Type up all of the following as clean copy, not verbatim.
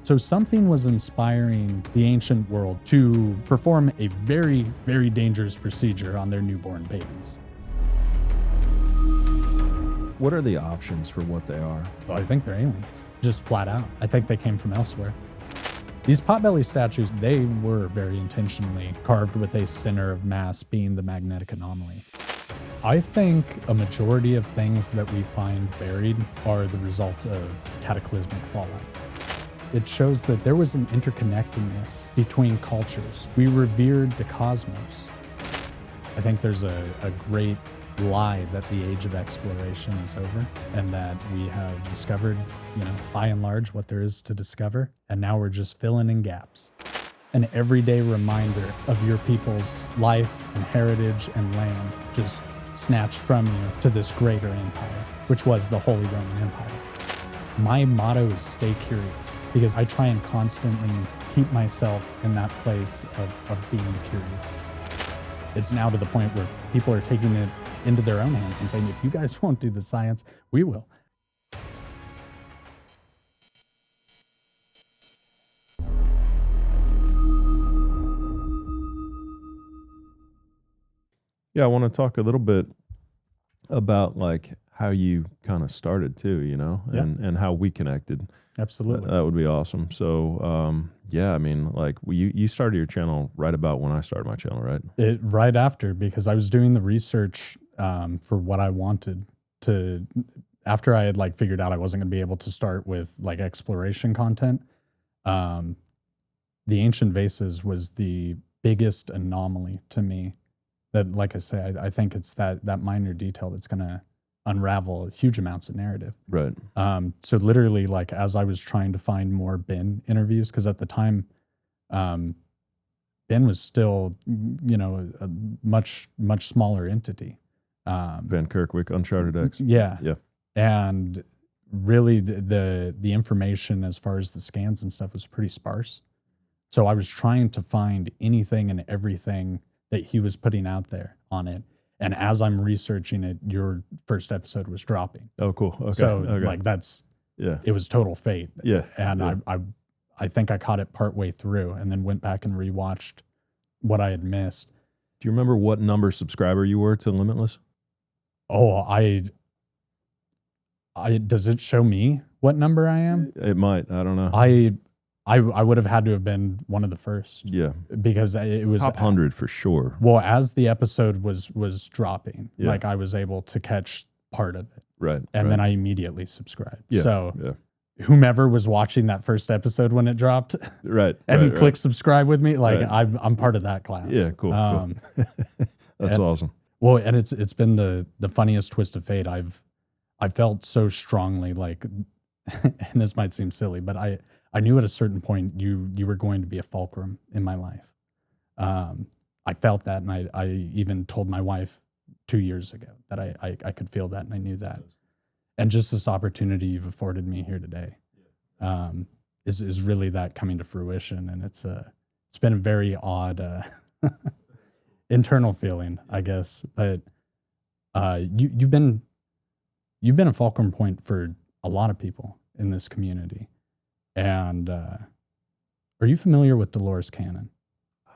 So something was inspiring the ancient world to perform a very, very dangerous procedure on their newborn babies. What are the options for what they are? Well, I think they're aliens, just flat out. I think they came from elsewhere. These potbelly statues, they were very intentionally carved with a center of mass being the magnetic anomaly. I think a majority of things that we find buried are the result of cataclysmic fallout. It shows that there was an interconnectedness between cultures. We revered the cosmos. I think there's a great lie that the age of exploration is over and that we have discovered, by and large, what there is to discover. And now we're just filling in gaps. An everyday reminder of your people's life and heritage and land just snatched from you to this greater empire, which was the Holy Roman Empire. My motto is stay curious, because I try and constantly keep myself in that place of being curious. It's now to the point where people are taking it into their own hands and saying, if you guys won't do the science, we will. Yeah, I want to talk a little bit about like how you kind of started too, and how we connected. Absolutely. That would be awesome. So, yeah, I mean, like you started your channel right about when I started my channel, right? Right after, because I was doing the research for what I wanted to, after I had like figured out I wasn't going to be able to start with like exploration content. The ancient vases was the biggest anomaly to me. That, like I say, I think it's that minor detail that's going to unravel huge amounts of narrative. Right. So literally, like, as I was trying to find more Ben interviews, because at the time, Ben was still, a much smaller entity. Van Kerkwick, Uncharted X. Yeah. Yeah. And really, the information as far as the scans and stuff was pretty sparse. So I was trying to find anything and everything that he was putting out there on it. And as I'm researching it, your first episode was dropping. Oh, cool. Okay. So okay. like yeah, it was total fate. Yeah. And yeah. I think I caught it partway through and then went back and rewatched what I had missed. Do you remember what number subscriber you were to Limitless? Oh, I does it show me what number I am? It might. I don't know. I would have had to have been one of the first. Yeah. Because it was top 100 for sure. Well, as the episode was dropping, Yeah. like I was able to catch part of it. Right. And right. then I immediately subscribed. Yeah. So whomever was watching that first episode when it dropped, right, and clicked subscribe with me, like Right. I'm part of that class. Yeah, cool. Cool. That's awesome. Well, and it's been the funniest twist of fate. I felt so strongly, like, and this might seem silly, but I knew at a certain point you were going to be a fulcrum in my life. I felt that, and I even told my wife 2 years ago that I could feel that, and I knew that. And just this opportunity you've afforded me here today is really that coming to fruition, and it's been a very odd internal feeling, I guess. But you've been a fulcrum point for a lot of people in this community. And are you familiar with Dolores Cannon?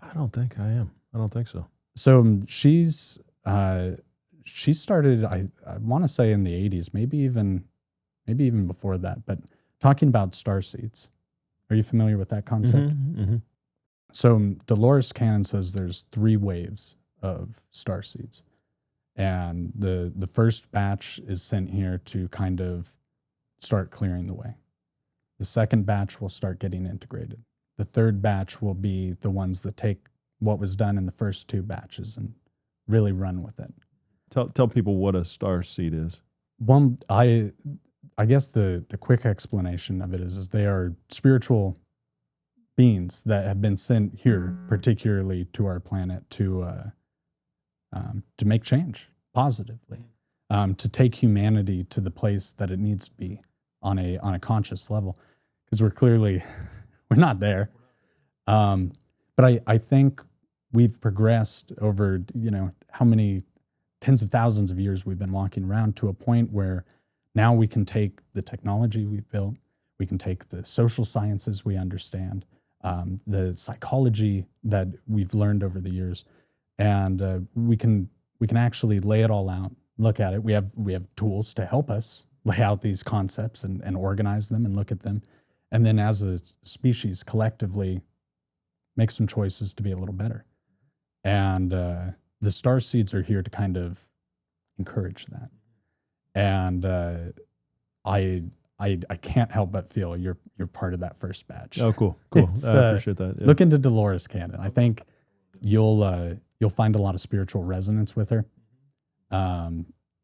I don't think I am. I don't think so. So she started, I want to say in the 80s, maybe even before that, but talking about star seeds. Are you familiar with that concept? Mm-hmm, mm-hmm. So Dolores Cannon says there's 3 waves of star seeds. And the first batch is sent here to kind of start clearing the way. The second batch will start getting integrated. The third batch will be the ones that take what was done in the first 2 batches and really run with it. Tell people what a star seed is. One, I guess the quick explanation of it is they are spiritual beings that have been sent here, particularly to our planet, to make change positively, to take humanity to the place that it needs to be on a conscious level. Because we're not there. But I think we've progressed over, how many tens of thousands of years we've been walking around to a point where now we can take the technology we've built, We can take the social sciences we understand, the psychology that we've learned over the years, and we can actually lay it all out, look at it. We have tools to help us lay out these concepts and organize them and look at them, and then as a species collectively make some choices to be a little better. And the star seeds are here to kind of encourage that. And I can't help but feel you're part of that first batch. Oh, cool. I appreciate that. Yeah. Look into Dolores Cannon. I think you'll find a lot of spiritual resonance with her.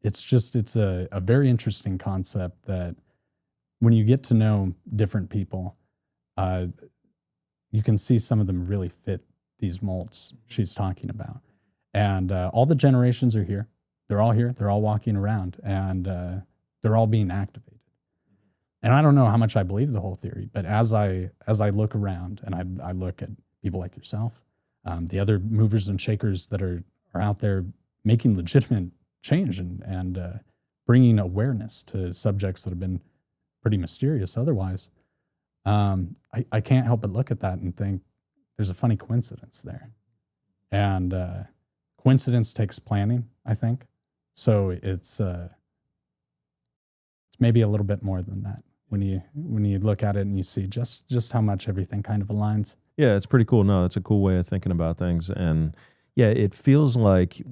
It's a very interesting concept that when you get to know different people, you can see some of them really fit these molds she's talking about. And all the generations are here. They're all here. They're all walking around, and they're all being activated. And I don't know how much I believe the whole theory, but as I look around and I look at people like yourself, the other movers and shakers that are out there making legitimate change and bringing awareness to subjects that have been pretty mysterious otherwise, I can't help but look at that and think there's a funny coincidence there. And coincidence takes planning, I think. So it's maybe a little bit more than that when you look at it and you see just how much everything kind of aligns. Yeah, it's pretty cool. No, it's a cool way of thinking about things. And yeah, it feels like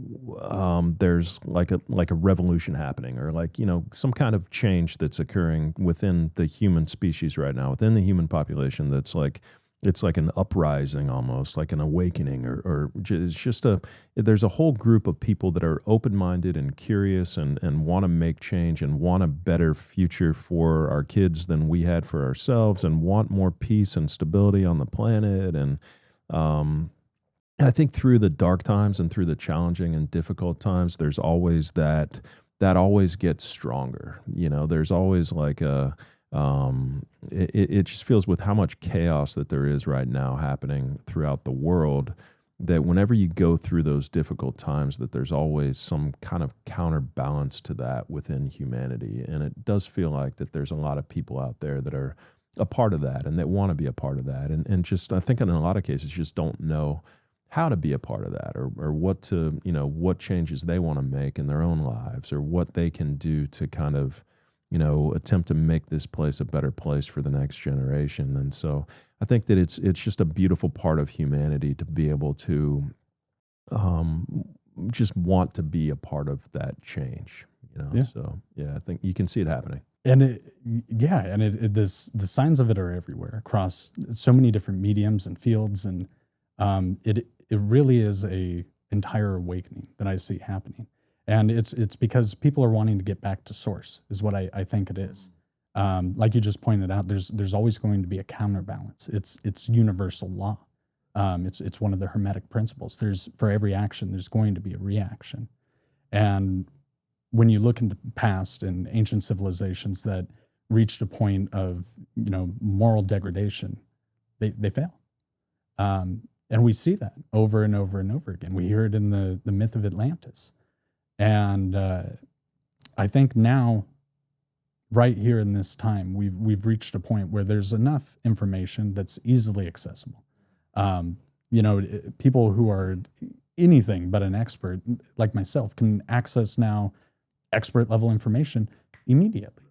there's like a revolution happening, or like, some kind of change that's occurring within the human species right now, within the human population. That's like, it's like an uprising, almost like an awakening, or it's just there's a whole group of people that are open-minded and curious and want to make change and want a better future for our kids than we had for ourselves, and want more peace and stability on the planet. And I think through the dark times and through the challenging and difficult times, there's always that always gets stronger. There's always like it just feels, with how much chaos that there is right now happening throughout the world, that whenever you go through those difficult times, that there's always some kind of counterbalance to that within humanity. And it does feel like that there's a lot of people out there that are a part of that and that want to be a part of that. And just, I think in a lot of cases, just don't know how to be a part of that, or what to, what changes they want to make in their own lives, or what they can do to kind of, attempt to make this place a better place for the next generation. And so I think that it's just a beautiful part of humanity to be able to just want to be a part of that change. Yeah. So yeah, I think you can see it happening. And the signs of it are everywhere across so many different mediums and fields, and it really is a entire awakening that I see happening. And it's because people are wanting to get back to source, is what I think it is. Like you just pointed out, there's always going to be a counterbalance. It's universal law. It's one of the Hermetic principles. For every action, there's going to be a reaction. And when you look in the past and ancient civilizations that reached a point of moral degradation, they fail. And we see that over and over and over again. We hear it in the myth of Atlantis. And I think now, right here in this time, we've reached a point where there's enough information that's easily accessible. People who are anything but an expert, like myself, can access now expert level information immediately.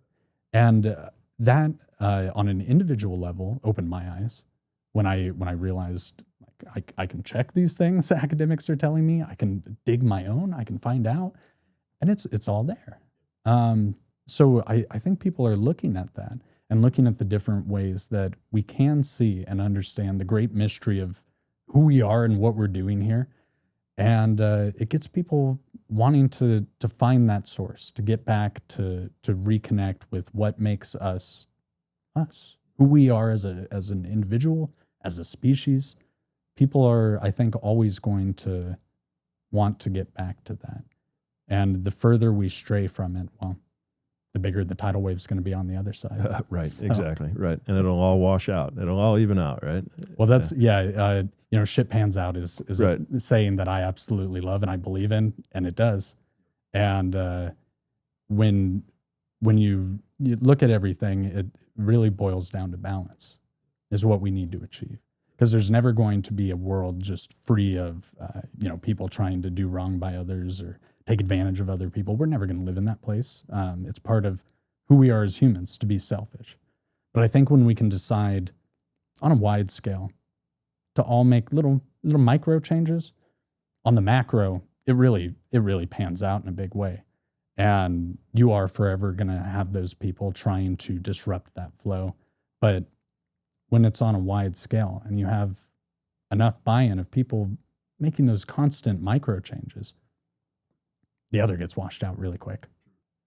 And that, on an individual level, opened my eyes when I realized, I can check these things academics are telling me. I can dig my own. I can find out, and it's all there. So I think people are looking at that and looking at the different ways that we can see and understand the great mystery of who we are and what we're doing here. And it gets people wanting to find that source, to get back to reconnect with what makes us, who we are as an individual, as a species. People are, I think, always going to want to get back to that. And the further we stray from it, well, the bigger the tidal wave is going to be on the other side. Right, so. Exactly, right. And it'll all wash out. It'll all even out, right? Well, that's, shit pans out is right. A saying that I absolutely love and I believe in, and it does. And when you you look at everything, it really boils down to balance is what we need to achieve. Because there's never going to be a world just free of, people trying to do wrong by others or take advantage of other people. We're never going to live in that place. It's part of who we are as humans to be selfish. But I think when we can decide on a wide scale to all make little micro changes on the macro, it really pans out in a big way. And you are forever going to have those people trying to disrupt that flow. But when it's on a wide scale and you have enough buy-in of people making those constant micro changes, the other gets washed out really quick.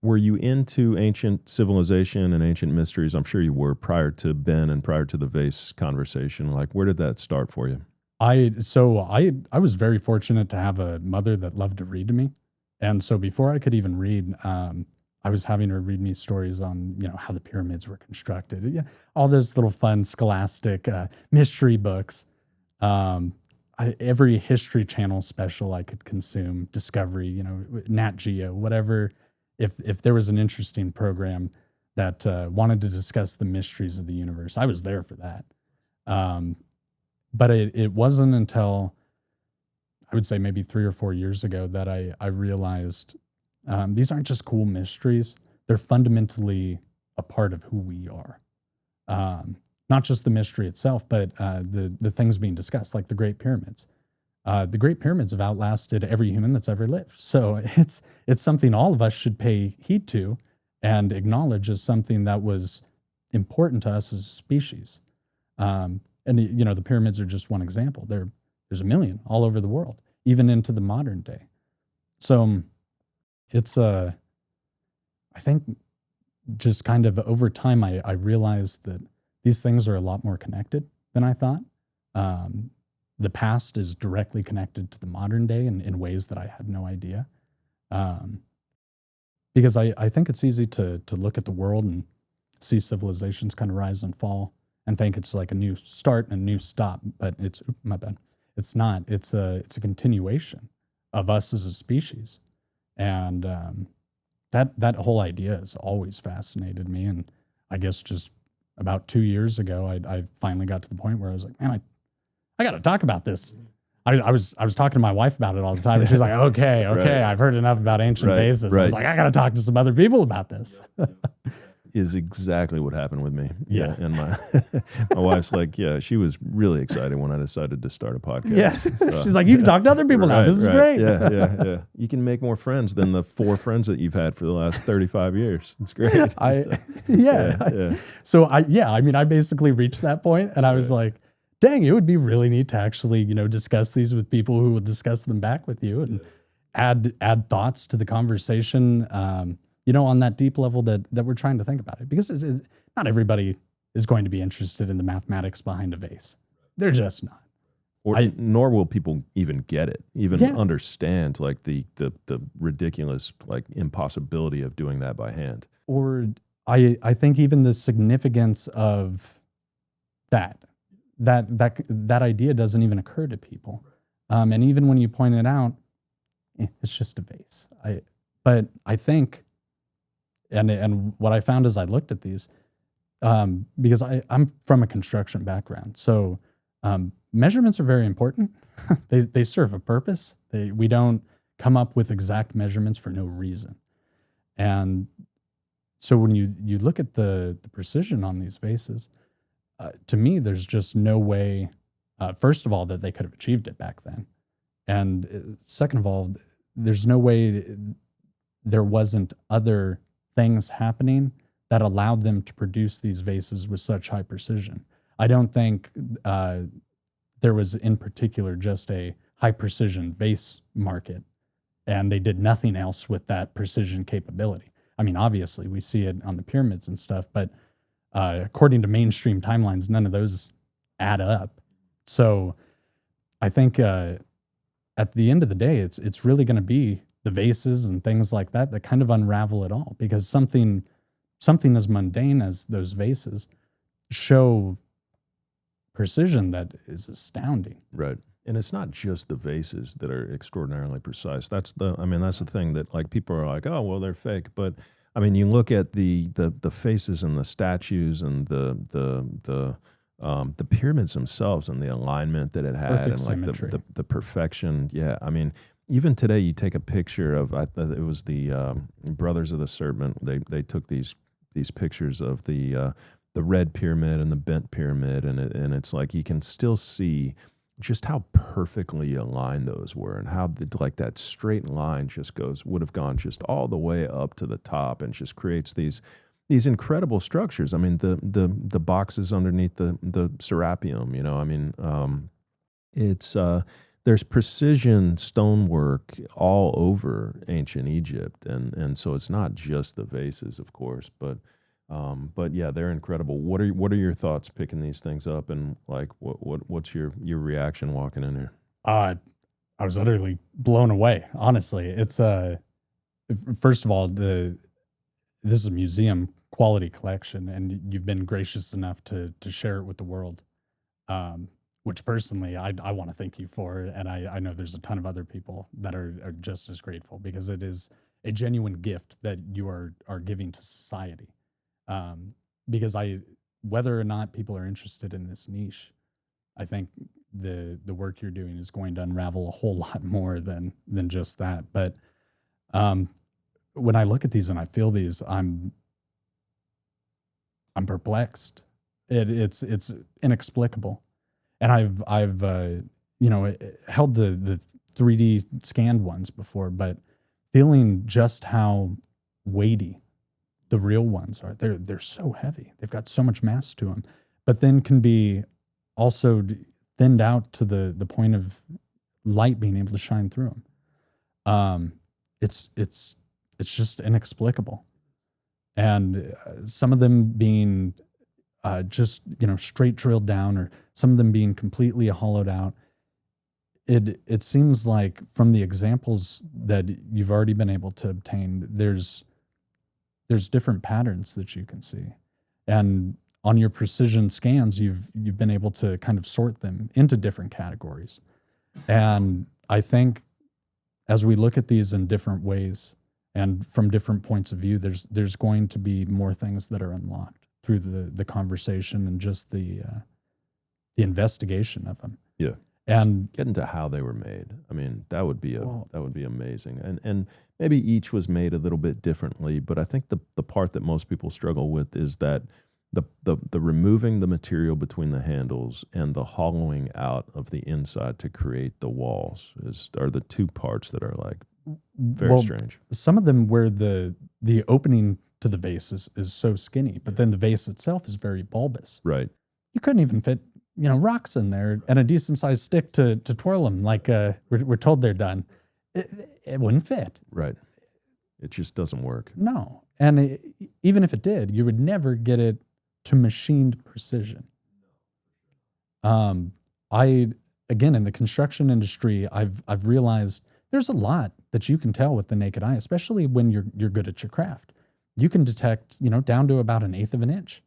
Were you into ancient civilization and ancient mysteries? I'm sure you were prior to Ben and prior to the vase conversation. Like, where did that start for you? I was very fortunate to have a mother that loved to read to me. And so before I could even read, I was having her read me stories on, how the pyramids were constructed. Yeah, all those little fun scholastic mystery books. Every History Channel special I could consume, Discovery, Nat Geo, whatever. If there was an interesting program that wanted to discuss the mysteries of the universe, I was there for that. But it wasn't until I would say maybe 3 or 4 years ago that I realized these aren't just cool mysteries. They're fundamentally a part of who we are. Not just the mystery itself, but the things being discussed, like the Great Pyramids. The Great Pyramids have outlasted every human that's ever lived. So it's something all of us should pay heed to and acknowledge as something that was important to us as a species. And the pyramids are just one example. There's a million all over the world, even into the modern day. So it's I think just kind of over time, I realized that these things are a lot more connected than I thought. The past is directly connected to the modern day in ways that I had no idea. Because I think it's easy to look at the world and see civilizations kind of rise and fall and think it's like a new start and a new stop, but my bad. It's not. It's a continuation of us as a species. And that whole idea has always fascinated me. And I guess just about 2 years ago, I finally got to the point where I was like, man, I got to talk about this. I was talking to my wife about it all the time, and she's like, okay, Right. I've heard enough about ancient bases. I was like, I got to talk to some other people about this. Is exactly what happened with me. Yeah. And my wife's like, yeah, she was really excited when I decided to start a podcast. Yeah. She's like, you can talk to other people now. This is great. Yeah. You can make more friends than the 4 friends that you've had for the last 35 years. It's great. So I basically reached that point and I was like, dang, it would be really neat to actually, discuss these with people who will discuss them back with you and add thoughts to the conversation. On that deep level that we're trying to think about it, because not everybody is going to be interested in the mathematics behind a vase. They're just not. Nor will people even get it, understand like the ridiculous like impossibility of doing that by hand. Or I think even the significance of that idea doesn't even occur to people. And even when you point it out, it's just a vase. But I think, and what I found as I looked at these, because I'm from a construction background, so measurements are very important. They serve a purpose. We don't come up with exact measurements for no reason. And so when you look at the precision on these vases, to me, there's just no way, first of all, that they could have achieved it back then. And second of all, there's no way there wasn't other things happening that allowed them to produce these vases with such high precision. I don't think there was in particular just a high precision vase market and they did nothing else with that precision capability. I mean, obviously we see it on the pyramids and stuff, but according to mainstream timelines, none of those add up. So I think at the end of the day, it's really going to be the vases and things like that kind of unravel it all, because something as mundane as those vases show precision that is astounding. Right. And it's not just the vases that are extraordinarily precise. That's the thing that like people are like, oh, well, they're fake. But I mean, you look at the faces and the statues and the pyramids themselves and the alignment that it had, Perfect and like symmetry. the perfection. Yeah, I mean, even today, you take a picture of it was the Brothers of the Serpent. They took these pictures of the red pyramid and the bent pyramid, and it's like you can still see just how perfectly aligned those were, and how like that straight line just would have gone just all the way up to the top, and just creates these incredible structures. I mean, the boxes underneath the serapeum, you know, I mean, it's there's precision stonework all over ancient Egypt, and so it's not just the vases, of course, but yeah, they're incredible. What are your thoughts picking these things up, and like what's your reaction walking in here? I was utterly blown away. Honestly, it's first of all, this is a museum quality collection, and you've been gracious enough to share it with the world. Which personally, I want to thank you for, and I know there's a ton of other people that are just as grateful, because it is a genuine gift that you are giving to society. Because whether or not people are interested in this niche, I think the work you're doing is going to unravel a whole lot more than just that. But when I look at these and I feel these, I'm perplexed. It's inexplicable. And I've held the 3D scanned ones before, but feeling just how weighty the real ones are. They're so heavy. They've got so much mass to them, but then can be also thinned out to the point of light being able to shine through them. It's just inexplicable. And some of them being just straight drilled down, or some of them being completely hollowed out. It seems like from the examples that you've already been able to obtain, there's different patterns that you can see, and on your precision scans, you've been able to kind of sort them into different categories. And I think as we look at these in different ways and from different points of view, there's going to be more things that are unlocked through the conversation and just the investigation of them. Yeah. And get into how they were made. I mean, that would be amazing. And maybe each was made a little bit differently, but I think the part that most people struggle with is that the removing the material between the handles and the hollowing out of the inside to create the walls are the two parts that are like very strange. Some of them where the opening to the vase is so skinny, but then the vase itself is very bulbous. Right. You couldn't even fit rocks in there and a decent sized stick to twirl them like we're told they're done. It wouldn't fit. Right. It just doesn't work. No. And even if it did, you would never get it to machined precision. Again, in the construction industry, I've realized there's a lot that you can tell with the naked eye, especially when you're good at your craft. You can detect, down to about 1/8 of an inch.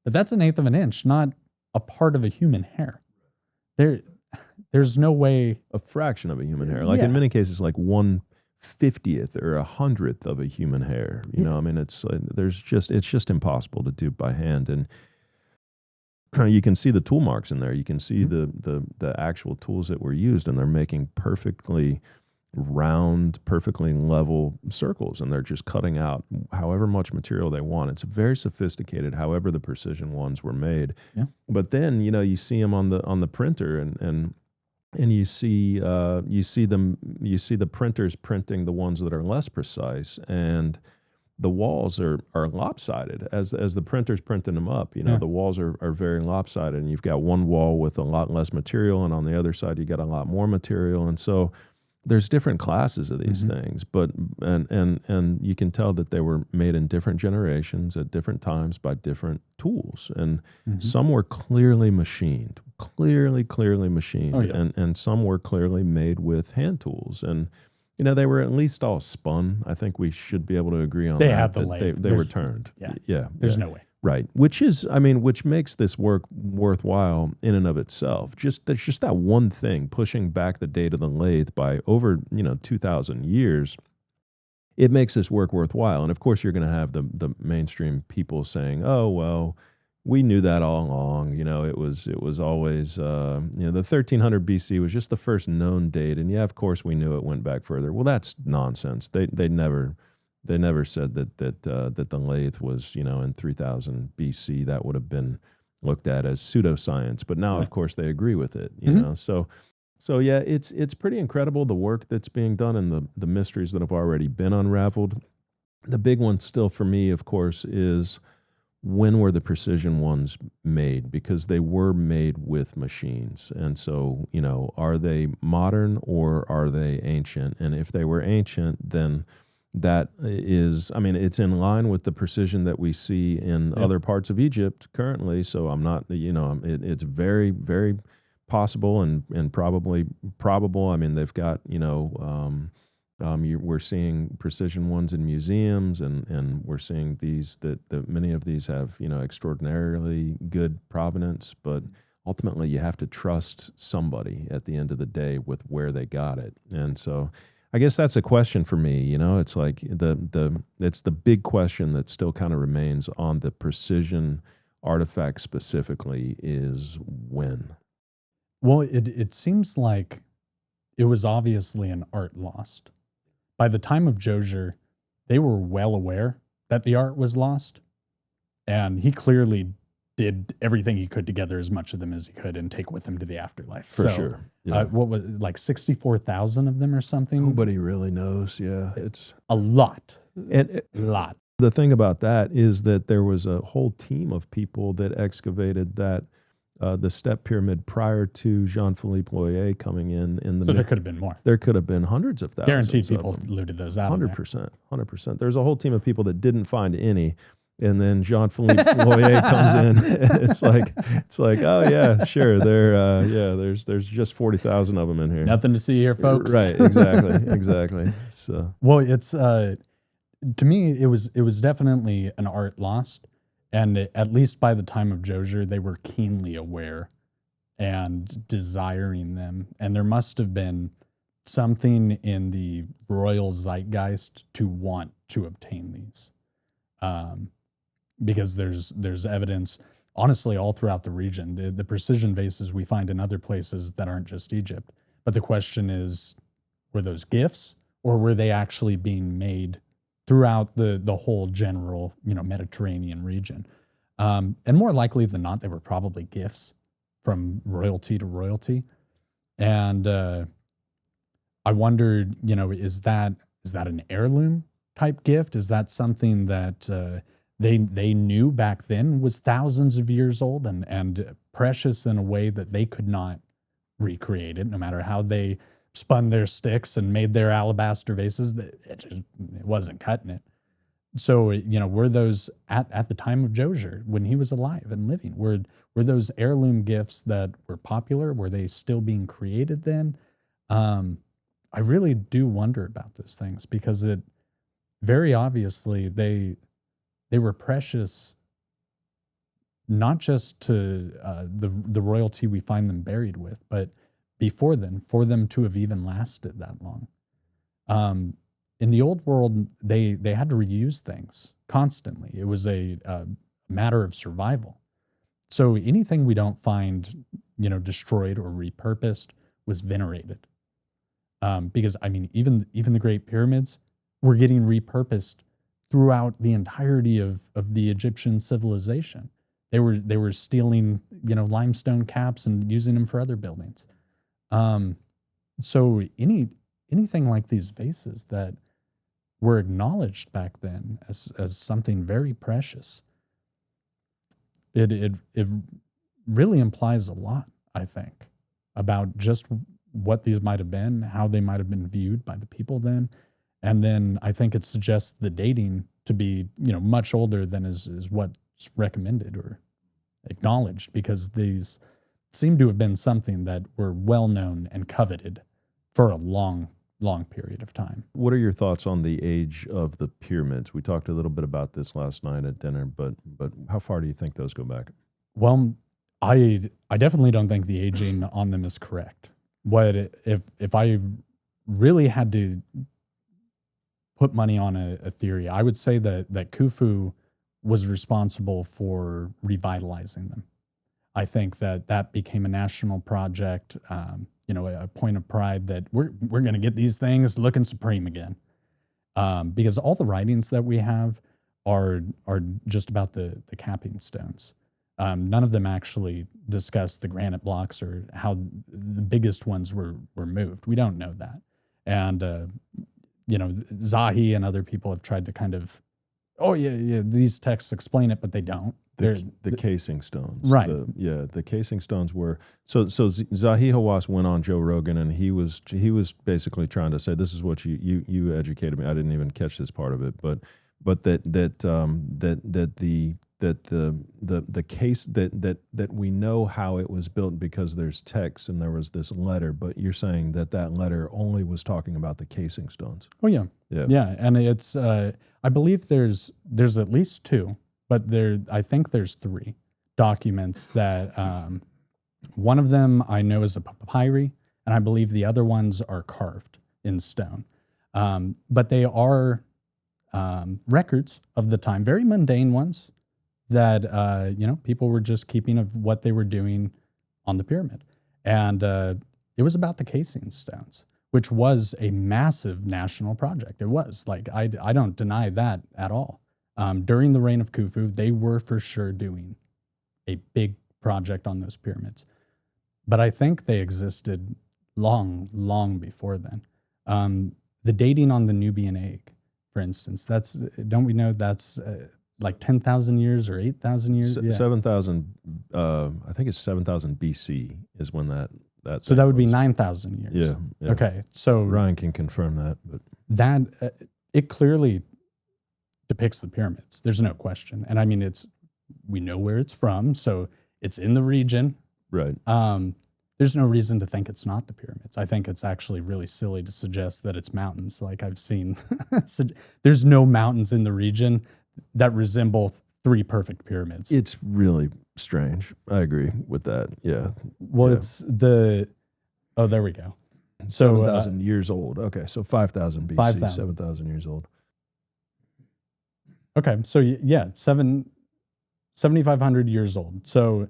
But that's 1/8 of an inch, not a part of a human hair. There's no way. A fraction of a human hair. Like in many cases, like 1/50th or 100th of a human hair. You know, I mean, it's just impossible to do by hand. And you can see the tool marks in there. You can see the actual tools that were used, and they're making perfectly round, perfectly level circles, and they're just cutting out however much material they want. It's very sophisticated, however the precision ones were made. Yeah. But then, you see them on the printer, and you see the printers printing the ones that are less precise, and the walls are lopsided as the printer's printing them up. The walls are very lopsided, and you've got one wall with a lot less material, and on the other side you got a lot more material. And so there's different classes of these things, but and you can tell that they were made in different generations at different times by different tools, and some were clearly machined, clearly machined, and some were clearly made with hand tools, and they were at least all spun. I think we should be able to agree on that. They have the lathe. They were turned. Yeah. There's no way. Right, which makes this work worthwhile in and of itself. There's just that one thing pushing back the date of the lathe by over 2,000 years. it makes this work worthwhile. And of course, you're going to have the mainstream people saying, "Oh, well, we knew that all along. It was always the 1300 BC was just the first known date, and yeah, of course, we knew it went back further." Well, that's nonsense. They never said that the lathe was in 3000 BC. That would have been looked at as pseudoscience. But now, of course, they agree with it. So yeah, it's pretty incredible, the work that's being done and the mysteries that have already been unraveled. The big one still for me, of course, is when were the precision ones made? Because they were made with machines. And so, are they modern or are they ancient? And if they were ancient, then that is, it's in line with the precision that we see in other parts of Egypt currently. So I'm not, it's very, very possible and probably probable. They've got, we're seeing precision ones in museums, and we're seeing these that many of these have extraordinarily good provenance, but ultimately you have to trust somebody at the end of the day with where they got it. And so I guess that's a question for me. It's like it's the big question that still kind of remains on the precision artifact specifically is when. Well, it seems like it was obviously an art lost. By the time of Josier, they were well aware that the art was lost, and he clearly did everything he could to gather as much of them as he could and take with him to the afterlife. For sure. Yeah. What was it, like 64,000 of them or something? Nobody really knows. Yeah, it's a lot. And a lot. The thing about that is that there was a whole team of people that excavated that the step pyramid prior to Jean-Philippe Loyer coming in the. So there could have been more. There could have been hundreds of thousands. Guaranteed people looted those out. 100%. There's a whole team of people that didn't find any. And then Jean-Philippe Loyer comes in, and it's like, oh yeah, sure. There's just 40,000 of them in here. Nothing to see here, folks. Right, exactly. So, well, it's to me, it was definitely an art lost, and at least by the time of Josier, they were keenly aware and desiring them, and there must have been something in the royal zeitgeist to want to obtain these. Because there's evidence, honestly, all throughout the region. The precision vases we find in other places that aren't just Egypt. But the question is, were those gifts, or were they actually being made throughout the whole general Mediterranean region? And more likely than not, they were probably gifts from royalty to royalty. And I wondered, is that an heirloom type gift? Is that something that they knew back then was thousands of years old and precious in a way that they could not recreate it, no matter how they spun their sticks and made their alabaster vases? It wasn't cutting it. So, were those at the time of Josier, when he was alive and living, were those heirloom gifts that were popular? Were they still being created then? I really do wonder about those things, because it very obviously they were precious, not just to the royalty we find them buried with, but before then, for them to have even lasted that long. In the old world, they had to reuse things constantly. It was a matter of survival. So anything we don't find, destroyed or repurposed was venerated. Because even the Great Pyramids were getting repurposed throughout the entirety of the Egyptian civilization. They were stealing, limestone caps and using them for other buildings. So anything like these vases that were acknowledged back then as something very precious, it really implies a lot, I think, about just what these might have been, how they might have been viewed by the people then. And then I think it suggests the dating to be, much older than is what's recommended or acknowledged, because these seem to have been something that were well known and coveted for a long period of time. What are your thoughts on the age of the pyramids? We talked a little bit about this last night at dinner, but how far do you think those go back? Well, I definitely don't think the aging on them is correct. If I really had to put money on a theory, I would say that Khufu was responsible for revitalizing them. I think that became a national project, a point of pride that we're going to get these things looking supreme again. Because all the writings that we have are just about the capping stones. None of them actually discuss the granite blocks or how the biggest ones were moved. We don't know that. And, Zahi and other people have tried to kind of, these texts explain it, but they don't. The casing stones. Right. The casing stones were, so Zahi Hawass went on Joe Rogan, and he was basically trying to say, this is what you educated me. I didn't even catch this part of it, but the case that we know how it was built because there's text and there was this letter, but you're saying that letter only was talking about the casing stones. Oh yeah. And it's I believe there's at least two, but I think there's three documents that one of them I know is a papyri, and I believe the other ones are carved in stone. But they are records of the time, very mundane ones that people were just keeping of what they were doing on the pyramid. And it was about the casing stones, which was a massive national project. It was like, I don't deny that at all. During the reign of Khufu, they were for sure doing a big project on those pyramids. But I think they existed long, long before then. The dating on the Nubian egg, for instance, don't we know that's like 10,000 years or 8,000 years? 7,000, I think it's 7,000 BC is when that so that would be 9,000 years. Yeah. Okay. So Ryan can confirm that, but that it clearly depicts the pyramids. There's no question. And I mean, we know where it's from, so it's in the region. Right. There's no reason to think it's not the pyramids. I think it's actually really silly to suggest that it's mountains. Like I've seen, there's no mountains in the region that resemble three perfect pyramids. It's really strange. I agree with that. Yeah. Well, yeah. There we go. So 7,000 years old. Okay. So 5,000 BC, 5,000. 7,000 years old. Okay. So 7,500 years old. So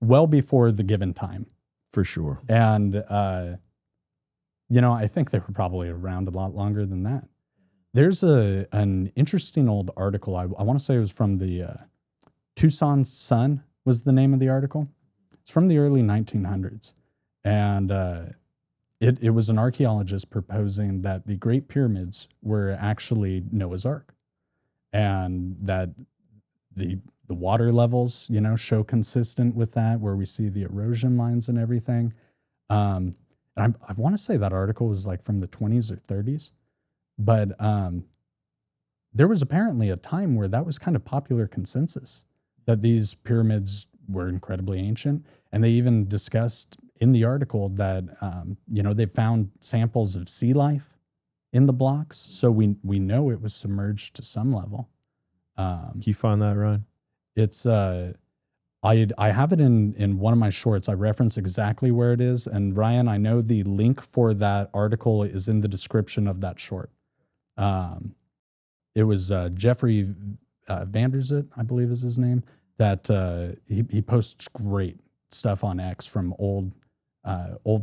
well before the given time. For sure. And, I think they were probably around a lot longer than that. There's an interesting old article. I want to say it was from the Tucson Sun was the name of the article. It's from the early 1900s. And it was an archaeologist proposing that the Great Pyramids were actually Noah's Ark. And that the water levels, show consistent with that, where we see the erosion lines and everything. And I want to say that article was like from the 20s or 30s. But there was apparently a time where that was kind of popular consensus, that these pyramids were incredibly ancient. And they even discussed in the article that, they found samples of sea life in the blocks. So we know it was submerged to some level. Can you find that, Ryan? It's I have it in one of my shorts. I reference exactly where it is. And Ryan, I know the link for that article is in the description of that short. It was Jeffrey Vanderzit, I believe is his name, that he posts great stuff on X from old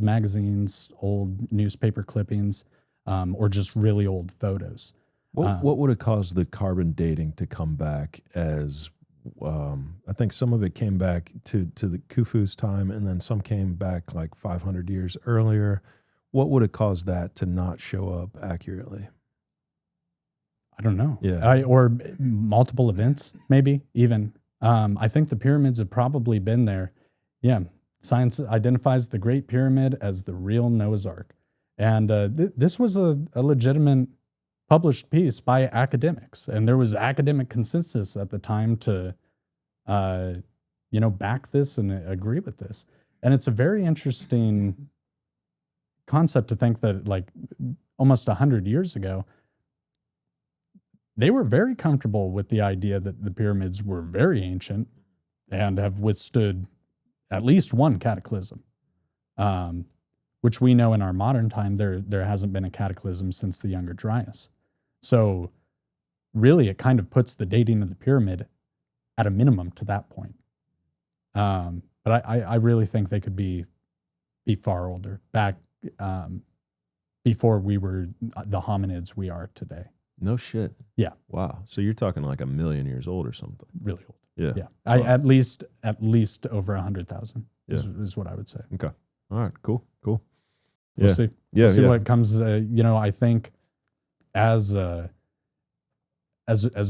magazines, old newspaper clippings, or just really old photos. What would have caused the carbon dating to come back as, I think some of it came back to the Khufu's time, and then some came back like 500 years earlier. What would have caused that to not show up accurately? I don't know. Yeah. Or multiple events, maybe even. I think the pyramids have probably been there. Yeah. Science identifies the Great Pyramid as the real Noah's Ark. And this was a legitimate published piece by academics. And there was academic consensus at the time to, back this and agree with this. And it's a very interesting concept to think that like almost 100 years ago, they were very comfortable with the idea that the pyramids were very ancient and have withstood at least one cataclysm, which we know in our modern time, there hasn't been a cataclysm since the Younger Dryas. So really, it kind of puts the dating of the pyramid at a minimum to that point. But I really think they could be far older, back before we were the hominids we are today. No shit. Yeah. Wow. So you're talking like 1 million years old or something. Really old. Yeah. Yeah. Wow. At least over 100,000 is what I would say. Okay. All right. Cool. Yeah. We'll see. Yeah. We'll see yeah. what comes. I think as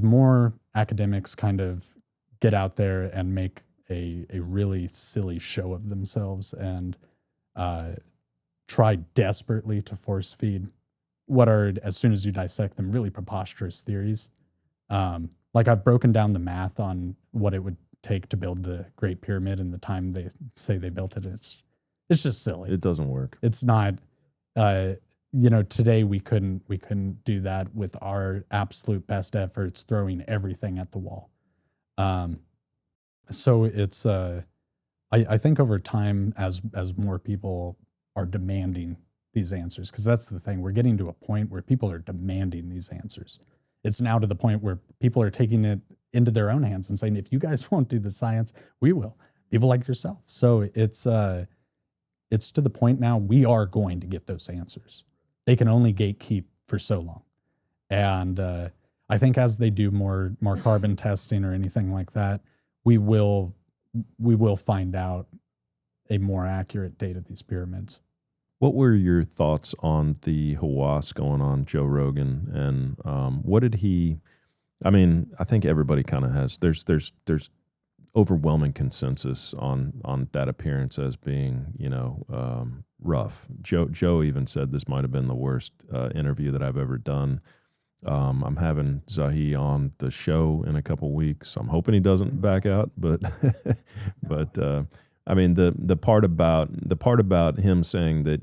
more academics kind of get out there and make a really silly show of themselves and try desperately to force feed what are, as soon as you dissect them, really preposterous theories. Like I've broken down the math on what it would take to build the Great Pyramid and the time they say they built it. It's just silly. It doesn't work. It's not. Today we couldn't do that with our absolute best efforts, throwing everything at the wall. So it's I think over time, as more people are demanding these answers, because that's the thing, we're getting to a point where people are demanding these answers. It's now to the point where people are taking it into their own hands and saying, if you guys won't do the science, we will. People like yourself. So it's to the point now we are going to get those answers. They can only gatekeep for so long. And I think as they do more carbon testing or anything like that, we will find out a more accurate date of these pyramids. What were your thoughts on the Hawass going on Joe Rogan, and what did he? I mean, I think everybody kind of has. There's overwhelming consensus on that appearance as being rough. Joe even said this might have been the worst interview that I've ever done. I'm having Zahi on the show in a couple weeks. I'm hoping he doesn't back out, but I mean the part about him saying that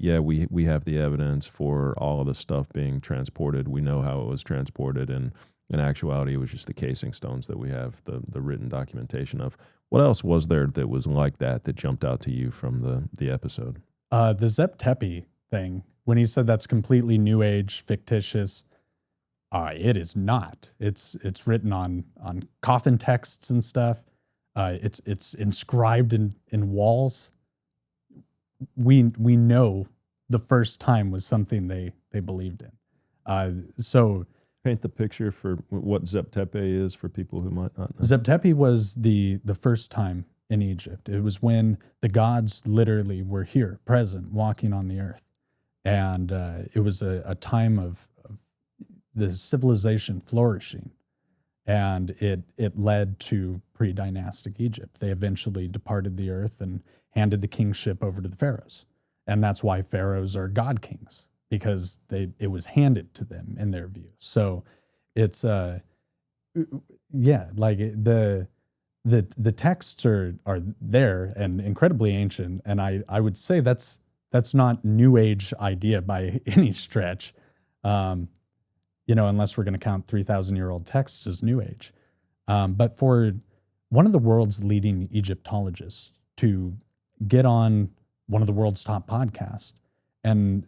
we have the evidence for all of the stuff being transported. We know how it was transported, and in actuality, it was just the casing stones that we have the written documentation of. What else was there that was like that jumped out to you from the episode? The Zep Tepi thing, when he said that's completely new age, fictitious. It is not. It's written on coffin texts and stuff. It's inscribed in walls. We know the first time was something they believed in. So paint the picture for what Zep Tepi is for people who might not know. Zep Tepi was the first time in Egypt. It was when the gods literally were here, present, walking on the earth, and it was a time of the civilization flourishing, and it led to pre-dynastic Egypt. They eventually departed the earth and handed the kingship over to the pharaohs, and that's why pharaohs are god kings, because it was handed to them in their view. So it's like the texts are there and incredibly ancient, and I would say that's not new age idea by any stretch. Unless we're going to count 3,000-year-old texts as New Age. But for one of the world's leading Egyptologists to get on one of the world's top podcasts, and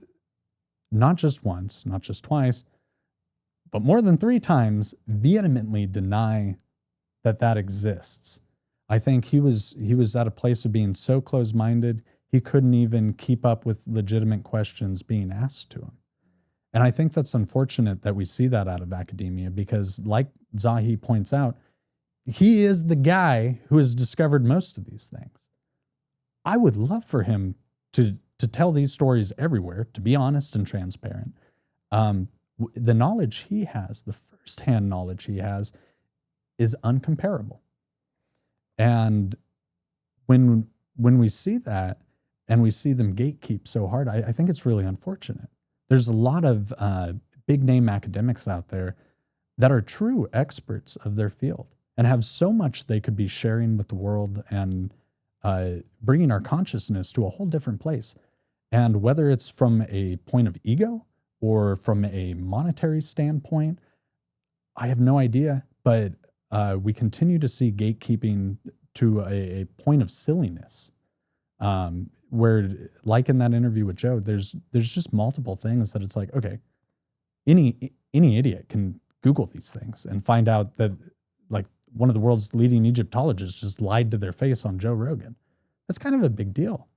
not just once, not just twice, but more than 3 times, vehemently deny that exists. I think he was at a place of being so close-minded, he couldn't even keep up with legitimate questions being asked to him. And I think that's unfortunate that we see that out of academia, because like Zahi points out, he is the guy who has discovered most of these things. I would love for him to tell these stories everywhere, to be honest and transparent. The knowledge he has, the firsthand knowledge he has, is uncomparable. And when we see that and we see them gatekeep so hard, I think it's really unfortunate. There's a lot of big name academics out there that are true experts of their field and have so much they could be sharing with the world and bringing our consciousness to a whole different place. And whether it's from a point of ego or from a monetary standpoint, I have no idea, but we continue to see gatekeeping to a point of silliness. Where, like in that interview with Joe, there's just multiple things that it's like, okay, any any idiot can Google these things and find out that like one of the world's leading Egyptologists just lied to their face on Joe Rogan. That's kind of a big deal.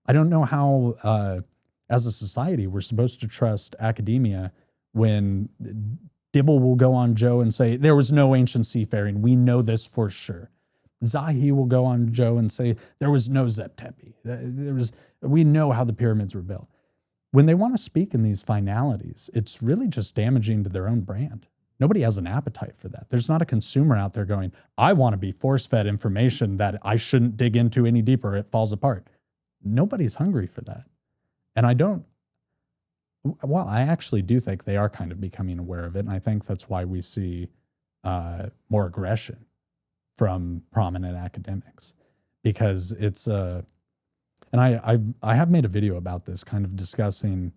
I don't know how, as a society, we're supposed to trust academia when Dibble will go on Joe and say, there was no ancient seafaring. We know this for sure. Zahi will go on Joe and say, there was no Zep Tepi. We know how the pyramids were built. When they want to speak in these finalities, it's really just damaging to their own brand. Nobody has an appetite for that. There's not a consumer out there going, I want to be force-fed information that I shouldn't dig into any deeper. It falls apart. Nobody's hungry for that. And I actually do think they are kind of becoming aware of it. And I think that's why we see more aggression from prominent academics, because it's and I have made a video about this, kind of discussing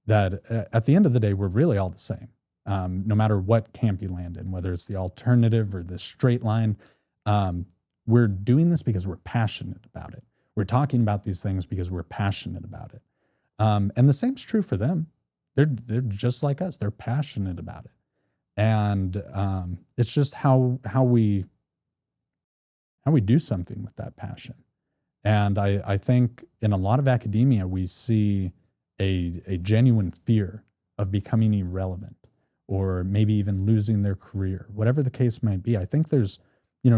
that at the end of the day, we're really all the same. No matter what camp you land in, whether it's the alternative or the straight line, we're doing this because we're passionate about it. We're talking about these things because we're passionate about it. And the same's true for them. They're just like us. They're passionate about it. And it's just how we do something with that passion. And I think in a lot of academia, we see a genuine fear of becoming irrelevant, or maybe even losing their career, whatever the case might be. I think there's,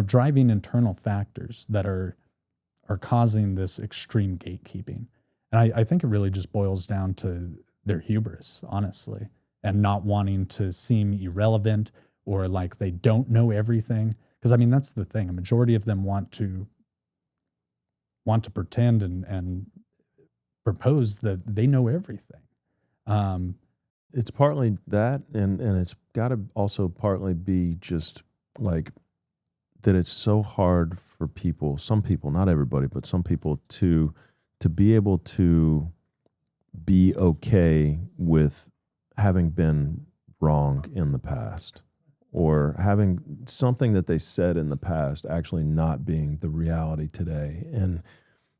driving internal factors that are causing this extreme gatekeeping. And I think it really just boils down to their hubris, honestly, and not wanting to seem irrelevant or like they don't know everything. Because, that's the thing. A majority of them want to pretend and propose that they know everything. It's partly that, and it's got to also partly be just like that it's so hard for people, some people, not everybody, but some people to be able to be okay with having been wrong in the past, or having something that they said in the past actually not being the reality today. And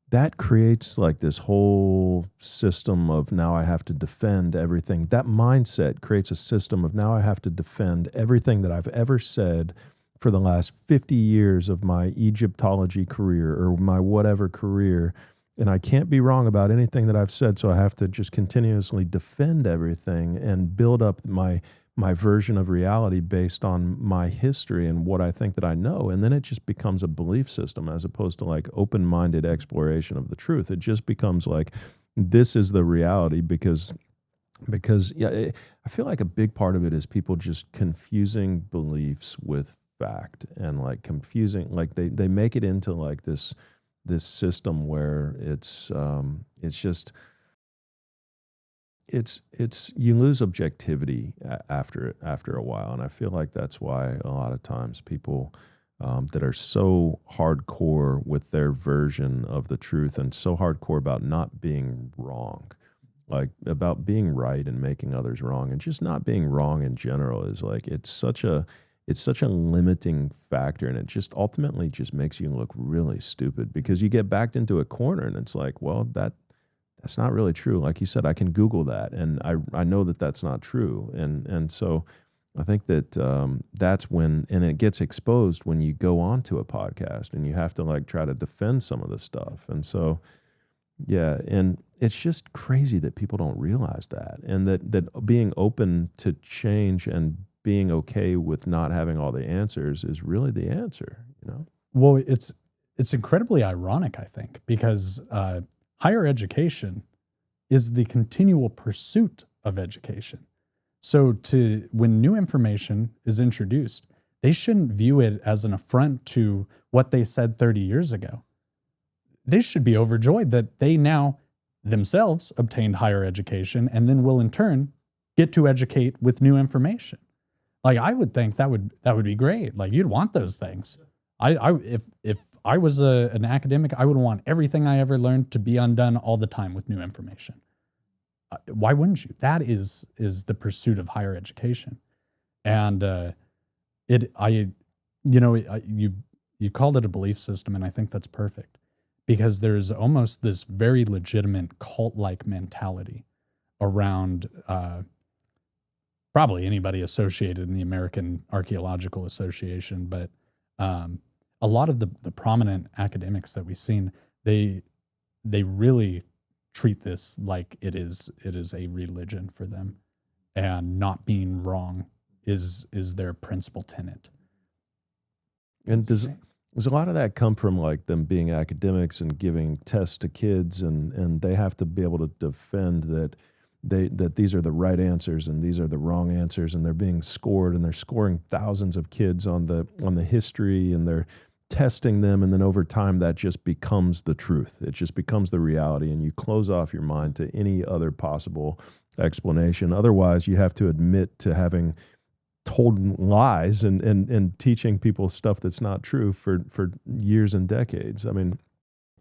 that creates like this whole system of now I have to defend everything. That mindset creates a system of now I have to defend everything that I've ever said for the last 50 years of my Egyptology career or my whatever career. And I can't be wrong about anything that I've said. So I have to just continuously defend everything and build up my version of reality based on my history and what I think that I know. And then it just becomes a belief system as opposed to like open-minded exploration of the truth. It just becomes like, this is the reality because I feel like a big part of it is people just confusing beliefs with fact, and like confusing, like they make it into like this system where it's you lose objectivity after a while. And I feel like that's why a lot of times people that are so hardcore with their version of the truth and so hardcore about not being wrong, like about being right and making others wrong and just not being wrong in general, is like, it's such a limiting factor, and it just ultimately just makes you look really stupid because you get backed into a corner, and it's like, well, that's not really true. Like you said, I can Google that, and I know that that's not true. And so I think that that's when, and it gets exposed when you go on to a podcast and you have to like try to defend some of the stuff. And so, yeah, and it's just crazy that people don't realize that, and that being open to change and being okay with not having all the answers is really the answer, Well, it's incredibly ironic, I think, because higher education is the continual pursuit of education. So when new information is introduced, they shouldn't view it as an affront to what they said 30 years ago. They should be overjoyed that they now themselves obtained higher education and then will in turn get to educate with new information. Like, I would think that would be great. Like, you'd want those things. If I was an academic, I would want everything I ever learned to be undone all the time with new information. Why wouldn't you? That is the pursuit of higher education. And you called it a belief system, and I think that's perfect, because there's almost this very legitimate cult-like mentality around probably anybody associated in the American Archaeological Association, but a lot of the prominent academics that we've seen, they really treat this like it is a religion for them, and not being wrong is their principal tenet. And does a lot of that come from like them being academics and giving tests to kids, and they have to be able to defend that these are the right answers and these are the wrong answers, and they're being scored, and they're scoring thousands of kids on the history, and they're testing them, and then over time that just becomes the truth. It just becomes the reality, and you close off your mind to any other possible explanation. Otherwise, you have to admit to having told lies and teaching people stuff that's not true for years and decades. I mean,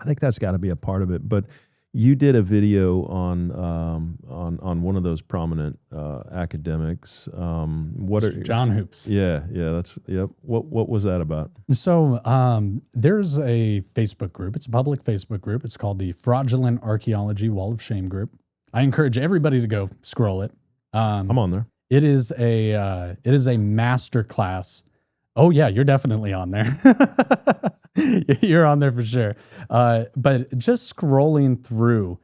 I think that's got to be a part of it. But you did a video on one of those prominent academics. What are John Hoops? Yeah, that's yep. What was that about? So there's a Facebook group. It's a public Facebook group. It's called the Fraudulent Archaeology Wall of Shame group. I encourage everybody to go scroll it. I'm on there. It is a master class. Oh yeah, you're definitely on there. You're on there for sure. But just scrolling through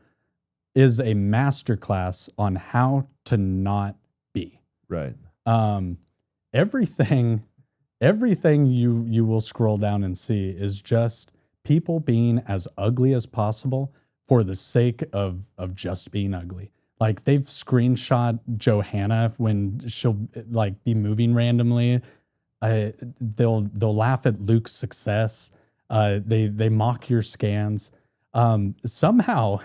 is a master class on how to not be. Right. Everything you will scroll down and see is just people being as ugly as possible for the sake of just being ugly. Like they've screenshot Johanna when she'll like be moving randomly. They'll laugh at Luke's success. They mock your scans. Somehow,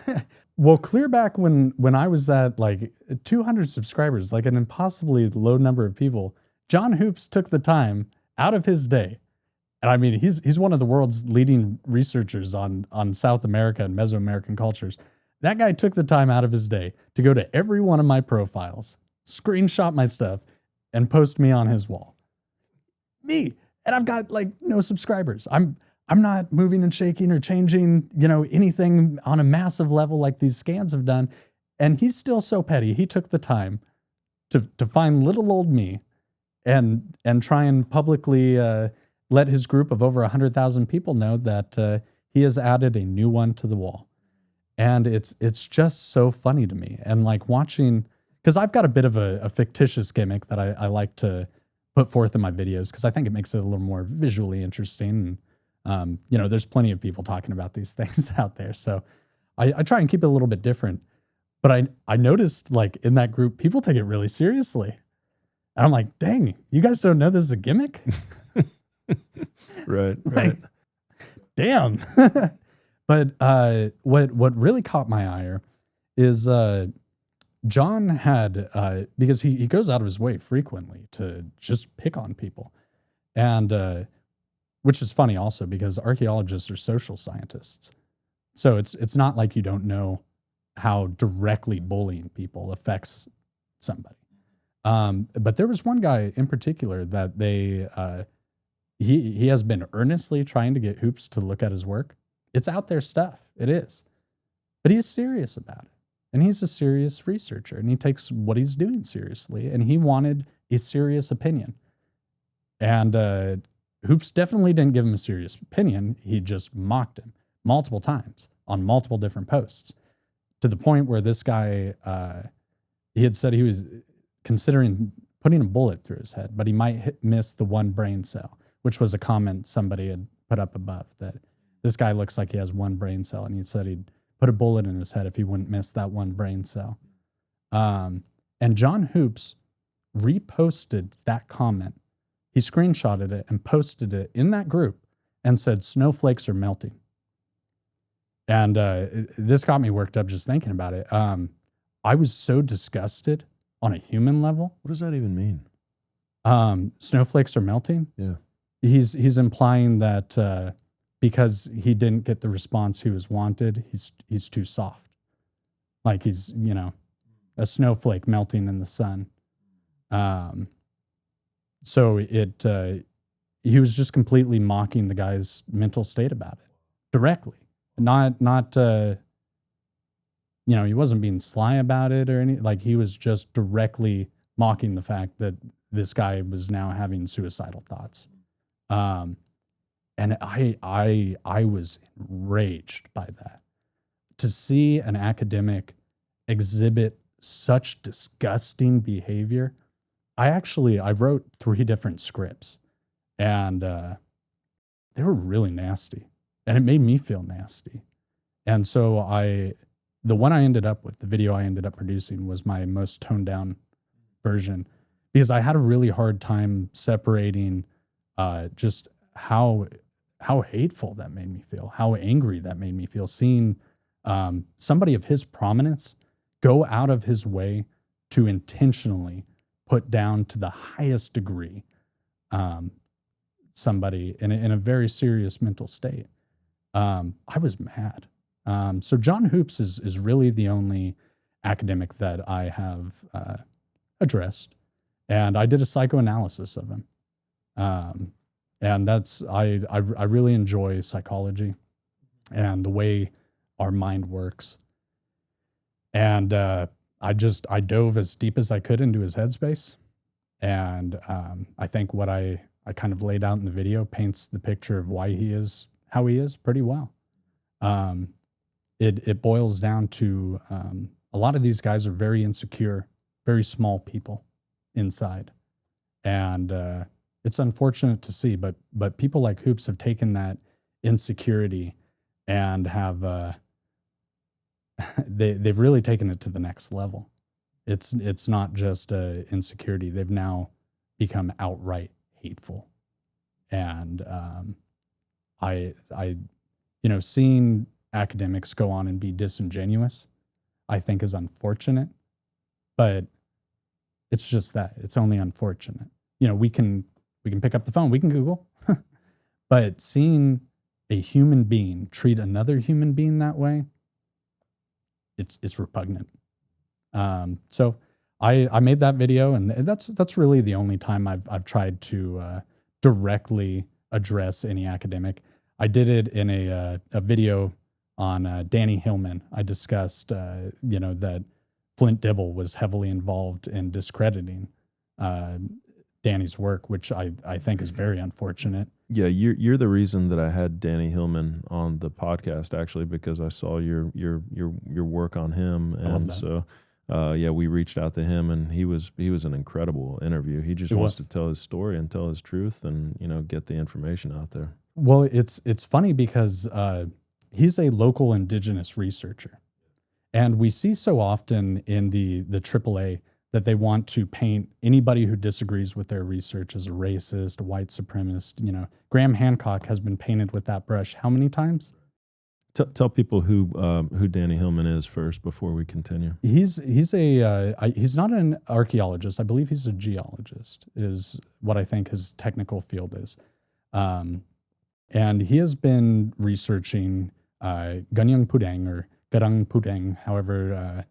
well, clear back when I was at like 200 subscribers, like an impossibly low number of people, John Hoops took the time out of his day. And I mean, he's one of the world's leading researchers on South America and Mesoamerican cultures. That guy took the time out of his day to go to every one of my profiles, screenshot my stuff, and post me on his wall. Me. And I've got like no subscribers. I'm not moving and shaking or changing, anything on a massive level like these scans have done. And he's still so petty. He took the time to find little old me and try and publicly let his group of over 100,000 people know that he has added a new one to the wall. And it's just so funny to me. And like watching, because I've got a bit of a fictitious gimmick that I like to put forth in my videos, because I think it makes it a little more visually interesting. And, there's plenty of people talking about these things out there. So I try and keep it a little bit different. But I noticed like in that group, people take it really seriously. And I'm like, dang, you guys don't know this is a gimmick? Right. Like, damn. But what really caught my ire is John had, because he goes out of his way frequently to just pick on people. And which is funny also because archaeologists are social scientists. So it's not like you don't know how directly bullying people affects somebody. But there was one guy in particular that he has been earnestly trying to get Hoops to look at his work. It's out there stuff. It is. But he's serious about it. And he's a serious researcher. And he takes what he's doing seriously. And he wanted a serious opinion. And Hoops definitely didn't give him a serious opinion. He just mocked him multiple times on multiple different posts. To the point where this guy, he had said he was considering putting a bullet through his head. But he might miss the one brain cell, which was a comment somebody had put up above that this guy looks like he has one brain cell, and he said he'd put a bullet in his head if he wouldn't miss that one brain cell. And John Hoops reposted that comment. He screenshotted it and posted it in that group and said, "Snowflakes are melting." And this got me worked up just thinking about it. I was so disgusted on a human level. What does that even mean? Snowflakes are melting? Yeah. He's implying that because he didn't get the response he was wanted, he's too soft. Like he's, a snowflake melting in the sun. So he was just completely mocking the guy's mental state about it directly. Not he wasn't being sly about it or anything. Like he was just directly mocking the fact that this guy was now having suicidal thoughts. And I was enraged by that. To see an academic exhibit such disgusting behavior. I wrote 3 different scripts, and they were really nasty, and it made me feel nasty. And so the one I ended up with, the video I ended up producing, was my most toned down version, because I had a really hard time separating just how hateful that made me feel, how angry that made me feel, seeing somebody of his prominence go out of his way to intentionally put down to the highest degree somebody in a very serious mental state. I was mad. So John Hoops is really the only academic that I have addressed, and I did a psychoanalysis of him. And that's, I really enjoy psychology and the way our mind works. And I dove as deep as I could into his headspace. And I think what I kind of laid out in the video paints the picture of why he is how he is pretty well. It boils down to a lot of these guys are very insecure, very small people inside. And it's unfortunate to see, but people like Hoops have taken that insecurity and have they've really taken it to the next level. It's not just insecurity. They've now become outright hateful. And seeing academics go on and be disingenuous, I think is unfortunate, but it's just that. It's only unfortunate. We can pick up the phone, we can Google, but seeing a human being treat another human being that way, it's repugnant. So I made that video, and that's really the only time I've tried to directly address any academic. I did it in a video on Danny Hillman. I discussed that Flint Dibble was heavily involved in discrediting Danny's work, which I think is very unfortunate. Yeah, you're the reason that I had Danny Hillman on the podcast, actually, because I saw your work on him, and so we reached out to him, and he was an incredible interview. He just wants to tell his story and tell his truth, and get the information out there. Well, it's funny because he's a local indigenous researcher, and we see so often in the AAA that they want to paint anybody who disagrees with their research as a racist, a white supremacist. Graham Hancock has been painted with that brush how many times? Tell people who Danny Hillman is first before we continue. He's not an archaeologist. I believe he's a geologist, is what I think his technical field is. And he has been researching Ganyang Pudang or Garang Pudang, however,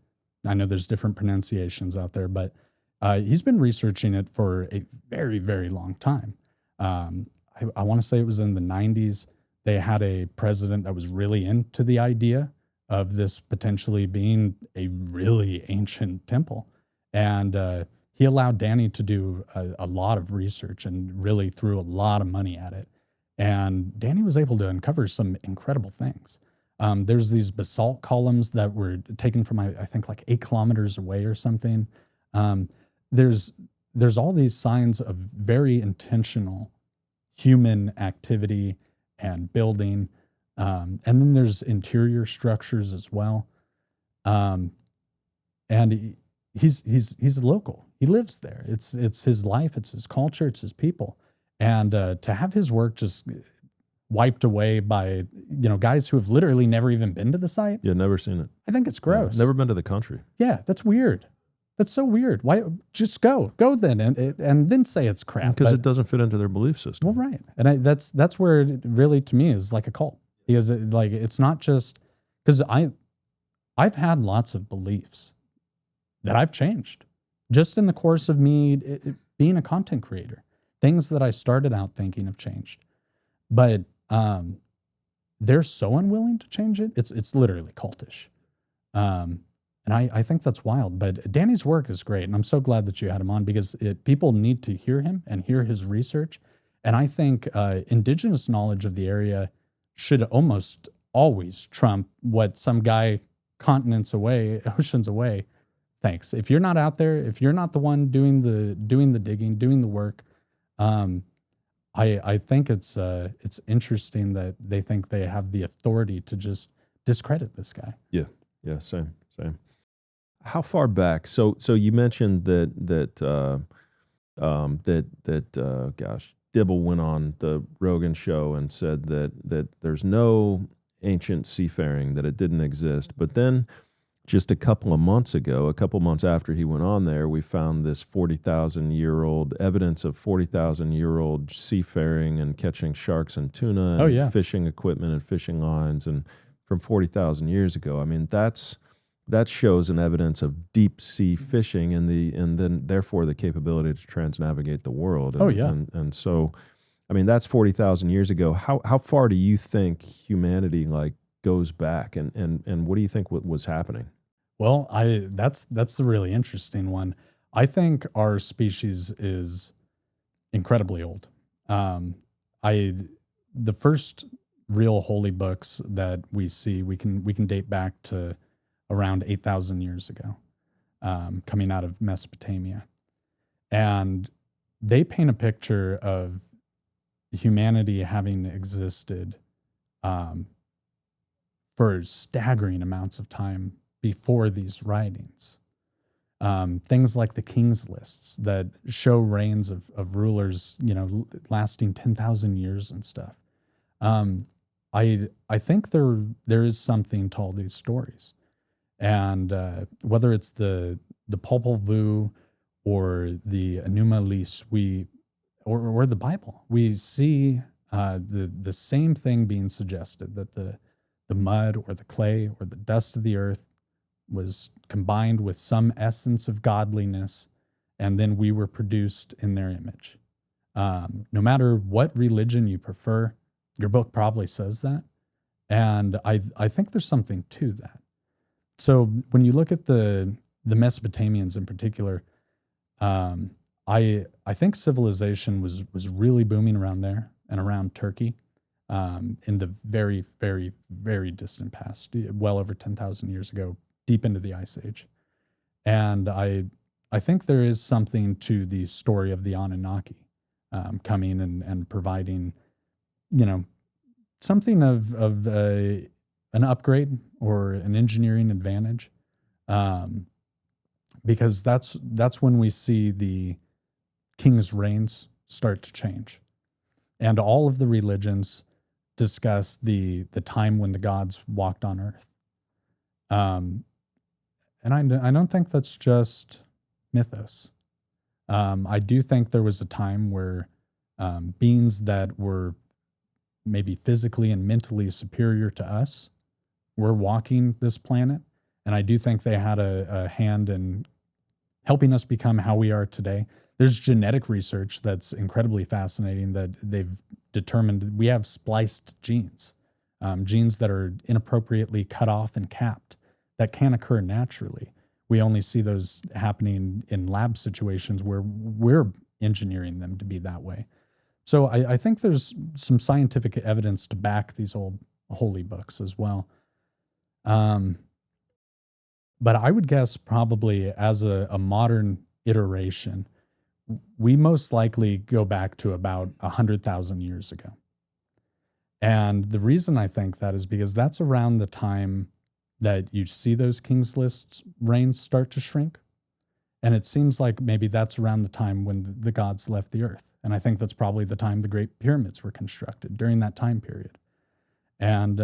I know there's different pronunciations out there, but he's been researching it for a very, very long time. I want to say it was in the 90s. They had a president that was really into the idea of this potentially being a really ancient temple. And he allowed Danny to do a lot of research and really threw a lot of money at it. And Danny was able to uncover some incredible things. There's these basalt columns that were taken from, I think, like 8 kilometers away or something. There's all these signs of very intentional human activity and building. And then there's interior structures as well. And he's a local. He lives there. It's his life. It's his culture. It's his people. And to have his work just wiped away by guys who have literally never even been to the site. Yeah, never seen it. I think it's gross. Never been to the country. Yeah, that's weird. That's so weird. Why just go then and then say it's crap? Because it doesn't fit into their belief system. Well, right, and that's where it really, to me, is like a cult, because it's not just because I've had lots of beliefs that I've changed just in the course of me being a content creator. Things that I started out thinking have changed, but they're so unwilling to change it. It's literally cultish. And And I think that's wild. But Danny's work is great. And I'm so glad that you had him on because people need to hear him and hear his research. And I think indigenous knowledge of the area should almost always trump what some guy continents away, oceans away, thinks. If you're not out there, if you're not the one doing the digging, doing the work, I think it's interesting that they think they have the authority to just discredit this guy. Yeah, same. How far back? So you mentioned that gosh, Dibble went on the Rogan show and said that there's no ancient seafaring, that it didn't exist. But then just a couple months after he went on there, we found this 40,000-year-old evidence of 40,000-year-old seafaring and catching sharks and tuna and fishing equipment and fishing lines and from 40,000 years ago. I mean, that shows an evidence of deep sea fishing and then therefore the capability to transnavigate the world. And so, I mean, that's 40,000 years ago. How far do you think humanity goes back, and what do you think was happening? Well, that's the really interesting one. I think our species is incredibly old. The first real holy books that we see, we can date back to around 8,000 years ago, coming out of Mesopotamia. And they paint a picture of humanity having existed for staggering amounts of time before these writings. Things like the king's lists that show reigns of rulers, lasting 10,000 years and stuff. I think there is something to all these stories. And whether it's the Popol Vuh or the anomalies, or the Bible, we see the same thing being suggested, that the mud or the clay or the dust of the earth was combined with some essence of godliness, and then we were produced in their image. No matter what religion you prefer, your book probably says that. And I think there's something to that. So when you look at the Mesopotamians in particular, I think civilization was really booming around there and around Turkey in the very, very, very distant past, well over 10,000 years ago, deep into the Ice Age. And I think there is something to the story of the Anunnaki coming and providing, something of an upgrade or an engineering advantage, because that's when we see the king's reigns start to change, and all of the religions discuss the time when the gods walked on earth. And I don't think that's just mythos. I do think there was a time where beings that were maybe physically and mentally superior to us were walking this planet. And I do think they had a hand in helping us become how we are today. There's genetic research that's incredibly fascinating that they've determined we have spliced genes, genes that are inappropriately cut off and capped that can occur naturally. We only see those happening in lab situations where we're engineering them to be that way. So I think there's some scientific evidence to back these old holy books as well. But I would guess probably as a modern iteration, we most likely go back to about 100,000 years ago. And the reason I think that is because that's around the time that you see those King's List reigns start to shrink. And it seems like maybe that's around the time when the gods left the earth. And I think that's probably the time the Great Pyramids were constructed, during that time period. And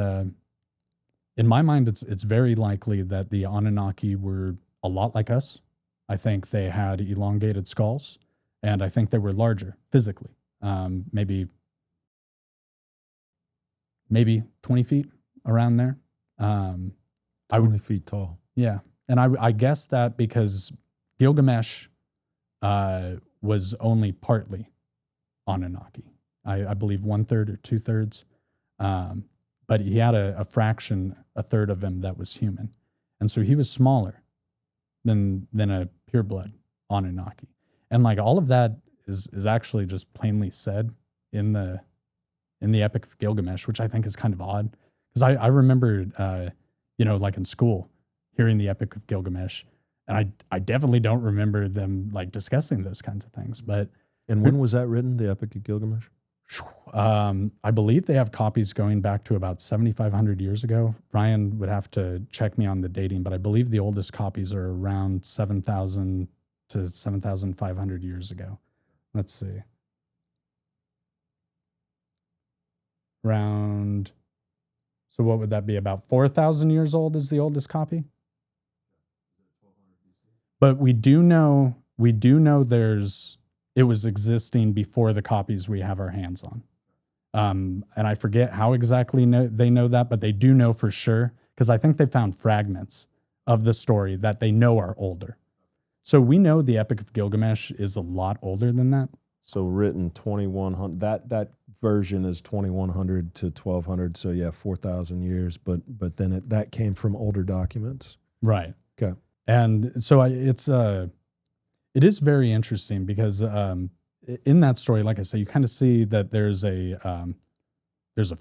in my mind, it's very likely that the Anunnaki were a lot like us. I think they had elongated skulls, and I think they were larger physically, maybe 20 feet around there. 20 feet tall. Yeah. And I guess that because Gilgamesh was only partly Anunnaki. I believe 1/3 or 2/3. But he had a fraction, a third of him that was human. And so he was smaller than a pureblood Anunnaki. And like all of that is actually just plainly said in the Epic of Gilgamesh, which I think is kind of odd. Because I remember like in school hearing the Epic of Gilgamesh, and I definitely don't remember them like discussing those kinds of things. But And when was that written, the Epic of Gilgamesh? I believe they have copies going back to about 7,500 years ago. Ryan would have to check me on the dating, but I believe the oldest copies are around 7,000 to 7,500 years ago. Let's see. So what would that be? About 4,000 years old is the oldest copy? But we do know it was existing before the copies we have our hands on. And I forget how exactly they know that, but they do know for sure, because I think they found fragments of the story that they know are older. So we know the Epic of Gilgamesh is a lot older than that. So written 2100. That version is 2100 to 1200. So yeah, 4,000 years. But then that came from older documents. Right. Okay. And so it is very interesting because in that story, like I say, you kind of see that there's a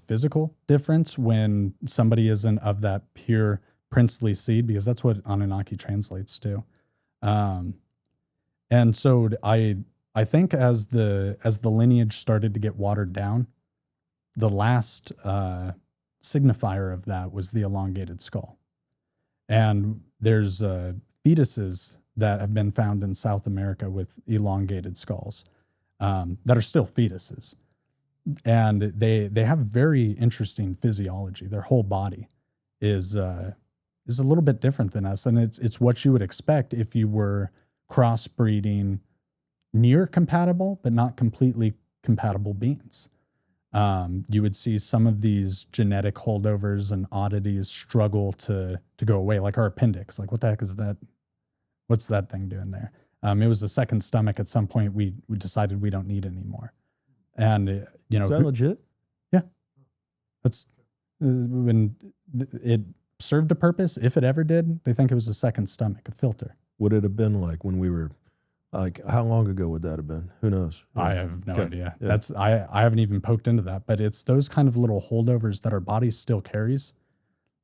physical difference when somebody isn't of that pure princely seed, because that's what Anunnaki translates to. And so I think as the lineage started to get watered down, the last signifier of that was the elongated skull. And there's fetuses that have been found in South America with elongated skulls that are still fetuses. And they have very interesting physiology. Their whole body is a little bit different than us. And it's what you would expect if you were crossbreeding near compatible, but not completely compatible beings. You would see some of these genetic holdovers and oddities struggle to go away, like our appendix. Like, what the heck is that? What's that thing doing there? It was a second stomach. At some point, we decided we don't need anymore. And, Is that legit? Yeah. That's when it served a purpose. If it ever did, they think it was a second stomach, a filter. Would it have been like when we were, like, how long ago would that have been? Who knows? I have no idea. Yeah. I haven't even poked into that, but it's those kind of little holdovers that our body still carries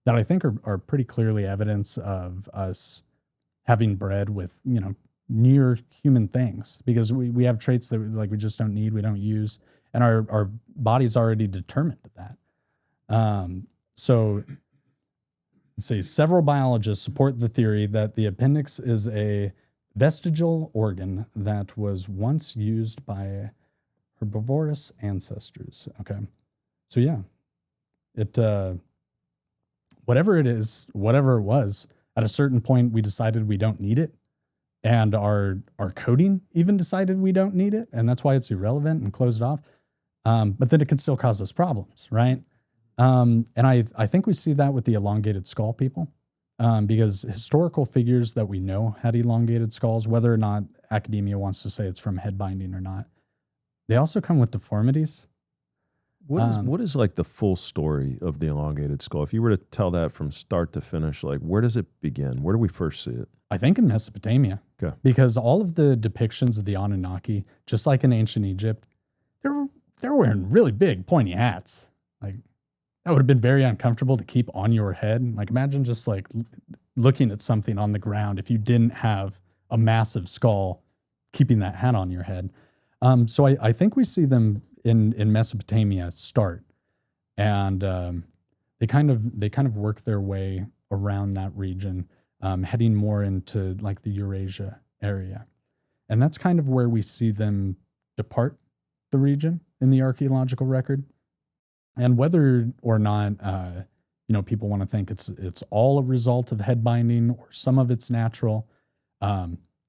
that I think are pretty clearly evidence of us having bred with, near human things, because we have traits that we just don't need, we don't use, and our body's already determined that. So let's see, several biologists support the theory that the appendix is a vestigial organ that was once used by herbivorous ancestors. Okay. So yeah, whatever it is, whatever it was, at a certain point we decided we don't need it. And our coding even decided we don't need it. And that's why it's irrelevant and closed off. But then it can still cause us problems, right? And I think we see that with the elongated skull people. Because historical figures that we know had elongated skulls, whether or not academia wants to say it's from head binding or not, they also come with deformities. What is like the full story of the elongated skull? If you were to tell that from start to finish, like, where does it begin? Where do we first see it? I think in Mesopotamia. Okay. Because all of the depictions of the Anunnaki, just like in ancient Egypt, they're wearing really big pointy hats. Like, that would have been very uncomfortable to keep on your head. Like, imagine just like looking at something on the ground if you didn't have a massive skull keeping that hat on your head. So I think we see them in Mesopotamia start, and they kind of work their way around that region, heading more into like the Eurasia area, and that's kind of where we see them depart the region in the archaeological record. And whether or not people want to think it's all a result of head binding or some of it's natural,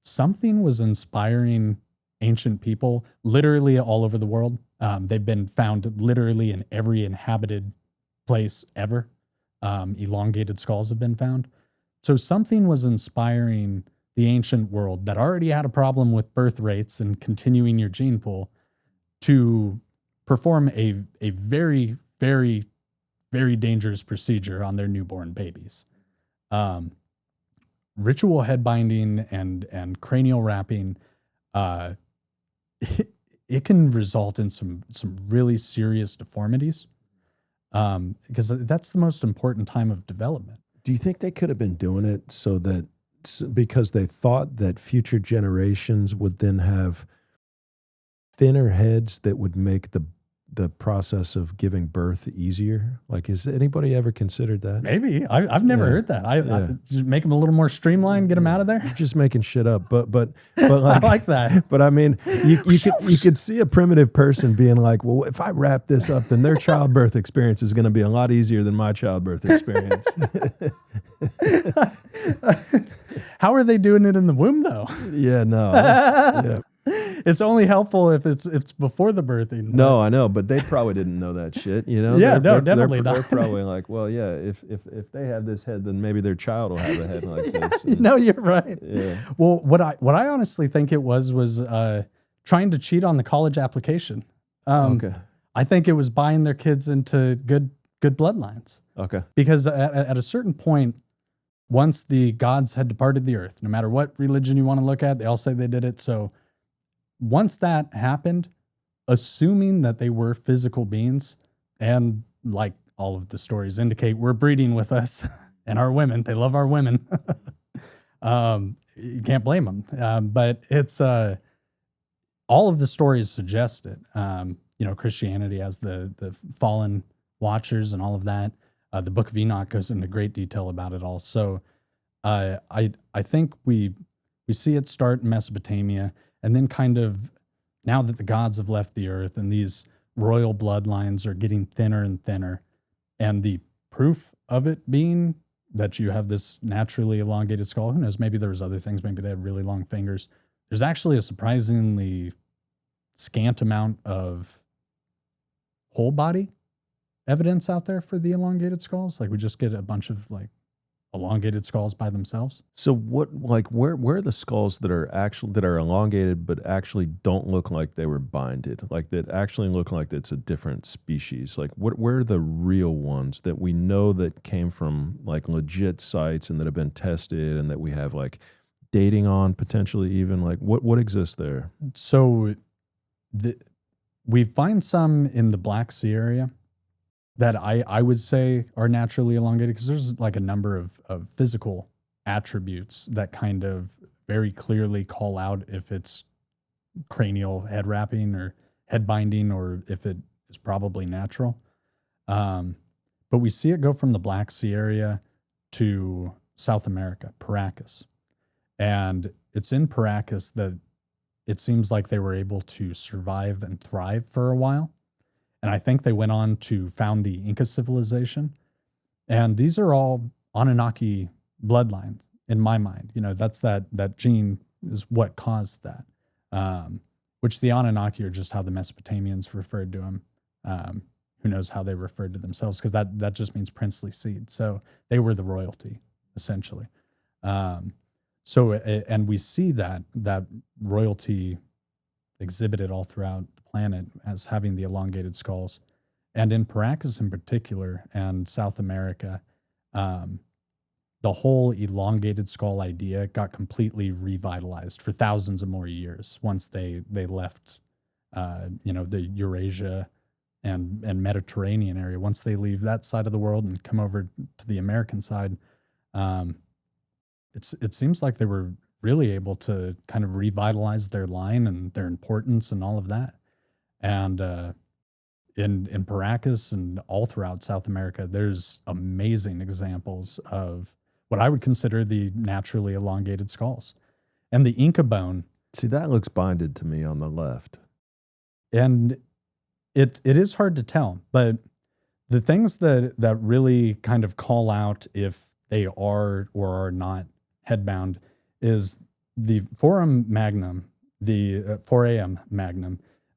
something was inspiring ancient people literally all over the world. They've been found literally in every inhabited place ever. Elongated skulls have been found. So something was inspiring the ancient world that already had a problem with birth rates and continuing your gene pool to perform a very, very, very dangerous procedure on their newborn babies. ritual head binding and cranial wrapping, uh, it can result in some really serious deformities, because that's the most important time of development. Do you think they could have been doing it so that because they thought that future generations would then have thinner heads that would make the process of giving birth easier? Like, has anybody ever considered that? Maybe. I've never heard that. I just make them a little more streamlined, get them out of there. I'm just making shit up, but like, I like that. But I mean, you could see a primitive person being like, well, if I wrap this up, then their childbirth experience is going to be a lot easier than my childbirth experience. How are they doing it in the womb, though? Yeah, no. Yeah. It's only helpful if it's before the birthing. No, I know, but they probably didn't know that shit, you know? Yeah, definitely they're not. probably like, well, yeah, if they have this head, then maybe their child will have a head like this. And, No, you're right. Yeah. Well, what I honestly think it was trying to cheat on the college application. Okay. I think it was buying their kids into good bloodlines. Okay. Because at a certain point, once the gods had departed the earth, no matter what religion you want to look at, they all say they did it. So once that happened, assuming that they were physical beings, and like all of the stories indicate, were breeding with us and our women, they love our women. You can't blame them. But it's all of the stories suggest it. Christianity has the fallen watchers and all of that. The Book of Enoch goes into great detail about it all. So I think we see it start in Mesopotamia, and then kind of now that the gods have left the earth and these royal bloodlines are getting thinner and thinner, and the proof of it being that you have this naturally elongated skull. Who knows? Maybe there was other things. Maybe they had really long fingers. There's actually a surprisingly scant amount of whole body evidence out there for the elongated skulls. Like, we just get a bunch of like elongated skulls by themselves. So what, like, where are the skulls that are elongated but actually don't look like they were binded, like that actually look like it's a different species? Like, where are the real ones that we know that came from like legit sites and that have been tested and that we have like dating on potentially even? Like, what exists there? So we find some in the Black Sea area that I would say are naturally elongated, because there's like a number of physical attributes that kind of very clearly call out if it's cranial head wrapping or head binding, or if it is probably natural. But we see it go from the Black Sea area to South America, Paracas. And it's in Paracas that it seems like they were able to survive and thrive for a while. And I think they went on to found the Inca civilization. And these are all Anunnaki bloodlines in my mind. You know, that's that gene is what caused that, which the Anunnaki are just how the Mesopotamians referred to them. Who knows how they referred to themselves, because that just means princely seed. So they were the royalty, essentially. And we see that royalty exhibited all throughout the planet as having the elongated skulls. And in Paracas in particular, and South America, the whole elongated skull idea got completely revitalized for thousands of more years once they left, the Eurasia and Mediterranean area. Once they leave that side of the world and come over to the American side, it seems like they were really able to kind of revitalize their line and their importance and all of that. And in Paracas and all throughout South America, there's amazing examples of what I would consider the naturally elongated skulls. And the Inca bone. See, that looks binded to me on the left. And it is hard to tell, but the things that really kind of call out if they are or are not headbound is the foramen magnum,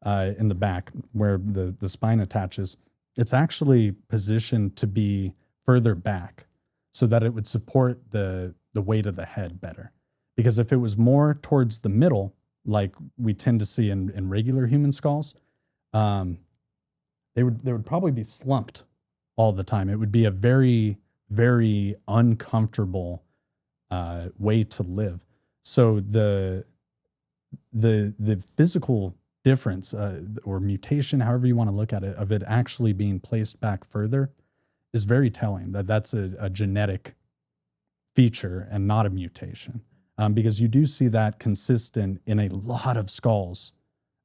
in the back where the spine attaches. It's actually positioned to be further back so that it would support the weight of the head better. Because if it was more towards the middle, like we tend to see in regular human skulls, they would probably be slumped all the time. It would be a very, very uncomfortable way to live. So the physical difference or mutation, however you want to look at it, of it actually being placed back further is very telling. That's a genetic feature and not a mutation, because you do see that consistent in a lot of skulls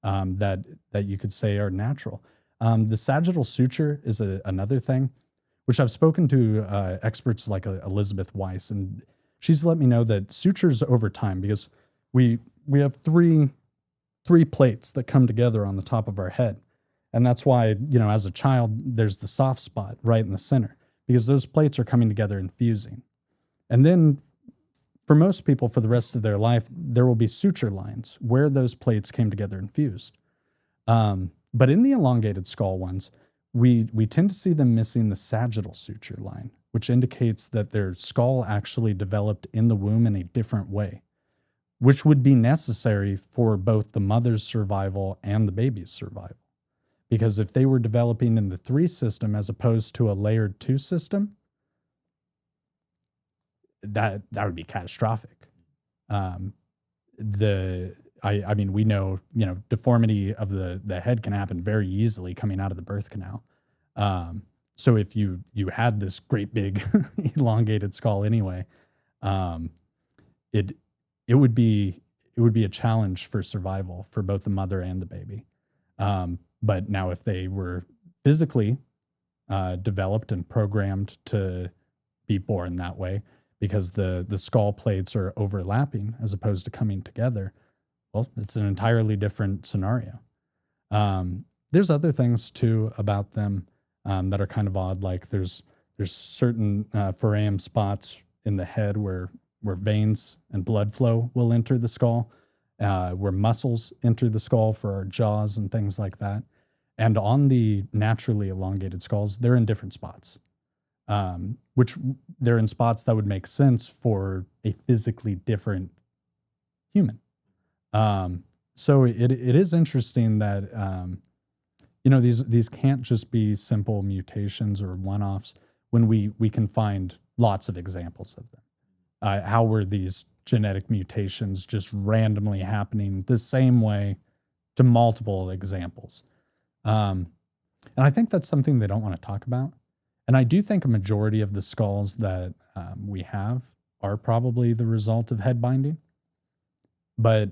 that you could say are natural. The sagittal suture is another thing, which I've spoken to experts like Elizabeth Weiss, and she's let me know that sutures over time, because we have three plates that come together on the top of our head. And that's why, as a child, there's the soft spot right in the center, because those plates are coming together and fusing. And then for most people, for the rest of their life, there will be suture lines where those plates came together and fused. But in the elongated skull ones, we tend to see them missing the sagittal suture line, which indicates that their skull actually developed in the womb in a different way, which would be necessary for both the mother's survival and the baby's survival. Because if they were developing in the 3 system as opposed to a layered 2 system, that would be catastrophic. I mean, we know, deformity of the head can happen very easily coming out of the birth canal. So if you had this great big elongated skull anyway, it would be a challenge for survival for both the mother and the baby. But now if they were physically developed and programmed to be born that way, because the skull plates are overlapping as opposed to coming together, well, it's an entirely different scenario. There's other things too about them that are kind of odd. Like there's certain foramen spots in the head where veins and blood flow will enter the skull, where muscles enter the skull for our jaws and things like that. And on the naturally elongated skulls, they're in different spots, which they're in spots that would make sense for a physically different human. So it is interesting that, these can't just be simple mutations or one-offs when we can find lots of examples of them. How were these genetic mutations just randomly happening the same way to multiple examples? And I think that's something they don't want to talk about. And I do think a majority of the skulls that we have are probably the result of head binding. But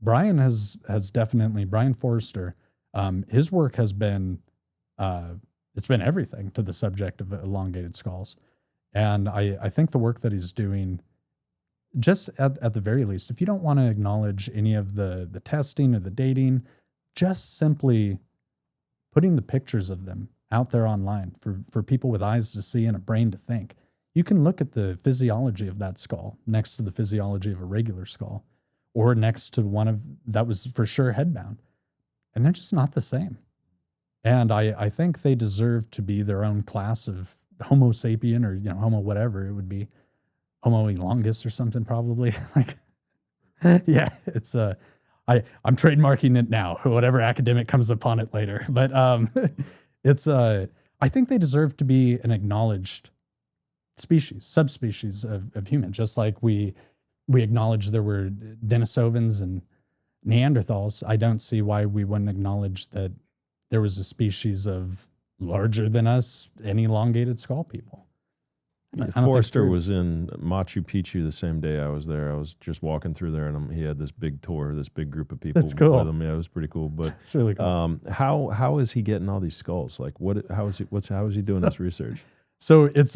Brian Brian Forrester, his work has been, it's been everything to the subject of elongated skulls. And I think the work that he's doing, just at the very least, if you don't want to acknowledge any of the testing or the dating, just simply putting the pictures of them out there online for people with eyes to see and a brain to think. You can look at the physiology of that skull next to the physiology of a regular skull, or next to one that was for sure headbound. And they're just not the same. And I think they deserve to be their own class of Homo sapien, or, Homo whatever it would be, Homo elongus or something probably. Like, yeah, it's I'm trademarking it now, whatever academic comes upon it later. But it's I think they deserve to be an acknowledged species, subspecies of human, just like we acknowledge there were Denisovans and Neanderthals. I don't see why we wouldn't acknowledge that there was a species of larger than us and elongated skull people. Forrester was in Machu Picchu the same day I was there. I was just walking through there, and he had this big tour, this big group of people That's cool. with him. Yeah, it was pretty cool. But it's really cool. How is he getting all these skulls? Like, how is he doing this research? So it's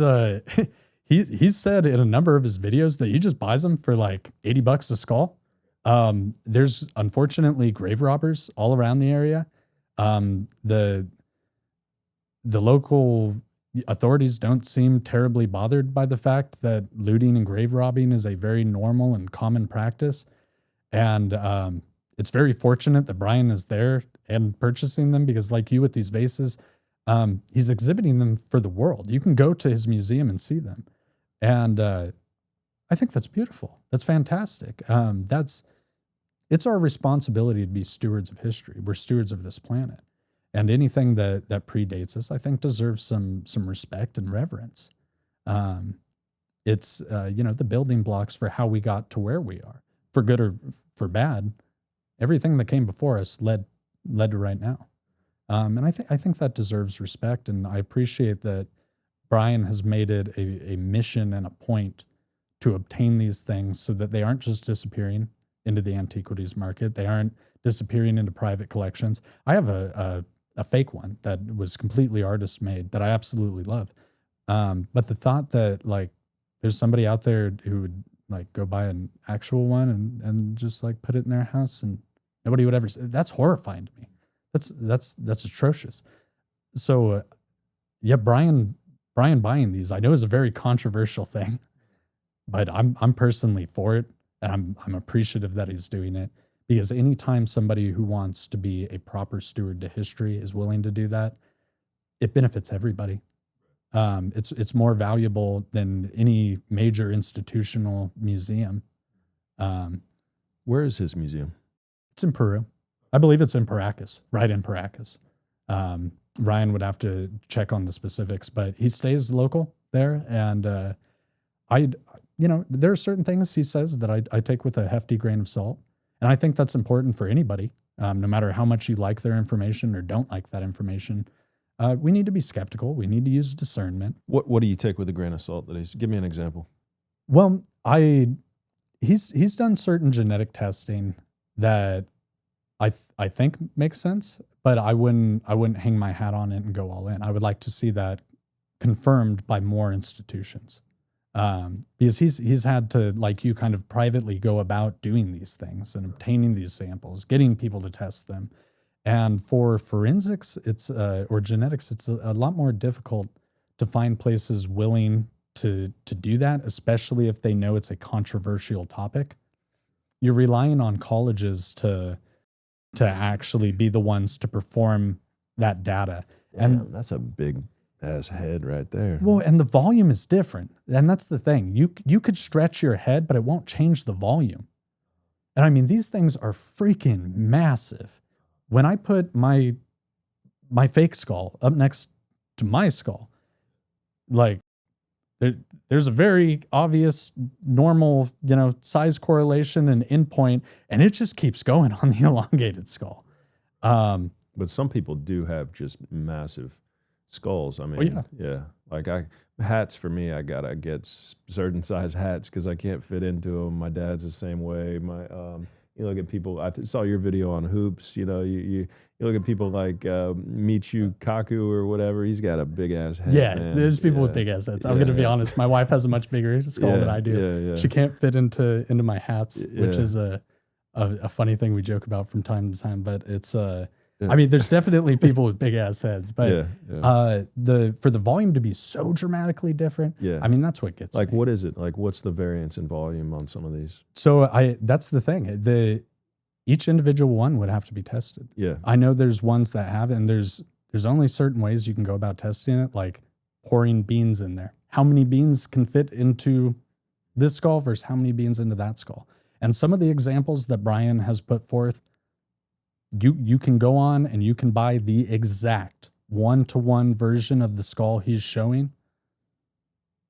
he's said in a number of his videos that he just buys them for like $80 a skull. There's unfortunately grave robbers all around the area. The local authorities don't seem terribly bothered by the fact that looting and grave robbing is a very normal and common practice. And it's very fortunate that Brian is there and purchasing them, because like you with these vases, he's exhibiting them for the world. You can go to his museum and see them. And I think that's beautiful. That's fantastic. It's our responsibility to be stewards of history. We're stewards of this planet. And anything that predates us, I think, deserves some respect and reverence. It's the building blocks for how we got to where we are, for good or for bad. Everything that came before us led to right now. And I think that deserves respect. And I appreciate that Brian has made it a mission and a point to obtain these things so that they aren't just disappearing into the antiquities market. They aren't disappearing into private collections. I have a fake one that was completely artist made that I absolutely love. But the thought that like there's somebody out there who would like go buy an actual one and just like put it in their house and nobody would ever say, that's horrifying to me. That's atrocious. So yeah, Brian buying these, I know is a very controversial thing, but I'm personally for it, and I'm appreciative that he's doing it, because anytime somebody who wants to be a proper steward to history is willing to do that, it benefits everybody. It's more valuable than any major institutional museum. Where is his museum? It's in Peru. I believe it's in Paracas, right in Paracas. Ryan would have to check on the specifics, but he stays local there. And there are certain things he says that I take with a hefty grain of salt. And I think that's important for anybody, no matter how much you like their information or don't like that information. We need to be skeptical. We need to use discernment. What do you take with a grain of salt? Give me an example. Well, he's done certain genetic testing that I think makes sense, but I wouldn't hang my hat on it and go all in. I would like to see that confirmed by more institutions, because he's had to, like you, kind of privately go about doing these things and obtaining these samples, getting people to test them. And for forensics, or genetics, it's a lot more difficult to find places willing to do that, especially if they know it's a controversial topic. You're relying on colleges to actually be the ones to perform that data. Damn, and that's a big ass head right there. Well, and the volume is different. And that's the thing. You could stretch your head, but it won't change the volume. And I mean, these things are freaking massive. When I put my fake skull up next to my skull, like there's a very obvious normal, size correlation and endpoint, and it just keeps going on the elongated skull. But some people do have just massive skulls. I mean, yeah. Like hats for me, I gotta get certain size hats because I can't fit into them. My dad's the same way. You look at people. I saw your video on hoops. You look at people like Michu Kaku or whatever. He's got a big ass head. Yeah, man. there's people with big ass heads. I'm gonna be honest. My wife has a much bigger skull than I do. Yeah. She can't fit into my hats, which is a funny thing we joke about from time to time. But it's I mean, there's definitely people with big ass heads, but for the volume to be so dramatically different, I mean, that's what gets like me. What is it like? What's the variance in volume on some of these? So that's the thing. Each individual one would have to be tested. Yeah, I know there's ones that have it, and there's only certain ways you can go about testing it, like pouring beans in there. How many beans can fit into this skull versus how many beans into that skull? And some of the examples that Brian has put forth, you can go on and you can buy the exact 1-to-1 version of the skull he's showing,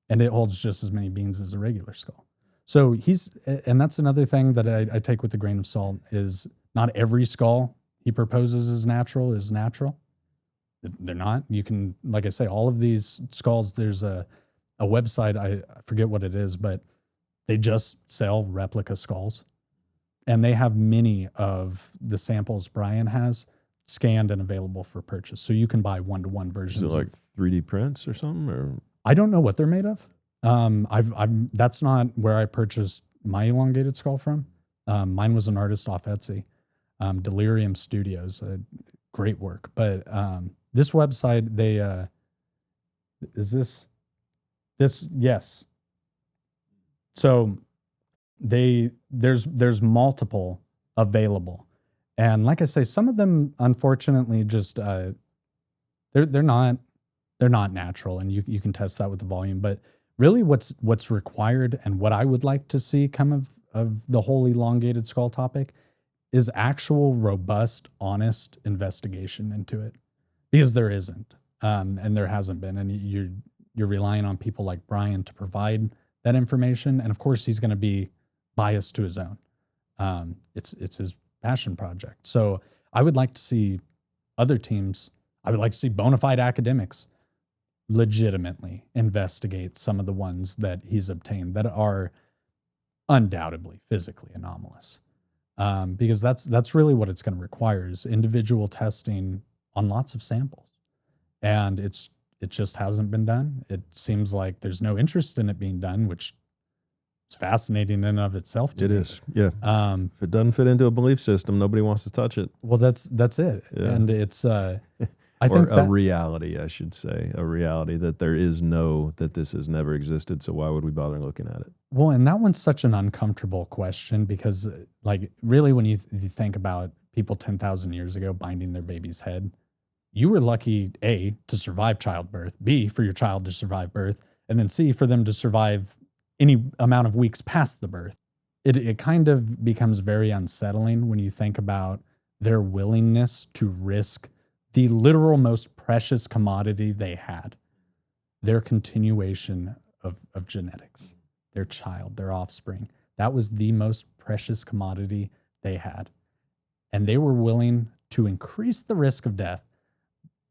and it holds just as many beans as a regular skull. So and that's another thing that I take with a grain of salt, is not every skull he proposes is natural. They're not. You can, like I say, all of these skulls, there's a website, I forget what it is, but they just sell replica skulls. And they have many of the samples Brian has scanned and available for purchase. So you can buy 1-to-1 versions. Is it like 3D prints or something? Or I don't know what they're made of. That's not where I purchased my elongated skull from. Mine was an artist off Etsy, Delirium Studios, great work. But this website, yes. So there's multiple available, and like I say, some of them unfortunately just they're not natural, and you can test that with the volume. But really, what's required and what I would like to see come of the whole elongated skull topic is actual robust, honest investigation into it, because there isn't, and there hasn't been, and you're relying on people like Brian to provide that information. And of course, he's going to be biased to his own. It's his passion project. So I would like to see other teams. I would like to see bona fide academics legitimately investigate some of the ones that he's obtained that are undoubtedly physically anomalous. Because that's really what it's going to require is individual testing on lots of samples. And it just hasn't been done. It seems like there's no interest in it being done, which is fascinating in and of itself. It is, yeah. If it doesn't fit into a belief system, nobody wants to touch it. Well, that's it. Yeah. And it's I or think a reality, I should say, a reality that that this has never existed. So why would we bother looking at it? Well, and that one's such an uncomfortable question because, like, really, when you think about people 10,000 years ago binding their baby's head, you were lucky, A, to survive childbirth, B, for your child to survive birth, and then C, for them to survive any amount of weeks past the birth. It kind of becomes very unsettling when you think about their willingness to risk the literal most precious commodity they had, their continuation of genetics, their child, their offspring. That was the most precious commodity they had. And they were willing to increase the risk of death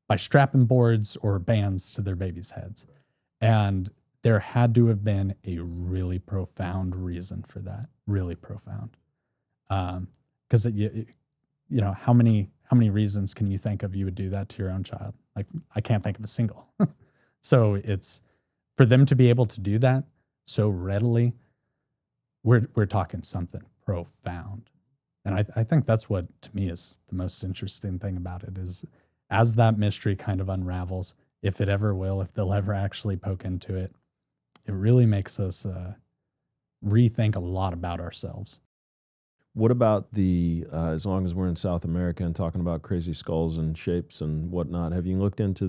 by strapping boards or bands to their babies' heads. And there had to have been a really profound reason for that, really profound. Because how many reasons can you think of you would do that to your own child? Like, I can't think of a single. So it's for them to be able to do that so readily. We're talking something profound, and I think that's what to me is the most interesting thing about it is as that mystery kind of unravels, if it ever will, if they'll ever actually poke into it, it really makes us rethink a lot about ourselves. What about as long as we're in South America and talking about crazy skulls and shapes and whatnot, have you looked into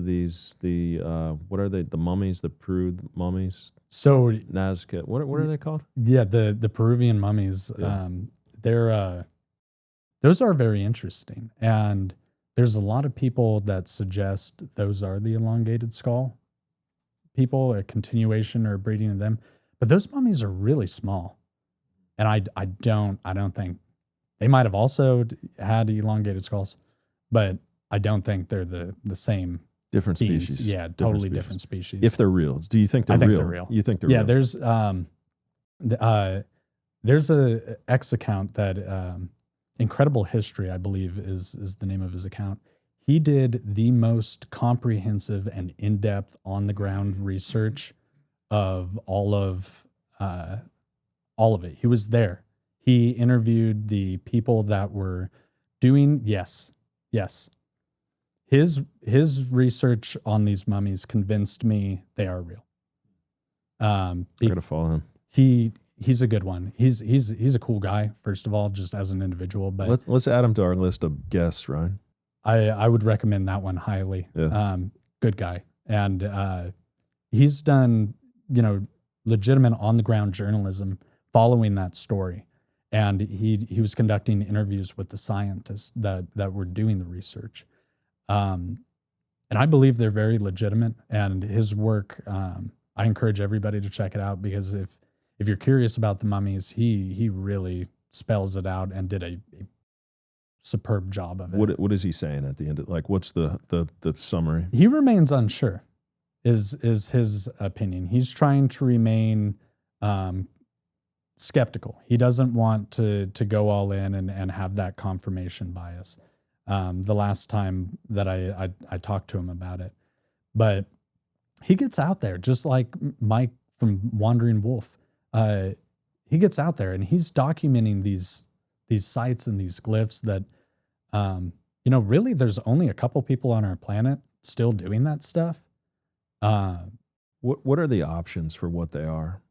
what are they, the mummies, the Peru mummies? So Nazca, what are they called? Yeah, the Peruvian mummies, Yeah. Those are very interesting. And there's a lot of people that suggest those are the elongated skull people, a continuation or a breeding of them. But those mummies are really small. And I don't think they might have also had elongated skulls, but I don't think they're the same different beings. species. Yeah, totally different species. If they're real, do you think they're real? I think they're real. You think they're real? Yeah, there's a X account that Incredible History, I believe, is the name of his account. He did the most comprehensive and in-depth on-the-ground research of all of it. He was there. He interviewed the people that were doing, yes. His research on these mummies convinced me they are real. I'm gonna follow him. He's a good one. He's a cool guy, first of all, just as an individual. But let's add him to our list of guests, Ryan. I would recommend that one highly. Yeah. Good guy. And he's done, legitimate on-the-ground journalism following that story. And he was conducting interviews with the scientists that were doing the research. And I believe they're very legitimate. And his work, I encourage everybody to check it out because if you're curious about the mummies, he really spells it out and did a superb job of it. What is he saying at the end? What's the summary? He remains unsure, is his opinion. He's trying to remain skeptical. He doesn't want to go all in and have that confirmation bias. The last time that I talked to him about it, but he gets out there just like Mike from Wandering Wolf. He gets out there and he's documenting these sites and these glyphs that, really there's only a couple people on our planet still doing that stuff. What are the options for what they are?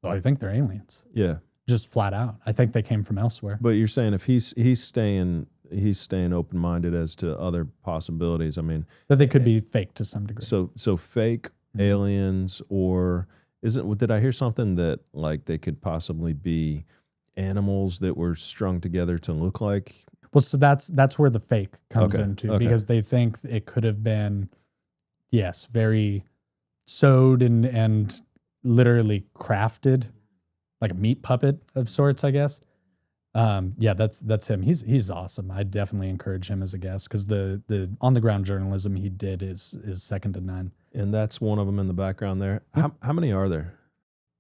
Well, I think they're aliens. Yeah. Just flat out. I think they came from elsewhere. But you're saying if he's staying open-minded as to other possibilities, I mean, that they could be fake to some degree. So fake aliens, or did I hear something that like they could possibly be animals that were strung together to look like? Well, so that's where the fake comes into, because they think it could have been, yes, very sewed and literally crafted, like a meat puppet of sorts, I guess. Yeah, that's him. He's awesome. I definitely encourage him as a guest because the on the ground journalism he did is second to none. And that's one of them in the background there. Yep. How many are there?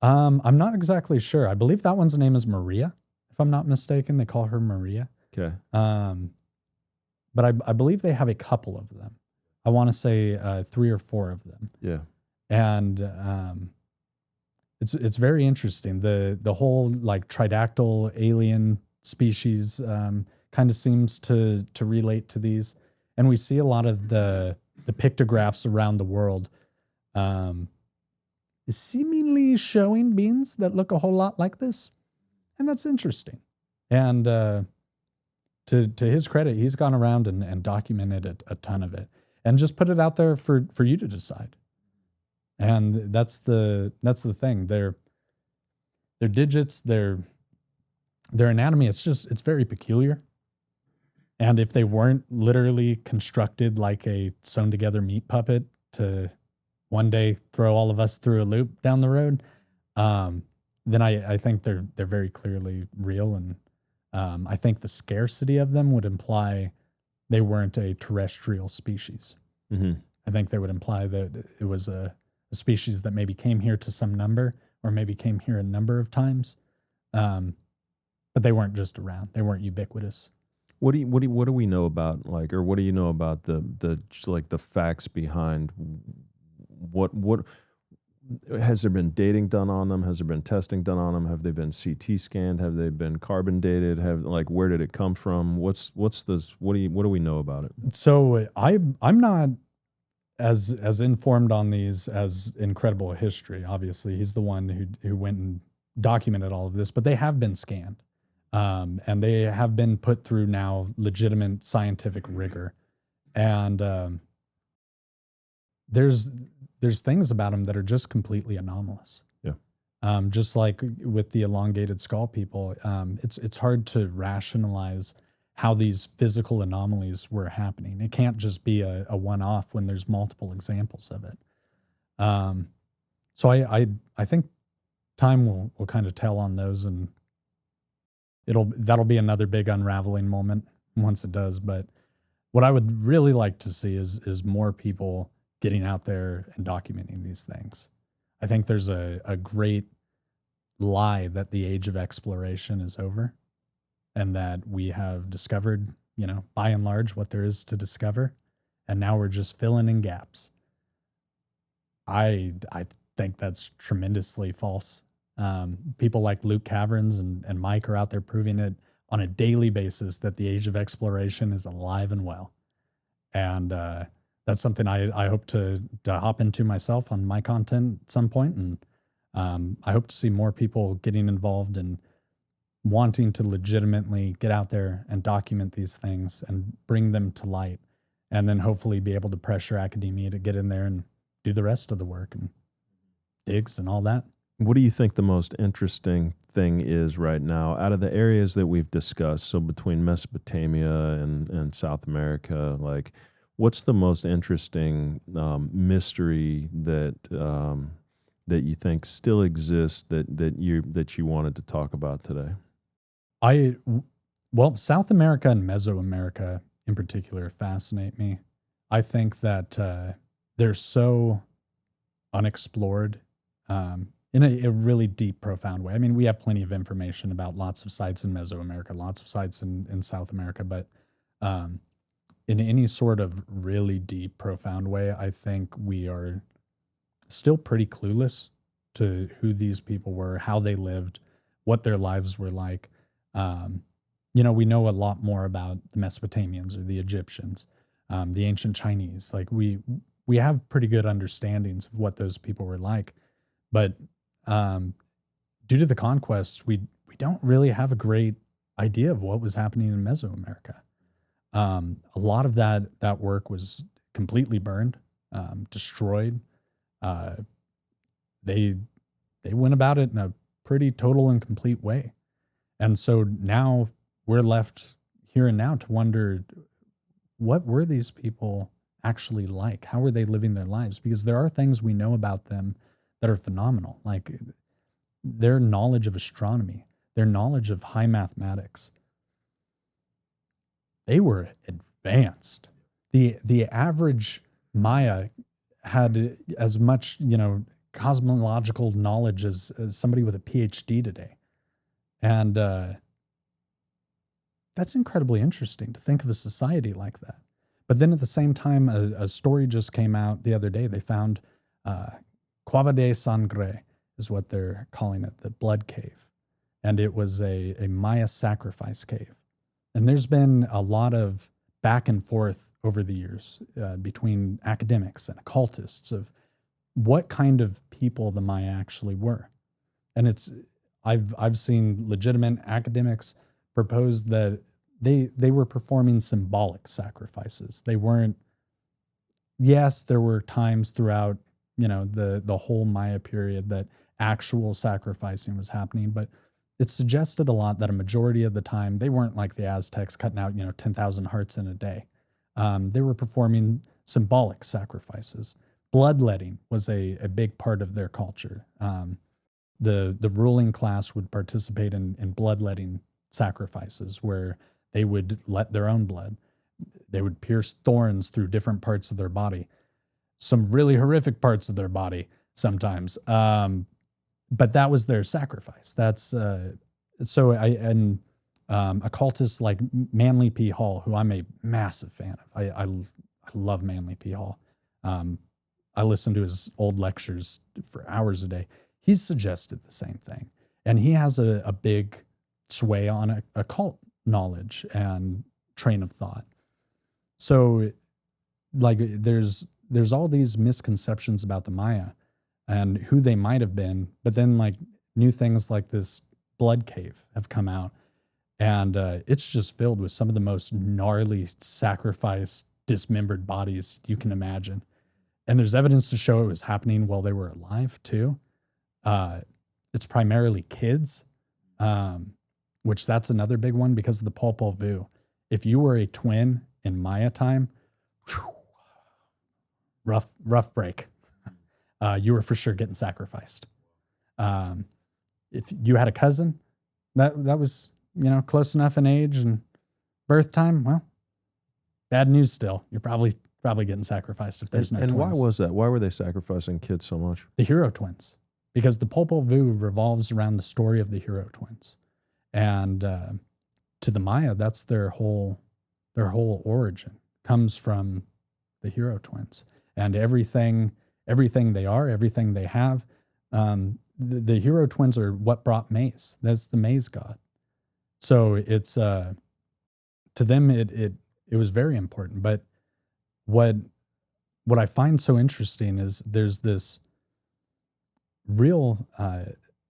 I'm not exactly sure. I believe that one's name is Maria, if I'm not mistaken. They call her Maria. Okay. But I believe they have a couple of them. I want to say 3 or 4 of them. Yeah. And it's very interesting. The whole like tridactyl alien species kind of seems to relate to these, and we see a lot of the pictographs around the world seemingly showing beings that look a whole lot like this, and that's interesting. And to his credit, he's gone around and documented a ton of it, and just put it out there for you to decide. And that's the thing. Their digits, their anatomy, it's very peculiar. And if they weren't literally constructed like a sewn together meat puppet to one day throw all of us through a loop down the road, then I think they're very clearly real. And I think the scarcity of them would imply they weren't a terrestrial species. Mm-hmm. I think they would imply that it was a species that maybe came here to some number, or maybe came here a number of times, but they weren't just around. They weren't ubiquitous. What do we know about, like, or what do you know about the like the facts behind what has there been dating done on them? Has there been testing done on them? Have they been CT scanned? Have they been carbon dated? Where did it come from? What's this? What do we know about it? So I'm not as informed on these as Incredible History. Obviously, he's the one who went and documented all of this, but they have been scanned, and they have been put through now legitimate scientific rigor. And there's things about them that are just completely anomalous. Yeah. Just like with the elongated skull people, it's hard to rationalize how these physical anomalies were happening. It can't just be a one-off when there's multiple examples of it. So I think time will kind of tell on those, and that'll be another big unraveling moment once it does. But what I would really like to see is more people getting out there and documenting these things. I think there's a great lie that the age of exploration is over, and that we have discovered, by and large, what there is to discover, and now we're just filling in gaps. I think that's tremendously false. People like Luke Caverns and Mike are out there proving it on a daily basis that the age of exploration is alive and well. And that's something I hope to hop into myself on my content at some point. And I hope to see more people getting involved and wanting to legitimately get out there and document these things and bring them to light, and then hopefully be able to pressure academia to get in there and do the rest of the work and digs and all that. What do you think the most interesting thing is right now out of the areas that we've discussed? So between Mesopotamia and South America, like, what's the most interesting mystery that you think still exists that you wanted to talk about today? South America and Mesoamerica in particular fascinate me. I think that they're so unexplored in a really deep, profound way. I mean, we have plenty of information about lots of sites in Mesoamerica, lots of sites in South America, but in any sort of really deep, profound way, I think we are still pretty clueless to who these people were, how they lived, what their lives were like. We know a lot more about the Mesopotamians or the Egyptians, the ancient Chinese. Like we have pretty good understandings of what those people were like, but due to the conquests, we don't really have a great idea of what was happening in Mesoamerica. A lot of that work was completely burned, destroyed. They went about it in a pretty total and complete way. And so now we're left here and now to wonder, what were these people actually like? How were they living their lives? Because there are things we know about them that are phenomenal. Like their knowledge of astronomy, their knowledge of high mathematics, they were advanced. The average Maya had as much, cosmological knowledge as somebody with a PhD today. And that's incredibly interesting to think of a society like that. But then at the same time, a story just came out the other day. They found Cueva de Sangre is what they're calling it, the blood cave. And it was a Maya sacrifice cave. And there's been a lot of back and forth over the years between academics and occultists of what kind of people the Maya actually were. And I've seen legitimate academics propose that they were performing symbolic sacrifices. They weren't, yes, there were times throughout, the whole Maya period that actual sacrificing was happening, but it suggested a lot that a majority of the time they weren't like the Aztecs cutting out, 10,000 hearts in a day. They were performing symbolic sacrifices. Bloodletting was a big part of their culture. The ruling class would participate in bloodletting sacrifices where they would let their own blood. They would pierce thorns through different parts of their body, some really horrific parts of their body sometimes. But that was their sacrifice. That's occultists like Manly P. Hall, who I'm a massive fan of. I love Manly P. Hall. I listen to his old lectures for hours a day. He's suggested the same thing. And he has a big sway on occult knowledge and train of thought. So like there's all these misconceptions about the Maya and who they might have been, but then like new things like this blood cave have come out, and it's just filled with some of the most gnarly sacrificed, dismembered bodies you can imagine. And there's evidence to show it was happening while they were alive too. It's primarily kids, which that's another big one because of the Popol Vuh. If you were a twin in Maya time, rough break. You were for sure getting sacrificed. If you had a cousin that was, close enough in age and birth time, well, bad news still. You're probably getting sacrificed if there's no twins. And why was that? Why were they sacrificing kids so much? The hero twins. Because the Popol Vuh revolves around the story of the hero twins. And to the Maya, that's their whole origin comes from the hero twins. And everything they are, everything they have, the hero twins are what brought maize. That's the maize god. So it's to them it was very important. But what I find so interesting is there's this real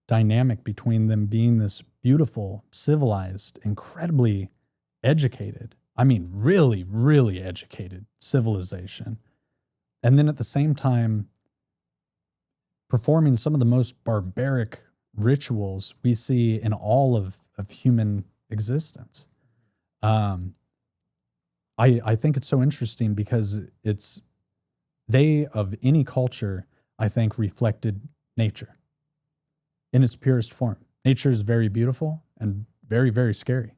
dynamic between them being this beautiful, civilized, incredibly educated, I mean really, really educated civilization. And then at the same time, performing some of the most barbaric rituals we see in all of human existence. I think it's so interesting because they, of any culture, I think, reflected nature in its purest form. Nature is very beautiful and very, very scary.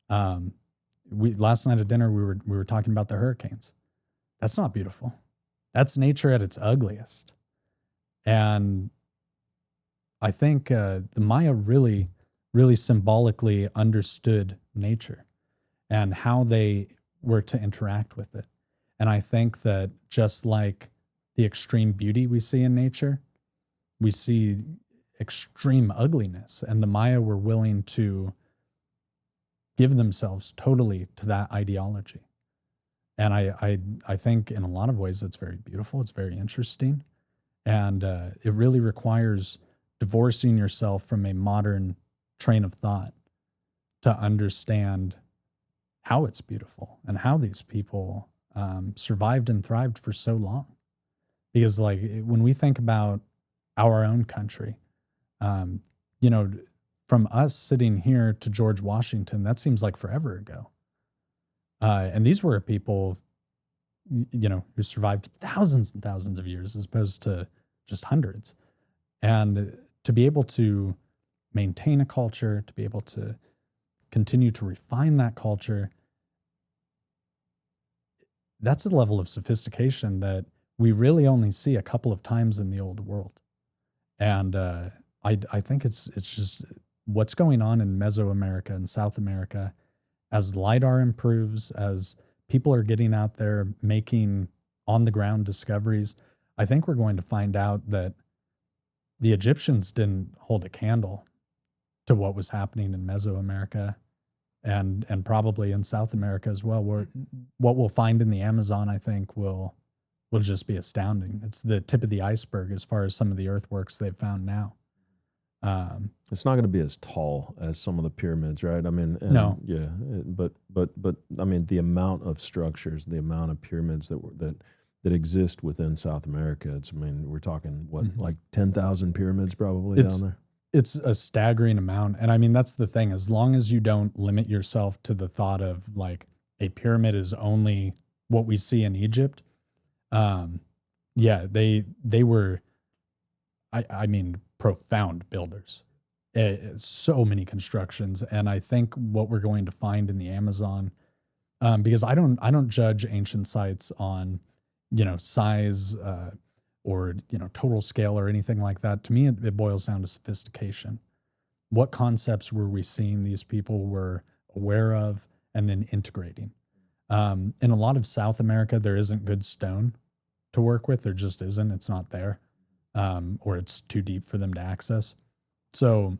Last night at dinner, we were talking about the hurricanes. That's not beautiful. That's nature at its ugliest. And I think the Maya really, really symbolically understood nature and how they were to interact with it. And I think that just like the extreme beauty we see in nature, we see extreme ugliness. And the Maya were willing to give themselves totally to that ideology. And I think in a lot of ways it's very beautiful. It's very interesting. And it really requires divorcing yourself from a modern train of thought to understand how it's beautiful and how these people survived and thrived for so long. Because like when we think about our own country, from us sitting here to George Washington, that seems like forever ago. And these were people, who survived thousands and thousands of years as opposed to just hundreds. And to be able to maintain a culture, to be able to continue to refine that culture, that's a level of sophistication that we really only see a couple of times in the old world. And I think it's just what's going on in Mesoamerica and South America as LiDAR improves, as people are getting out there making on the ground discoveries. I think we're going to find out that the Egyptians didn't hold a candle to what was happening in Mesoamerica and probably in South America as well. Where what we'll find in the Amazon, I think, will just be astounding. It's the tip of the iceberg as far as some of the earthworks they've found now. It's not going to be as tall as some of the pyramids, right? I mean, No. Yeah, but I mean, the amount of structures, the amount of pyramids that exist within South America. I mean, we're talking like 10,000 pyramids probably down there. It's a staggering amount. And I mean, that's the thing. As long as you don't limit yourself to the thought of like a pyramid is only what we see in Egypt. Yeah, they were, I mean, profound builders. So many constructions. And I think what we're going to find in the Amazon, because I don't judge ancient sites on, size, or, total scale or anything like that. To me, it boils down to sophistication. What concepts were we seeing these people were aware of and then integrating? In a lot of South America, there isn't good stone to work with. There just isn't. It's not there, or it's too deep for them to access. So,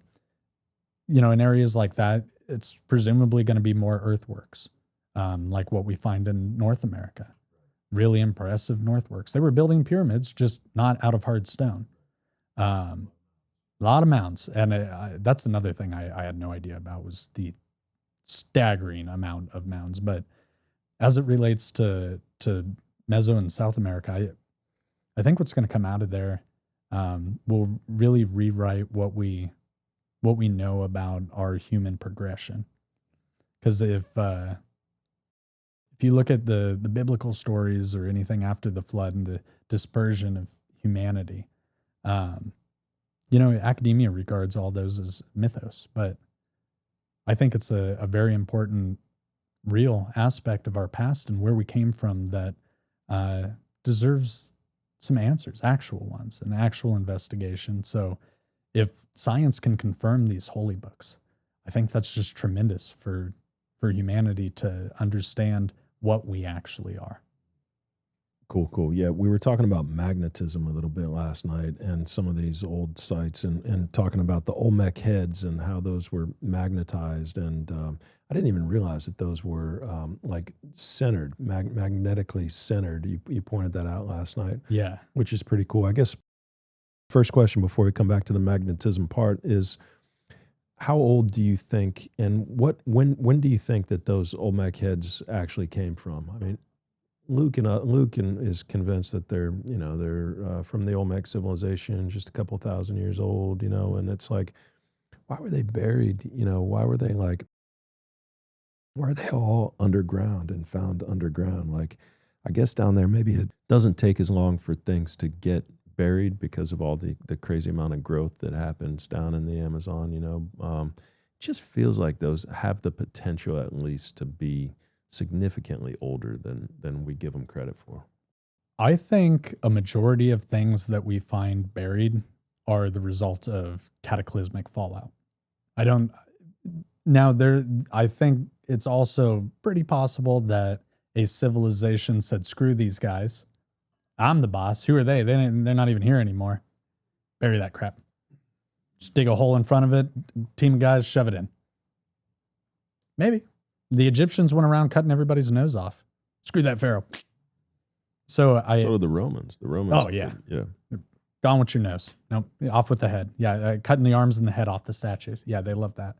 in areas like that, it's presumably going to be more earthworks, like what we find in North America. Really impressive earthworks. They were building pyramids, just not out of hard stone. A lot of mounds. And that's another thing I had no idea about was the staggering amount of mounds. But as it relates to Meso and South America, I think what's going to come out of there will really rewrite what we know about our human progression. Because if you look at the biblical stories or anything after the flood and the dispersion of humanity, academia regards all those as mythos, but I think it's a very important, real aspect of our past and where we came from that deserves some answers, actual ones, an actual investigation. So if science can confirm these holy books, I think that's just tremendous for humanity to understand what we actually are. Cool. Yeah, we were talking about magnetism a little bit last night and some of these old sites and talking about the Olmec Heads and how those were magnetized. And I didn't even realize that those were like centered, magnetically centered. You pointed that out last night. Yeah. Which is pretty cool. I guess first question before we come back to the magnetism part is, how old do you think, and when do you think that those Olmec Heads actually came from? I mean, Luke is convinced that they're from the Olmec civilization, just a couple thousand years old, and it's like, why were they buried? Why were they all underground and found underground? Like, I guess down there, maybe it doesn't take as long for things to get buried because of all the crazy amount of growth that happens down in the Amazon, it just feels like those have the potential at least to be significantly older than we give them credit for. I think a majority of things that we find buried are the result of cataclysmic fallout. I think it's also pretty possible that a civilization said, screw these guys. I'm the boss. Who are they? They're not even here anymore. Bury that crap. Just dig a hole in front of it. Team of guys, shove it in. Maybe. The Egyptians went around cutting everybody's nose off. Screw that pharaoh. So did the Romans. The Romans. Oh, yeah. Yeah. Gone with your nose. Nope. Off with the head. Yeah. Cutting the arms and the head off the statues. Yeah, they love that.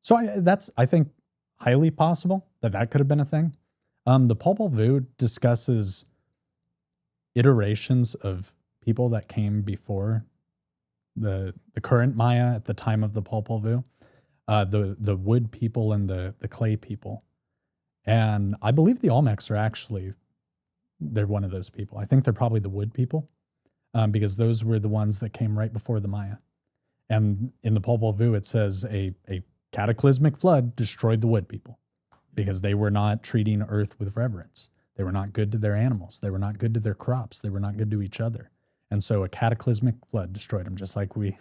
So that's, I think, highly possible that could have been a thing. The Popol Vuh discusses iterations of people that came before the current Maya at the time of the Popol Vuh, the wood people and the clay people. And I believe the Olmecs they're one of those people. I think they're probably the wood people. because those were the ones that came right before the Maya. And in the Popol Vuh, it says a cataclysmic flood destroyed the wood people because they were not treating Earth with reverence. They were not good to their animals. They were not good to their crops. They were not good to each other. And so a cataclysmic flood destroyed them, just like we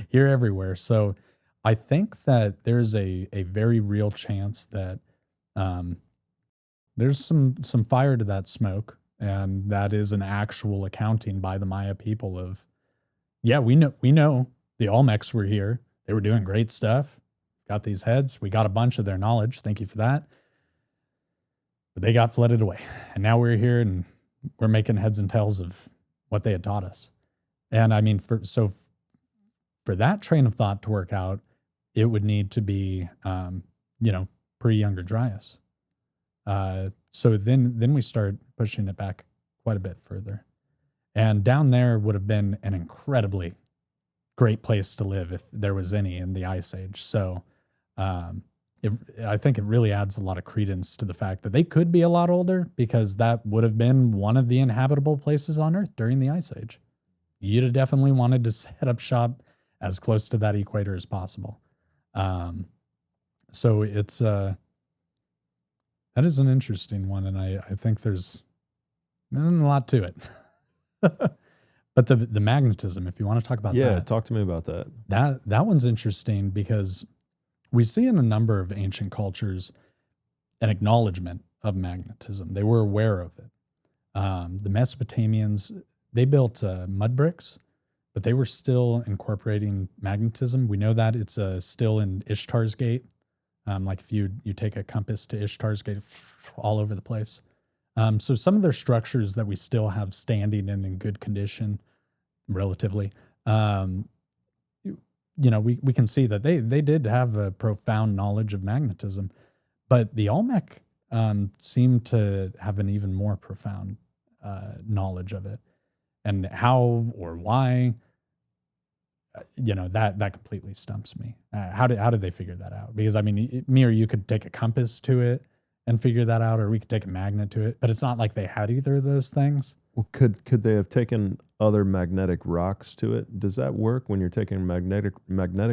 hear everywhere. So I think that there's a very real chance that there's some fire to that smoke, and that is an actual accounting by the Maya people of, yeah, we know the Olmecs were here. They were doing great stuff. Got these heads. We got a bunch of their knowledge. Thank you for that. But they got flooded away. And now we're here and we're making heads and tails of what they had taught us. And I mean, for that train of thought to work out, it would need to be, pre-Younger Dryas. So then we start pushing it back quite a bit further. And down there would have been an incredibly great place to live if there was any in the Ice Age. So I think it really adds a lot of credence to the fact that they could be a lot older, because that would have been one of the inhabitable places on Earth during the Ice Age. You'd have definitely wanted to set up shop as close to that equator as possible. So it's that is an interesting one, and I think there's a lot to it. But the magnetism, if you want to talk about that. Yeah, talk to me about that. That one's interesting because we see in a number of ancient cultures an acknowledgement of magnetism. They were aware of it. The Mesopotamians, they built mud bricks, but they were still incorporating magnetism. We know that it's still in Ishtar's Gate. Like if you take a compass to Ishtar's Gate, all over the place. So some of their structures that we still have standing and in good condition, relatively, we can see that they did have a profound knowledge of magnetism, but the Olmec seemed to have an even more profound knowledge of it, and how or why. That completely stumps me. How did they figure that out? Because I mean, me or you could take a compass to it and figure that out, or we could take a magnet to it, but it's not like they had either of those things. Well, could they have taken other magnetic rocks to it? Does that work when you're taking magnetic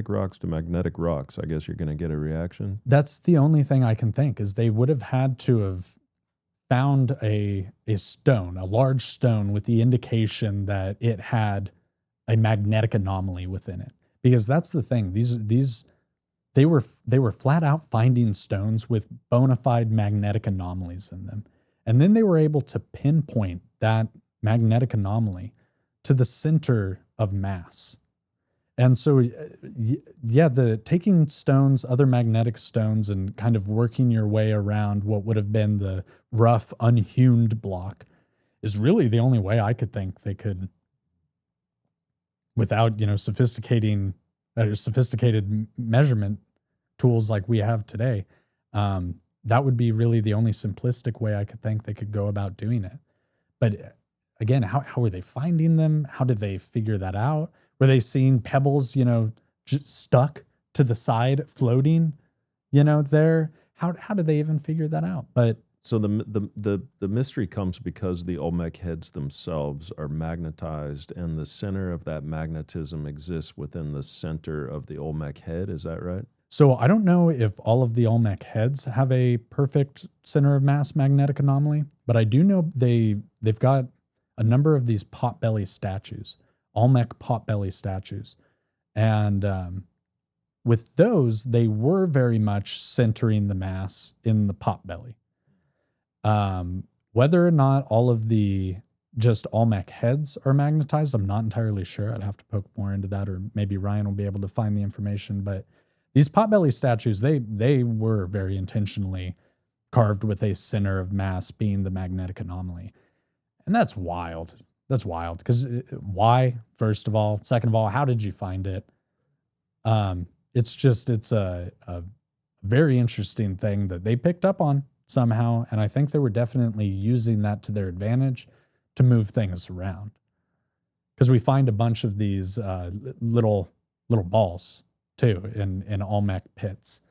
rocks to magnetic rocks? I guess you're going to get a reaction. That's the only thing I can think, is they would have had to have found a stone, a large stone, with the indication that it had a magnetic anomaly within it. Because that's the thing. They were flat out finding stones with bona fide magnetic anomalies in them. And then they were able to pinpoint that magnetic anomaly to the center of mass. And so, taking stones, other magnetic stones, and kind of working your way around what would have been the rough, unhewn block is really the only way I could think they could, without, sophisticated measurement tools like we have today. That would be really the only simplistic way I could think they could go about doing it. But again, how were they finding them? How did they figure that out? Were they seeing pebbles, stuck to the side, floating, there? How did they even figure that out? But so the mystery comes because the Olmec heads themselves are magnetized, and the center of that magnetism exists within the center of the Olmec head. Is that right? So I don't know if all of the Olmec heads have a perfect center of mass magnetic anomaly, but I do know they've got a number of these potbelly statues, Olmec potbelly statues. And with those, they were very much centering the mass in the potbelly. Whether or not all of the just Olmec heads are magnetized, I'm not entirely sure. I'd have to poke more into that, or maybe Ryan will be able to find the information. But these potbelly statues, they were very intentionally carved with a center of mass being the magnetic anomaly. And that's wild. That's wild. Because why, first of all? Second of all, how did you find it? It's a very interesting thing that they picked up on somehow. And I think they were definitely using that to their advantage to move things around. Because we find a bunch of these little balls too in Olmec pits.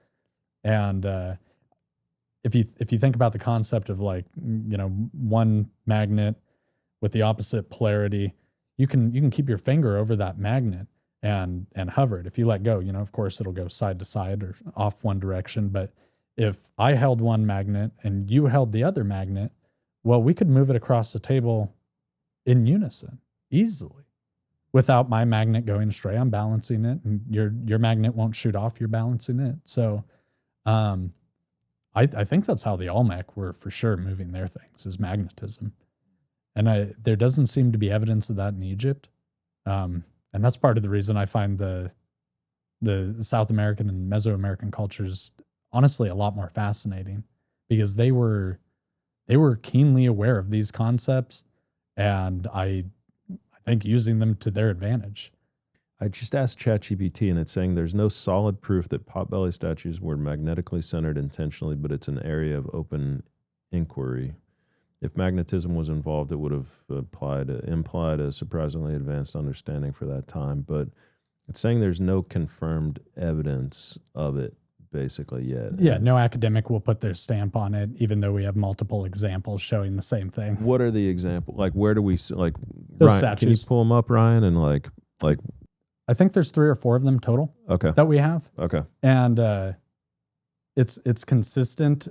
And if you think about the concept of one magnet with the opposite polarity, you can keep your finger over that magnet and hover it. If you let go, of course it'll go side to side or off one direction. But if I held one magnet and you held the other magnet, well, we could move it across the table in unison easily without my magnet going astray. I'm balancing it, and your magnet won't shoot off. You're balancing it. So I think that's how the Olmec were for sure moving their things, is magnetism. And there doesn't seem to be evidence of that in Egypt. And that's part of the reason I find the South American and Mesoamerican cultures honestly a lot more fascinating, because they were keenly aware of these concepts, and I think using them to their advantage. I just asked ChatGPT, and it's saying there's no solid proof that potbelly statues were magnetically centered intentionally, but it's an area of open inquiry. If magnetism was involved, it would have implied a surprisingly advanced understanding for that time. But it's saying there's no confirmed evidence of it basically yet. Yeah, no academic will put their stamp on it, even though we have multiple examples showing the same thing. What are the examples? Like, where do we see, like, Those Ryan, statues. Can you pull them up, Ryan? And like, I think there's 3 or 4 of them total. Okay. That we have. Okay. And it's consistent,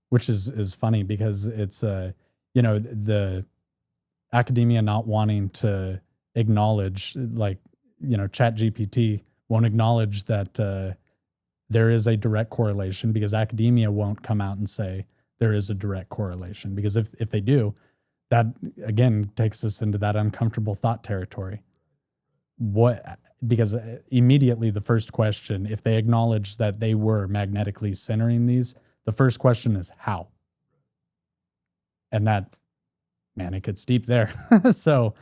which is funny, because it's the academia not wanting to acknowledge, like, ChatGPT won't acknowledge that there is a direct correlation, because academia won't come out and say there is a direct correlation, because if they do, that again takes us into that uncomfortable thought territory. Because immediately the first question, if they acknowledge that they were magnetically centering these, the first question is how? And that, man, it gets deep there. So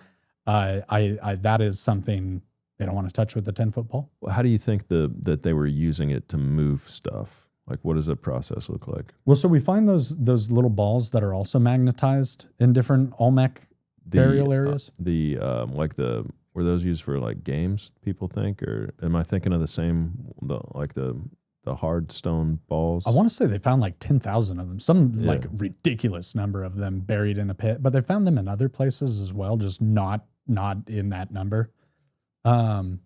I that is something they don't want to touch with the 10-foot pole. How do you think that they were using it to move stuff? Like, what does that process look like? Well, so we find those little balls that are also magnetized in different Olmec burial areas. Were those used for like games, people think, or am I thinking of the hard stone balls? I want to say they found like 10,000 of them, like ridiculous number of them buried in a pit, but they found them in other places as well, just not in that number. To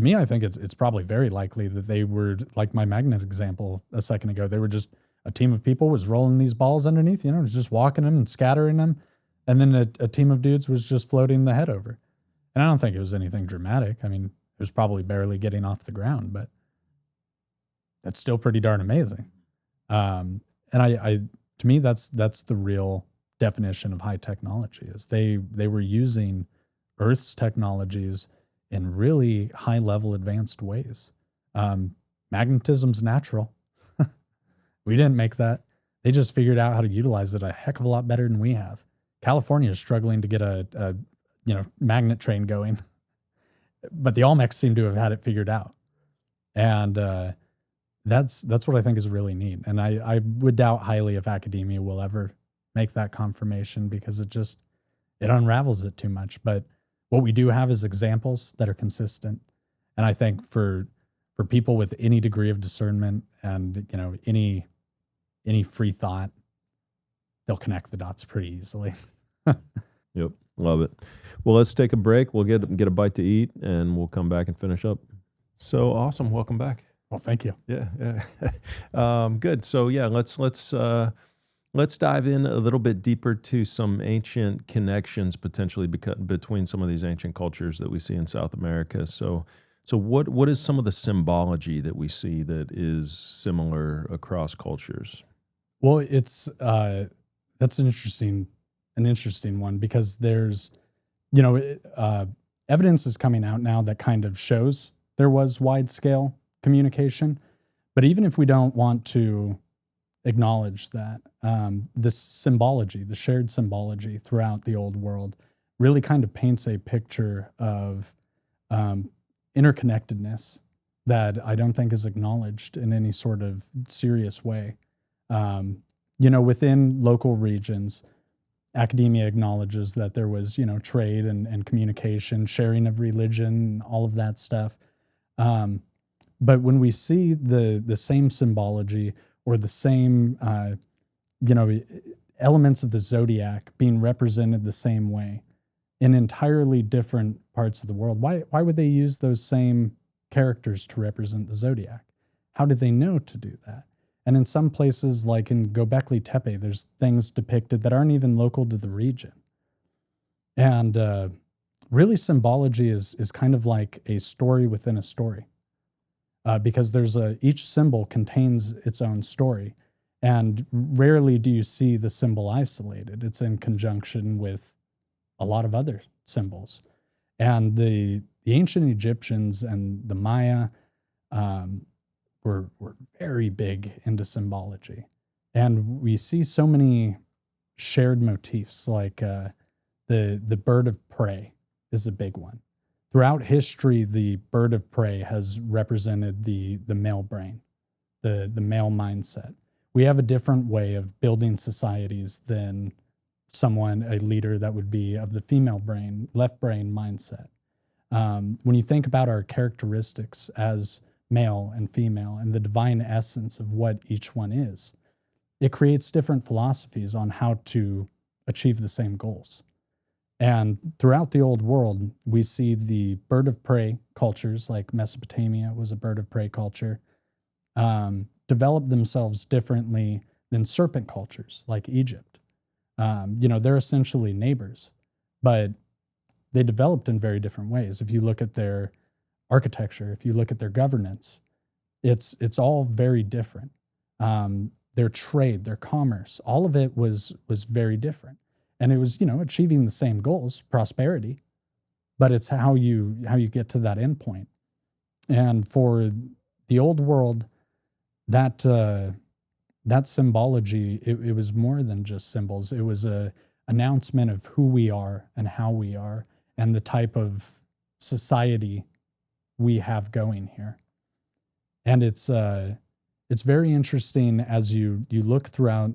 me, I think it's probably very likely that they were, like my magnet example a second ago, they were just a team of people was rolling these balls underneath, was just walking them and scattering them. And then a team of dudes was just floating the head over. And I don't think it was anything dramatic. I mean, it was probably barely getting off the ground, but that's still pretty darn amazing. And to me, that's the real definition of high technology, is they were using Earth's technologies in really high level advanced ways. Magnetism's natural. We didn't make that. They just figured out how to utilize it a heck of a lot better than we have. California is struggling to get a magnet train going, but the Olmecs seem to have had it figured out. And that's what I think is really neat. And I would doubt highly if academia will ever make that confirmation, because it unravels it too much. But what we do have is examples that are consistent. And I think for people with any degree of discernment and any free thought, they'll connect the dots pretty easily. Yep. Love it. Well, let's take a break. We'll get a bite to eat, and we'll come back and finish up. So awesome. Welcome back. Well, thank you. Yeah. Good. So yeah, let's dive in a little bit deeper to some ancient connections potentially between some of these ancient cultures that we see in South America. So what is some of the symbology that we see that is similar across cultures? Well, it's that's an interesting one, because there's evidence is coming out now that kind of shows there was wide scale communication. But even if we don't want to acknowledge that, this symbology, the shared symbology throughout the old world, really kind of paints a picture of interconnectedness that I don't think is acknowledged in any sort of serious way. Within local regions, academia acknowledges that there was, trade and communication, sharing of religion, all of that stuff. But when we see the same symbology or the same, elements of the zodiac being represented the same way in entirely different parts of the world. Why would they use those same characters to represent the zodiac? How did they know to do that? And in some places, like in Göbekli Tepe, there's things depicted that aren't even local to the region. And really, symbology is kind of like a story within a story, because each symbol contains its own story. And rarely do you see the symbol isolated. It's in conjunction with a lot of other symbols. And the ancient Egyptians and the Maya were very big into symbology. And we see so many shared motifs, like the bird of prey is a big one. Throughout history, the bird of prey has represented the male brain, the male mindset. We have a different way of building societies than a leader that would be of the female brain, left brain mindset. When you think about our characteristics as male and female and the divine essence of what each one is, it creates different philosophies on how to achieve the same goals. And throughout the old world, we see the bird of prey cultures, like Mesopotamia was a bird of prey culture, develop themselves differently than serpent cultures, like Egypt. They're essentially neighbors, but they developed in very different ways. If you look at their architecture, if you look at their governance, it's all very different. Their trade, their commerce, all of it was very different. And it was, achieving the same goals, prosperity, but it's how you get to that end point. And for the old world, that symbology, it was more than just symbols. It was a announcement of who we are and how we are and the type of society we have going here. And it's very interesting as you look throughout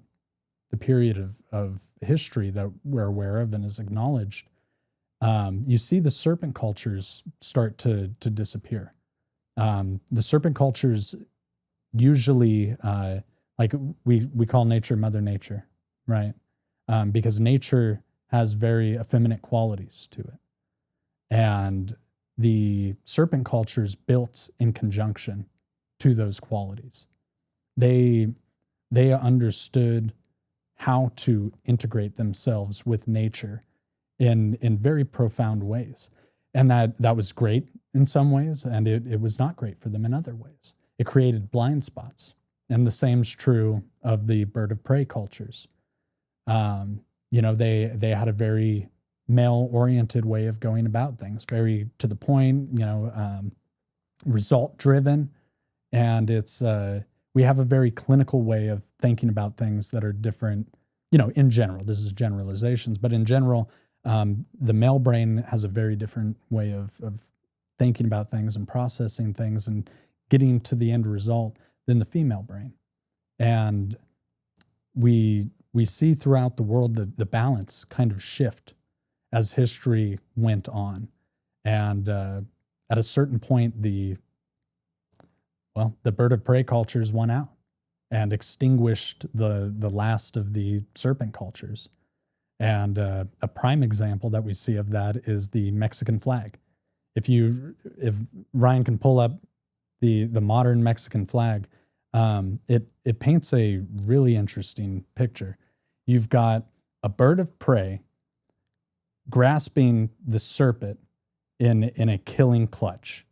the period of history that we're aware of and is acknowledged. You see the serpent cultures start to disappear. The serpent cultures usually, like we call nature Mother Nature, right? Because nature has very effeminate qualities to it. And the serpent cultures built in conjunction to those qualities. They understood how to integrate themselves with nature in very profound ways. And that was great in some ways, and it was not great for them in other ways. It created blind spots. And the same's true of the bird of prey cultures. They had a very male-oriented way of going about things, very to the point, result-driven. And it's we have a very clinical way of thinking about things that are different, in general. This is generalizations, but in general, the male brain has a very different way of thinking about things and processing things and getting to the end result than the female brain. And we see throughout the world the balance kind of shift as history went on. And at a certain point, the bird of prey cultures won out and extinguished the last of the serpent cultures. And a prime example that we see of that is the Mexican flag. If Ryan can pull up the modern Mexican flag, it paints a really interesting picture. You've got a bird of prey grasping the serpent in a killing clutch.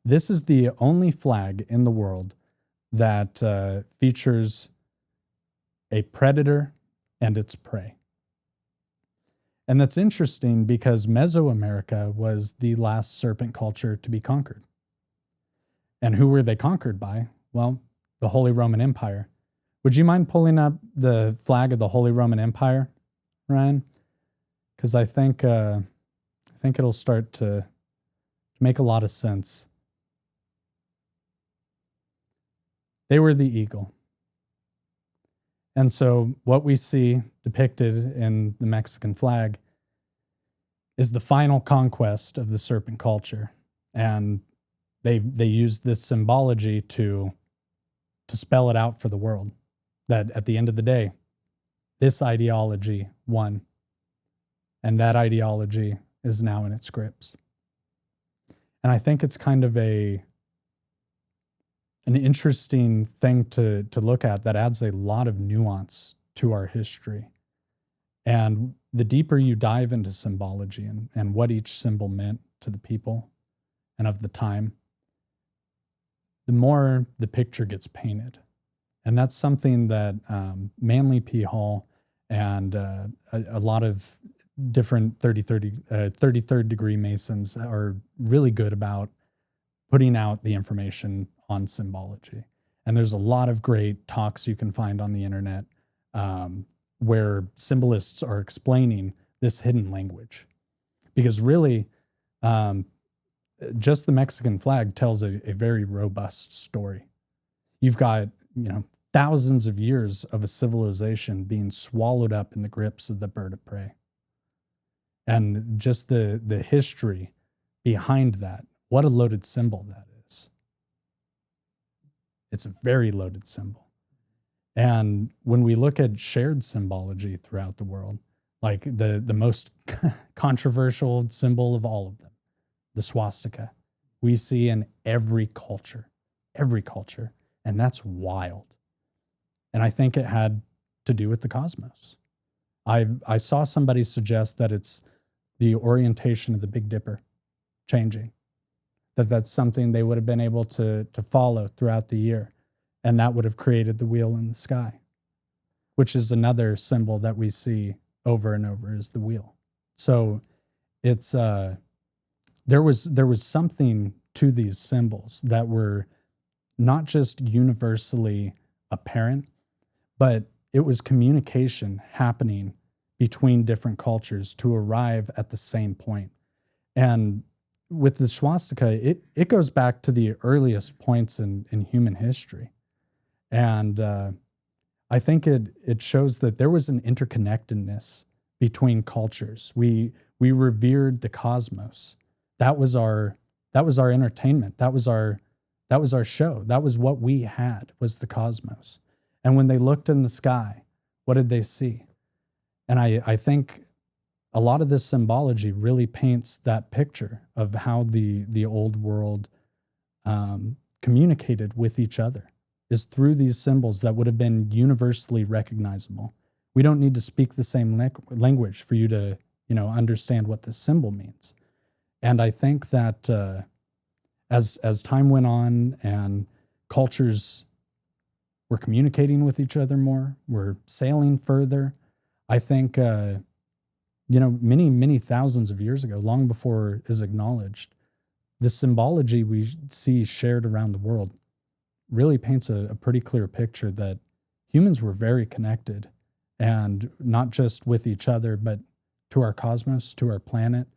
This is the only flag in the world that features a predator and its prey. And that's interesting because Mesoamerica was the last serpent culture to be conquered. And who were they conquered by? Well, the Holy Roman Empire. Would you mind pulling up the flag of the Holy Roman Empire, Ryan? Because I think it'll start to make a lot of sense. They were the eagle. And so what we see depicted in the Mexican flag is the final conquest of the serpent culture. And they use this symbology to spell it out for the world, that at the end of the day, this ideology won. And that ideology is now in its grips. And I think it's kind of an interesting thing to look at that adds a lot of nuance to our history. And the deeper you dive into symbology and what each symbol meant to the people and of the time, the more the picture gets painted. And that's something that Manly P. Hall and a lot of different 33rd degree Masons are really good about putting out the information on symbology. And there's a lot of great talks you can find on the internet where symbolists are explaining this hidden language. Because really, just the Mexican flag tells a very robust story. You've got, thousands of years of a civilization being swallowed up in the grips of the bird of prey. And just the history behind that, what a loaded symbol that is. It's a very loaded symbol. And when we look at shared symbology throughout the world, like the most controversial symbol of all of them, the swastika, we see in every culture, and that's wild. And I think it had to do with the cosmos. I saw somebody suggest that it's the orientation of the Big Dipper changing, that's something they would have been able to follow throughout the year. And that would have created the wheel in the sky, which is another symbol that we see over and over is the wheel. So it's there was something to these symbols that were not just universally apparent, but it was communication happening between different cultures to arrive at the same point. And with the swastika, it goes back to the earliest points in human history. And I think it shows that there was an interconnectedness between cultures. We revered the cosmos. That was our entertainment. That was our show. That was what we had, was the cosmos. And when they looked in the sky, what did they see? And I think a lot of this symbology really paints that picture of how the old world communicated with each other, is through these symbols that would have been universally recognizable. We don't need to speak the same language for you to, understand what this symbol means. And I think that as time went on and cultures were communicating with each other more, were sailing further, I think, many thousands of years ago, long before it is acknowledged, the symbology we see shared around the world really paints a pretty clear picture that humans were very connected, and not just with each other, but to our cosmos, to our planet.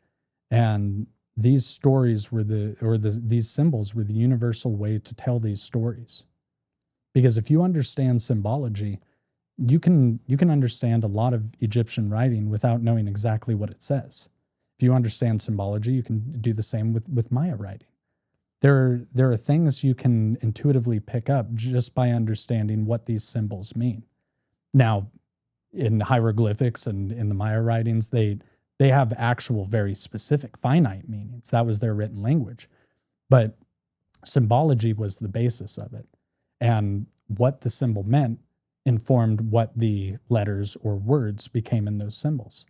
And these stories were these symbols were the universal way to tell these stories. Because if you understand symbology, you can understand a lot of Egyptian writing without knowing exactly what it says. If you understand symbology, you can do the same with Maya writing. There are things you can intuitively pick up just by understanding what these symbols mean. Now, in hieroglyphics and in the Maya writings, they have actual very specific finite meanings. That was their written language. But symbology was the basis of it. And what the symbol meant informed what the letters or words became in those symbols.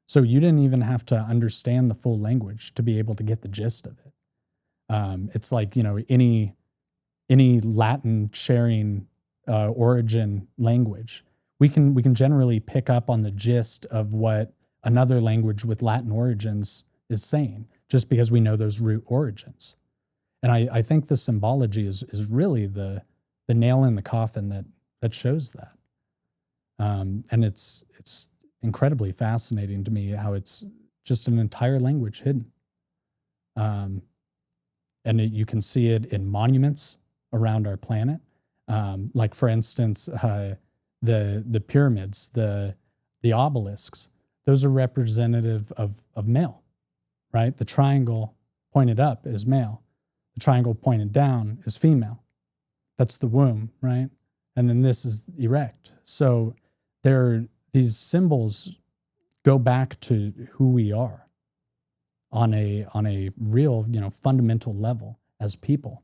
So you didn't even have to understand the full language to be able to get the gist of it. It's like, any Latin sharing origin language, we can generally pick up on the gist of what another language with Latin origins is saying, just because we know those root origins. And I think the symbology is really the nail in the coffin that shows that. And it's incredibly fascinating to me how it's just an entire language hidden. And you can see it in monuments around our planet. Like, for instance, the pyramids, the obelisks, those are representative of male, right? The triangle pointed up is male. The triangle pointed down is female. That's the womb, right? And then this is erect. So they're these symbols go back to who we are on a real, fundamental level as people.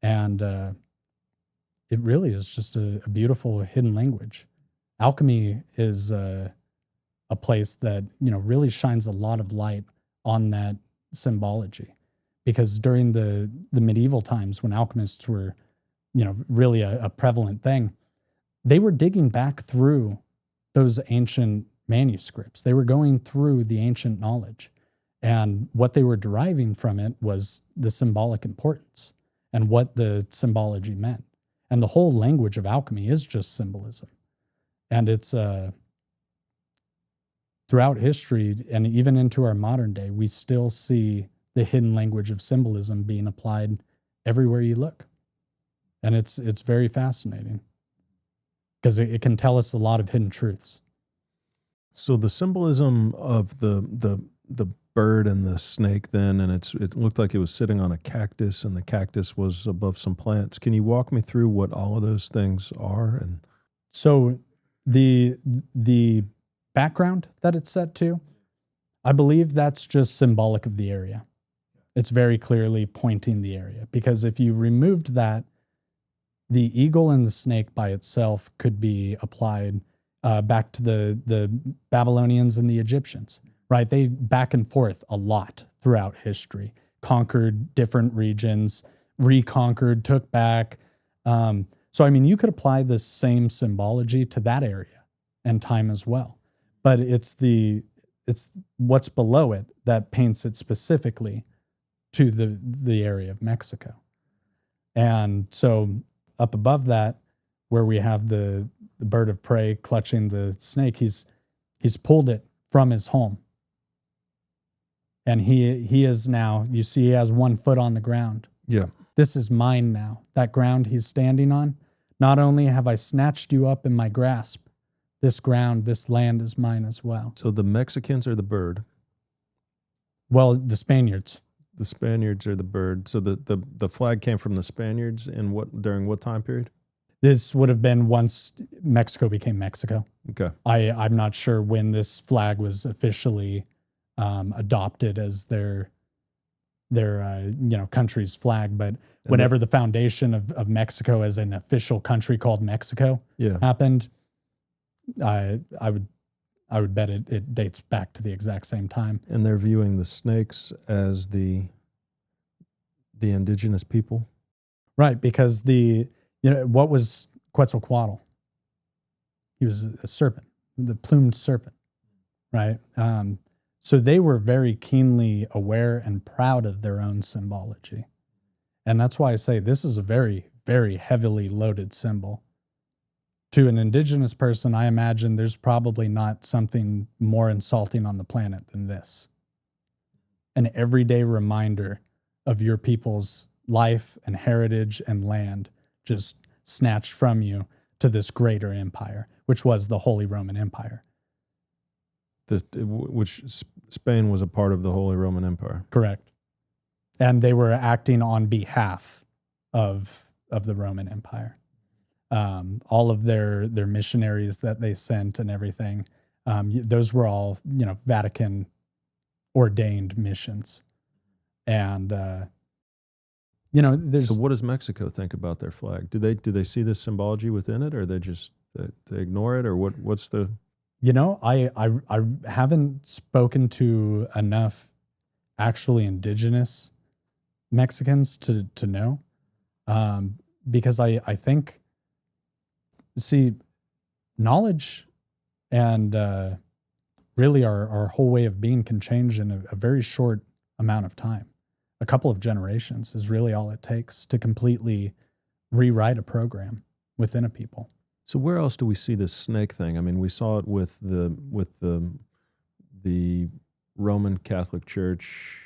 And it really is just a beautiful hidden language. Alchemy is a place that, really shines a lot of light on that symbology, because during the medieval times when alchemists were, really a prevalent thing, they were digging back through those ancient manuscripts. They were going through the ancient knowledge, and what they were deriving from it was the symbolic importance and what the symbology meant. And the whole language of alchemy is just symbolism. And it's throughout history and even into our modern day, we still see the hidden language of symbolism being applied everywhere you look. And it's very fascinating because it can tell us a lot of hidden truths. So the symbolism of the bird and the snake then, and it looked like it was sitting on a cactus, and the cactus was above some plants. Can you walk me through what all of those things are? And so the background that it's set to, I believe that's just symbolic of the area. It's very clearly pointing the area, because if you removed that, the eagle and the snake by itself could be applied back to the Babylonians and the Egyptians, right? They back and forth a lot throughout history, conquered different regions, reconquered, took back. So, I mean, you could apply the same symbology to that area and time as well. But it's what's below it that paints it specifically to the area of Mexico. And so up above that, where we have the bird of prey clutching the snake, he's pulled it from his home. And he is now, you see, he has 1 foot on the ground. yeah. This is mine now. That ground he's standing on, not only have I snatched you up in my grasp, this ground, this land is mine as well. So the Mexicans are the bird. Well, the Spaniards. The Spaniards are the bird. So the flag came from the Spaniards during what time period? This would have been once Mexico became Mexico. Okay. I'm not sure when this flag was officially adopted as their country's flag, but whenever the foundation of Mexico as an official country called Mexico happened, I would bet it dates back to the exact same time. And they're viewing the snakes as the indigenous people, right? Because what was Quetzalcoatl? He was a serpent, the plumed serpent, right? So they were very keenly aware and proud of their own symbology. And that's why I say this is a very, very heavily loaded symbol. To an indigenous person, I imagine there's probably not something more insulting on the planet than this. An everyday reminder of your people's life and heritage and land just snatched from you to this greater empire, which was the Holy Roman Empire. Which Spain was a part of the Holy Roman Empire. Correct. And they were acting on behalf of the Roman Empire. All of their missionaries that they sent and everything, those were all, Vatican ordained missions. And, there's... So what does Mexico think about their flag? Do they see this symbology within it, or they just they ignore it, or what's the... I haven't spoken to enough actually indigenous Mexicans to know, because I think, see, knowledge and really our whole way of being can change in a very short amount of time. A couple of generations is really all it takes to completely rewrite a program within a people. So where else do we see this snake thing? I mean, we saw it with the Roman Catholic Church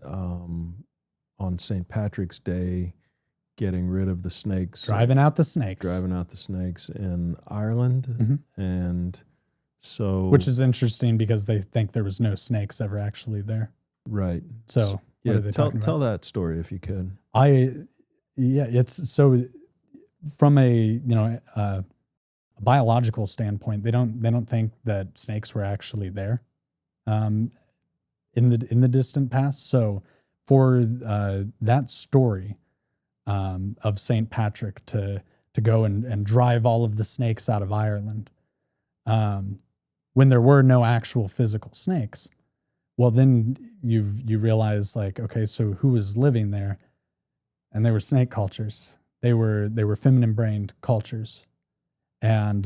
on St. Patrick's Day, getting rid of the snakes, driving out the snakes in Ireland, mm-hmm. and so which is interesting because they think there was no snakes ever actually there. Right. So yeah, tell that story if you could. It's so. From a biological standpoint, they don't think that snakes were actually there in the distant past. So for that story of Saint Patrick to go and drive all of the snakes out of Ireland, when there were no actual physical snakes, well, then you realize, like, okay, so who was living there? And they were snake cultures. They were feminine brained cultures, and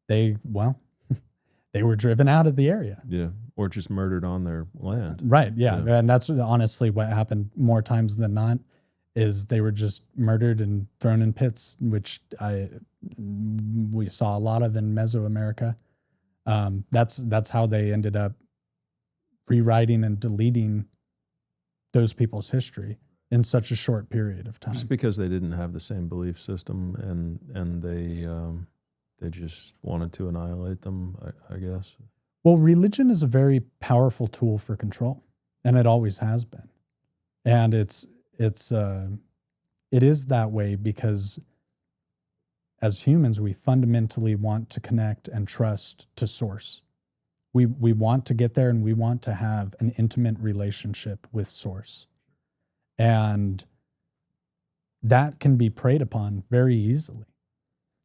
they were driven out of the area. Yeah, or just murdered on their land. Right. Yeah, and that's honestly what happened more times than not. Is they were just murdered and thrown in pits, which we saw a lot of in Mesoamerica. That's how they ended up rewriting and deleting those people's history in such a short period of time. Just because they didn't have the same belief system, and they just wanted to annihilate them, I guess. Well, religion is a very powerful tool for control, and it always has been. And it is that way because as humans, we fundamentally want to connect and trust to source. We want to get there, and we want to have an intimate relationship with source. And that can be preyed upon very easily.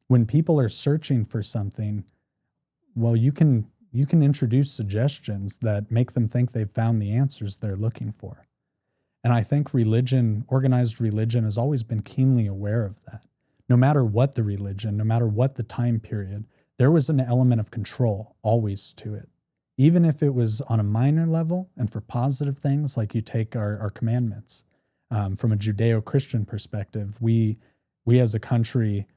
When people are searching for something, well, you can introduce suggestions that make them think they've found the answers they're looking for. And I think religion, organized religion, has always been keenly aware of that. No matter what the religion, no matter what the time period, there was an element of control always to it. Even if it was on a minor level and for positive things, like you take our commandments. From a Judeo-Christian perspective, we as a country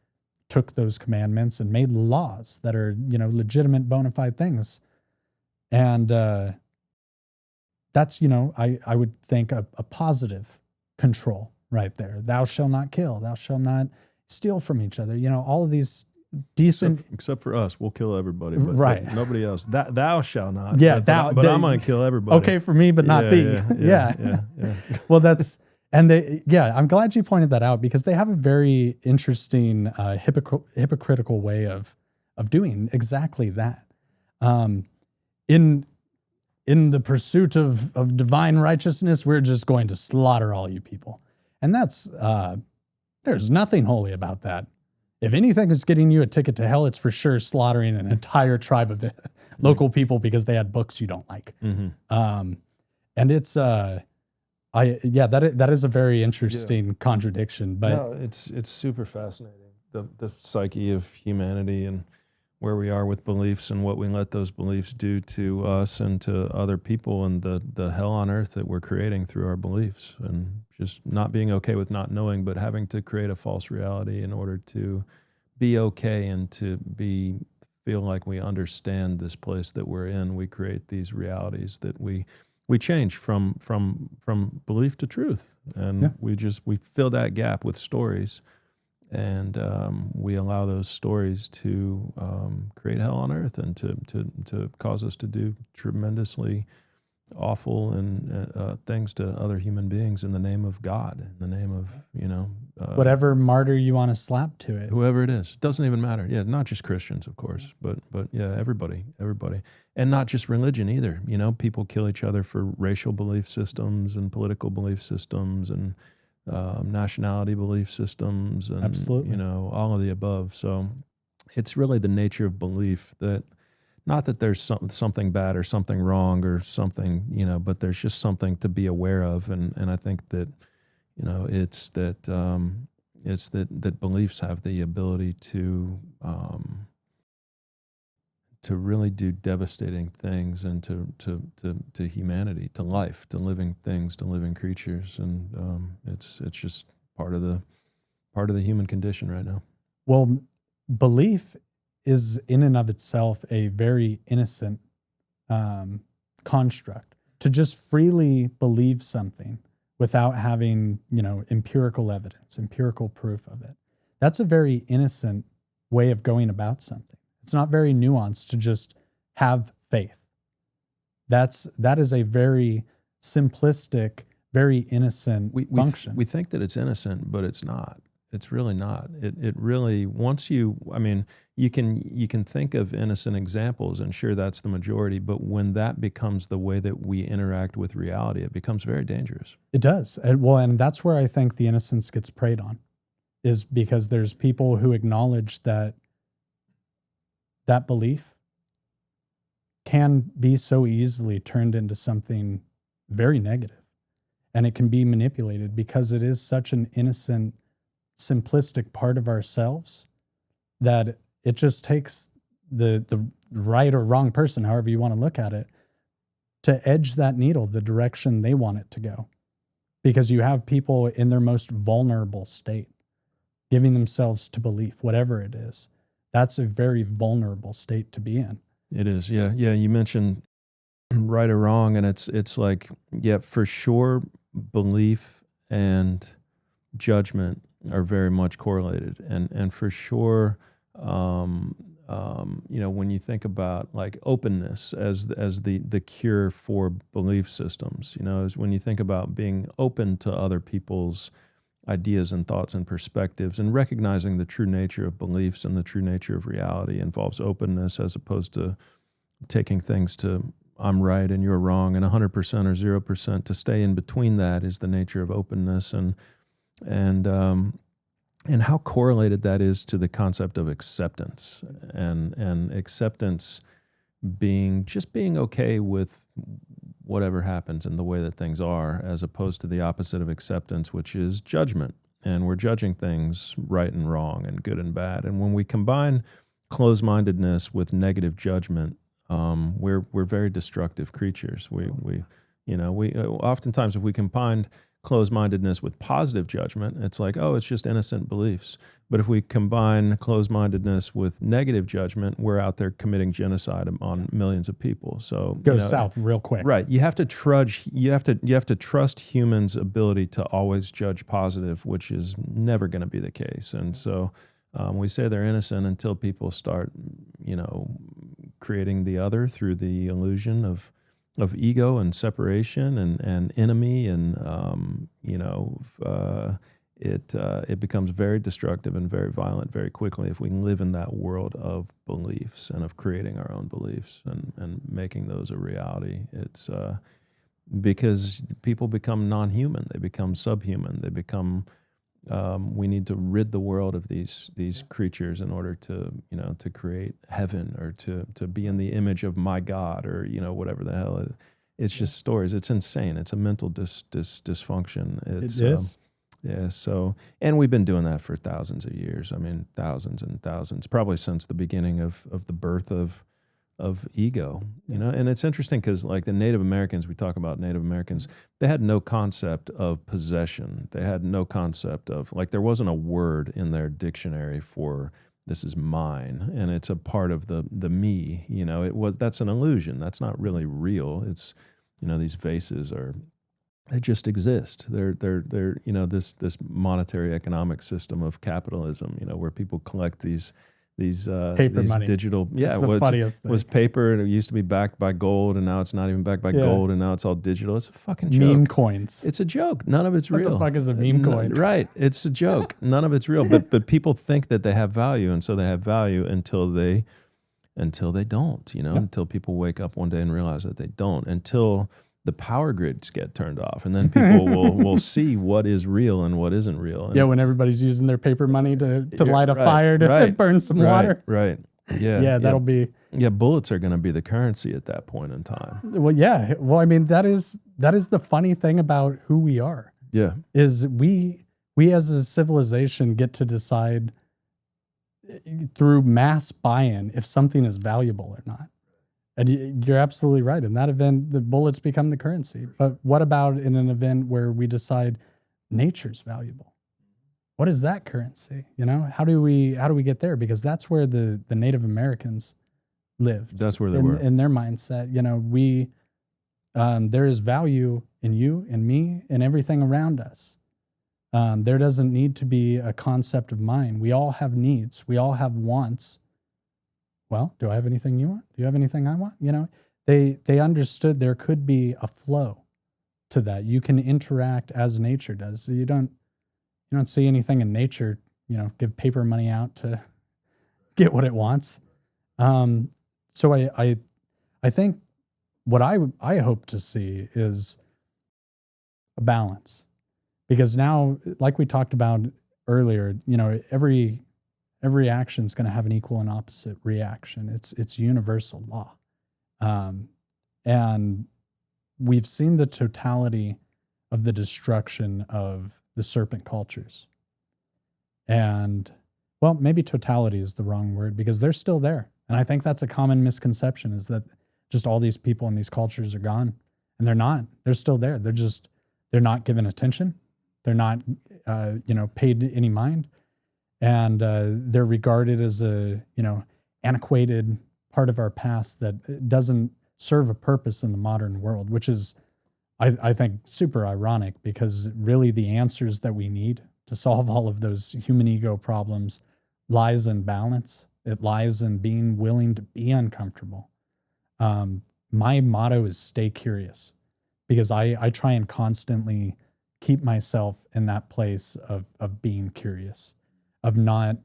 took those commandments and made laws that are, legitimate bona fide things. And that's, I would think a positive control right there. Thou shalt not kill, thou shalt not steal from each other. All of these decent, except for us, we'll kill everybody, but, right? But nobody else. Thou shalt not. Yeah, but I'm gonna kill everybody. Okay, for me, but not thee. Yeah. Well, that's. And I'm glad you pointed that out, because they have a very interesting hypocritical way of doing exactly that. In the pursuit of divine righteousness, we're just going to slaughter all you people. And that's, there's nothing holy about that. If anything is getting you a ticket to hell, it's for sure slaughtering an entire tribe of local people because they had books you don't like. Mm-hmm. And it's, that is a very interesting contradiction. But no, it's super fascinating, the psyche of humanity and where we are with beliefs and what we let those beliefs do to us and to other people, and the hell on earth that we're creating through our beliefs, and just not being okay with not knowing, but having to create a false reality in order to be okay and to feel like we understand this place that we're in. We create these realities that we change from belief to truth, and we fill that gap with stories, and we allow those stories to create hell on earth and to cause us to do tremendously awful and things to other human beings in the name of God, in the name of whatever martyr you want to slap to it, whoever it is, doesn't even matter. Yeah, not just Christians, of course, but yeah, everybody, and not just religion either. People kill each other for racial belief systems and political belief systems and nationality belief systems, and absolutely, all of the above. So it's really the nature of belief that. Not that there's something bad or something wrong or something, but there's just something to be aware of, and I think that, it's that beliefs have the ability to really do devastating things, and to humanity, to life, to living things, to living creatures, and it's just part of the human condition right now. Well, belief is in and of itself a very innocent construct. To just freely believe something without having, empirical evidence, empirical proof of it, that's a very innocent way of going about something. It's not very nuanced to just have faith. That is a very simplistic, very innocent function. We think that it's innocent, but it's not. It's really not. It really, once you, I mean, you can think of innocent examples, and sure, that's the majority, but when that becomes the way that we interact with reality, it becomes very dangerous. It does. And that's where I think the innocence gets preyed on, is because there's people who acknowledge that that belief can be so easily turned into something very negative, and it can be manipulated because it is such an innocent, simplistic part of ourselves that it just takes the right or wrong person, however you want to look at it, to edge that needle the direction they want it to go. Because you have people in their most vulnerable state giving themselves to belief, whatever it is. That's a very vulnerable state to be in. It is. Yeah. Yeah. You mentioned right or wrong, and it's like, yeah, for sure, belief and judgment are very much correlated, and for sure, when you think about like openness as the cure for belief systems, is when you think about being open to other people's ideas and thoughts and perspectives, and recognizing the true nature of beliefs and the true nature of reality involves openness, as opposed to taking things to I'm right and you're wrong and 100% or 0%. To stay in between that is the nature of openness, and how correlated that is to the concept of acceptance, and acceptance being okay with whatever happens in the way that things are, as opposed to the opposite of acceptance, which is judgment. And we're judging things right and wrong and good and bad. And when we combine closed-mindedness with negative judgment, we're very destructive creatures. We oftentimes, if we combine closed-mindedness with positive judgment, it's like, oh, it's just innocent beliefs. But if we combine closed-mindedness with negative judgment, we're out there committing genocide on millions of people. So goes south real quick. Right. You have to trust humans' ability to always judge positive, which is never going to be the case. And so we say they're innocent until people start, creating the other through the illusion of ego and separation and enemy, and it becomes very destructive and very violent very quickly if we live in that world of beliefs and of creating our own beliefs and making those a reality. It's because people become non-human, they become subhuman, they become we need to rid the world of these creatures in order to create heaven, or to be in the image of my God, or whatever the hell it is. It's just stories. It's insane. It's a mental dysfunction. It is. Yeah. So, and we've been doing that for thousands of years. I mean, thousands and thousands, probably since the beginning of the birth of ego, and it's interesting because like the Native Americans, we talk about Native Americans, they had no concept of possession. They had no concept of, like, there wasn't a word in their dictionary for this is mine and it's a part of the me. That's an illusion. That's not really real. It's, these vases they just exist. They're this monetary economic system of capitalism, where people collect these paper money. Digital, it's the funniest thing. Was paper, and it used to be backed by gold, and now it's not even backed by gold, and now it's all digital. It's a fucking joke. Meme coins. It's a joke. None of it's real. What the fuck is a meme coin? Right. It's a joke. None of it's real. But people think that they have value, and so they have value until they don't. Until people wake up one day and realize that they don't. Until the power grids get turned off, and then people will see what is real and what isn't real. And when everybody's using their paper money to light a fire to burn some water. Right. Yeah. Yeah, that'll be. Yeah, bullets are going to be the currency at that point in time. Well, yeah. Well, I mean, that is the funny thing about who we are. Yeah. Is we as a civilization get to decide through mass buy-in if something is valuable or not. And you're absolutely right. In that event, the bullets become the currency. But what about in an event where we decide nature's valuable? What is that currency? How do we get there? Because that's where the Native Americans lived. That's where they were. In their mindset, there is value in you and me and everything around us. There doesn't need to be a concept of mine. We all have needs. We all have wants. Well, do I have anything you want? Do you have anything I want? They understood there could be a flow to that. You can interact as nature does. So you don't, You don't see anything in nature, give paper money out to get what it wants. So I think what I hope to see is a balance, because now, like we talked about earlier, every action is going to have an equal and opposite reaction. It's universal law, and we've seen the totality of the destruction of the serpent cultures. And, well, maybe totality is the wrong word, because they're still there. And I think that's a common misconception, is that just all these people and these cultures are gone. And they're not. They're still there. They're not given attention. They're not, paid any mind. And they're regarded as a, antiquated part of our past that doesn't serve a purpose in the modern world, which is, I think, super ironic, because really the answers that we need to solve all of those human ego problems lies in balance. It lies in being willing to be uncomfortable. My motto is stay curious, because I try and constantly keep myself in that place of being curious, of not,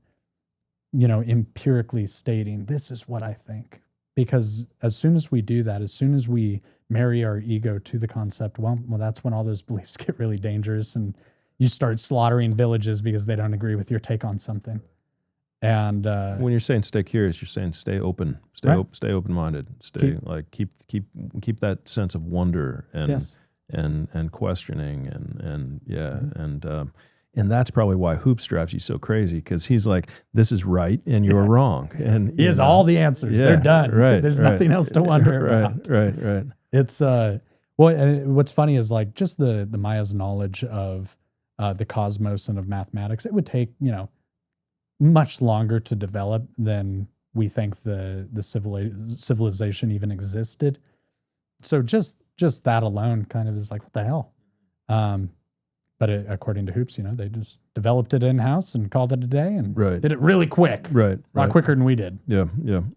empirically stating, this is what I think. Because as soon as we do that, as soon as we marry our ego to the concept, well, that's when all those beliefs get really dangerous, and you start slaughtering villages because they don't agree with your take on something. And when you're saying stay curious, you're saying stay open, stay open-minded, keep that sense of wonder and questioning and that's probably why Hoops drives you so crazy, because he's like, this is right and you're wrong, and he has all the answers. They're done. Right, There's nothing else to wonder about. Right. It's and what's funny is, like, just the Maya's knowledge of the cosmos and of mathematics. It would take much longer to develop than we think the civilization even existed. So just that alone kind of is like, what the hell? But according to Hoops, they just developed it in-house and called it a day, and did it really quick. Right. A lot quicker than we did. Yeah.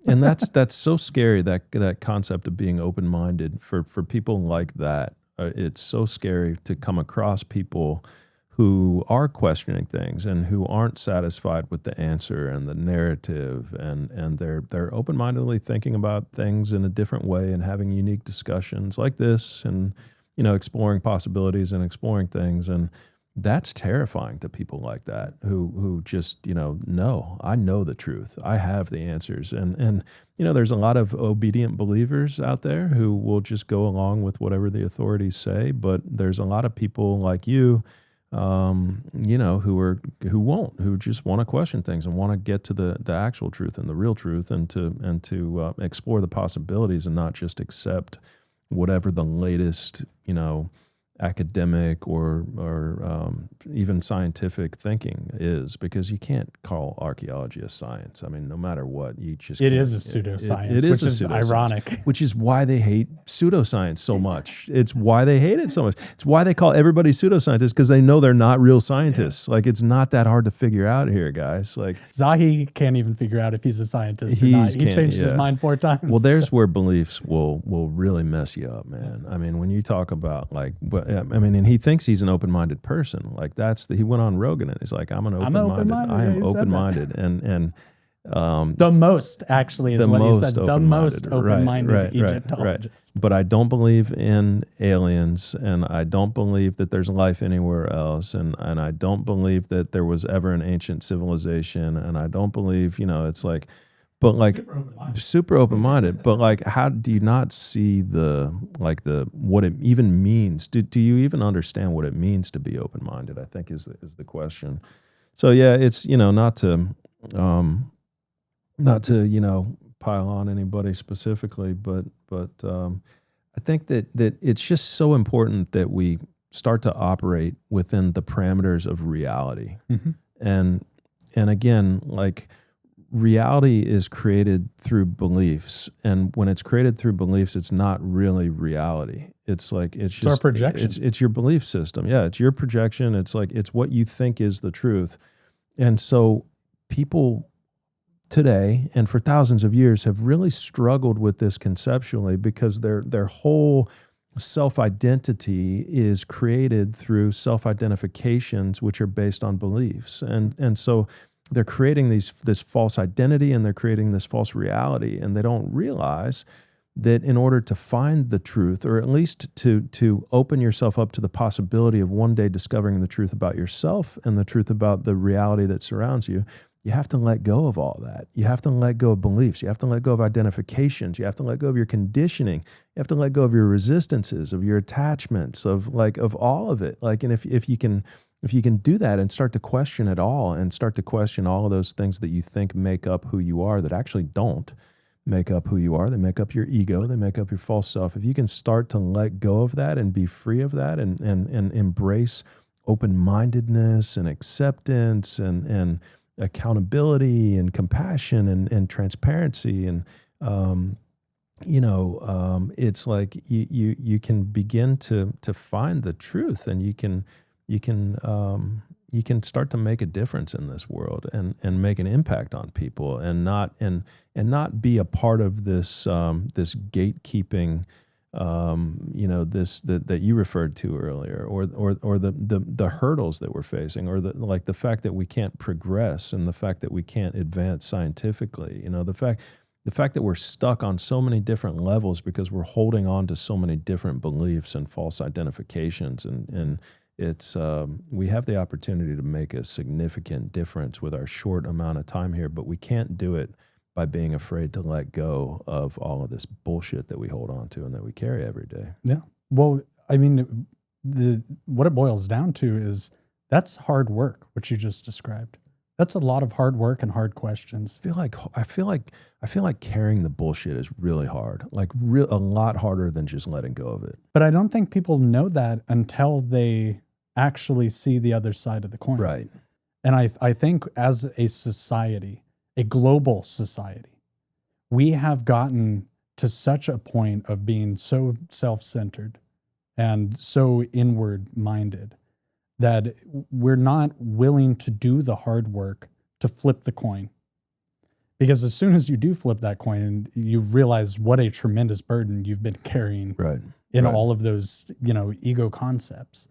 And that's so scary, that concept of being open-minded for people like that. It's so scary to come across people who are questioning things and who aren't satisfied with the answer and the narrative, and they're open-mindedly thinking about things in a different way and having unique discussions like this, and exploring possibilities and exploring things. And that's terrifying to people like that who just, no, I know the truth. I have the answers. And there's a lot of obedient believers out there who will just go along with whatever the authorities say. But there's a lot of people like you, who just want to question things and want to get to the actual truth and the real truth, and to explore the possibilities and not just accept whatever the latest, academic or even scientific thinking is, because you can't call archaeology a science. I mean, no matter what, it is a pseudoscience. It is which is ironic. Which is why they hate pseudoscience so much. It's why they hate it so much. It's why they call everybody pseudoscientists, because they know they're not real scientists. Like, it's not that hard to figure out here, guys. Like, Zahi can't even figure out if he's a scientist or not. He changed his mind 4 times. Well, there's where beliefs will really mess you up, man. I mean, when you talk about, like, and he thinks he's an open-minded person. Like, he went on Rogan and he's like, I am open-minded. And the most, actually, is what he said. The most open-minded Egyptologist. Right. But I don't believe in aliens, and I don't believe that there's life anywhere else, and I don't believe that there was ever an ancient civilization, and I don't believe, it's like, but like super open-minded. But like, how do you not see what it even means? Do you even understand what it means to be open-minded? I think is the question. So yeah, it's not to pile on anybody specifically, but I think that it's just so important that we start to operate within the parameters of reality. Mm-hmm. And again, like, reality is created through beliefs, and when it's created through beliefs, it's not really reality. It's like, it's just our projection. It's your belief system. Yeah, it's your projection. It's like, it's what you think is the truth. And so people today and for thousands of years have really struggled with this conceptually, because their whole self-identity is created through self-identifications, which are based on beliefs. And so they're creating this false identity, and they're creating this false reality, and they don't realize that in order to find the truth, or at least to open yourself up to the possibility of one day discovering the truth about yourself and the truth about the reality that surrounds you, you have to let go of all that. You have to let go of beliefs. You have to let go of identifications. You have to let go of your conditioning. You have to let go of your resistances, of your attachments, of all of it. And if you can do that and start to question it all, and start to question all of those things that you think make up who you are that actually don't make up who you are. They make up your ego. They make up your false self. If you can start to let go of that and be free of that, and embrace open-mindedness and acceptance and accountability and compassion and transparency, and it's like you can begin to find the truth, and you can start to make a difference in this world, and make an impact on people, and not be a part of this this gatekeeping, that you referred to earlier, or the hurdles that we're facing, or the fact that we can't progress, and the fact that we can't advance scientifically. The fact that we're stuck on so many different levels because we're holding on to so many different beliefs and false identifications, and it's we have the opportunity to make a significant difference with our short amount of time here, but we can't do it by being afraid to let go of all of this bullshit that we hold on to and that we carry every day. Yeah. Well, I mean, what it boils down to is that's hard work, what you just described. That's a lot of hard work and hard questions. I feel like carrying the bullshit is really hard, a lot harder than just letting go of it. But I don't think people know that until they actually see the other side of the coin. Right. And I think as a society, a global society, we have gotten to such a point of being so self-centered and so inward-minded that we're not willing to do the hard work to flip the coin. Because as soon as you do flip that coin, you realize what a tremendous burden you've been carrying in all of those, ego concepts.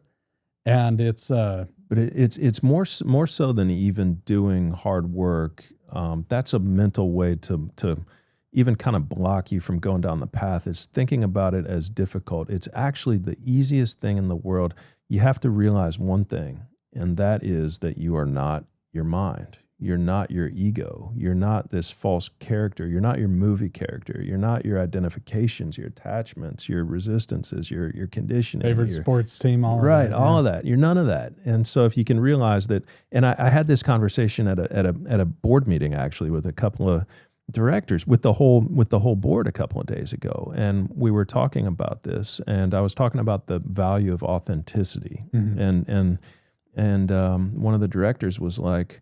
And it's but it's more so than even doing hard work. That's a mental way to even kind of block you from going down the path, is thinking about it as difficult. It's actually the easiest thing in the world. You have to realize one thing, and that is that you are not your mind. You're not your ego. You're not this false character. You're not your movie character. You're not your identifications, your attachments, your resistances, your conditioning. Favorite sports team, all right, of that. All of that. You're none of that. And so if you can realize that, and I had this conversation at a board meeting actually with a couple of directors, with the whole board a couple of days ago, and we were talking about this, and I was talking about the value of authenticity, and one of the directors was like,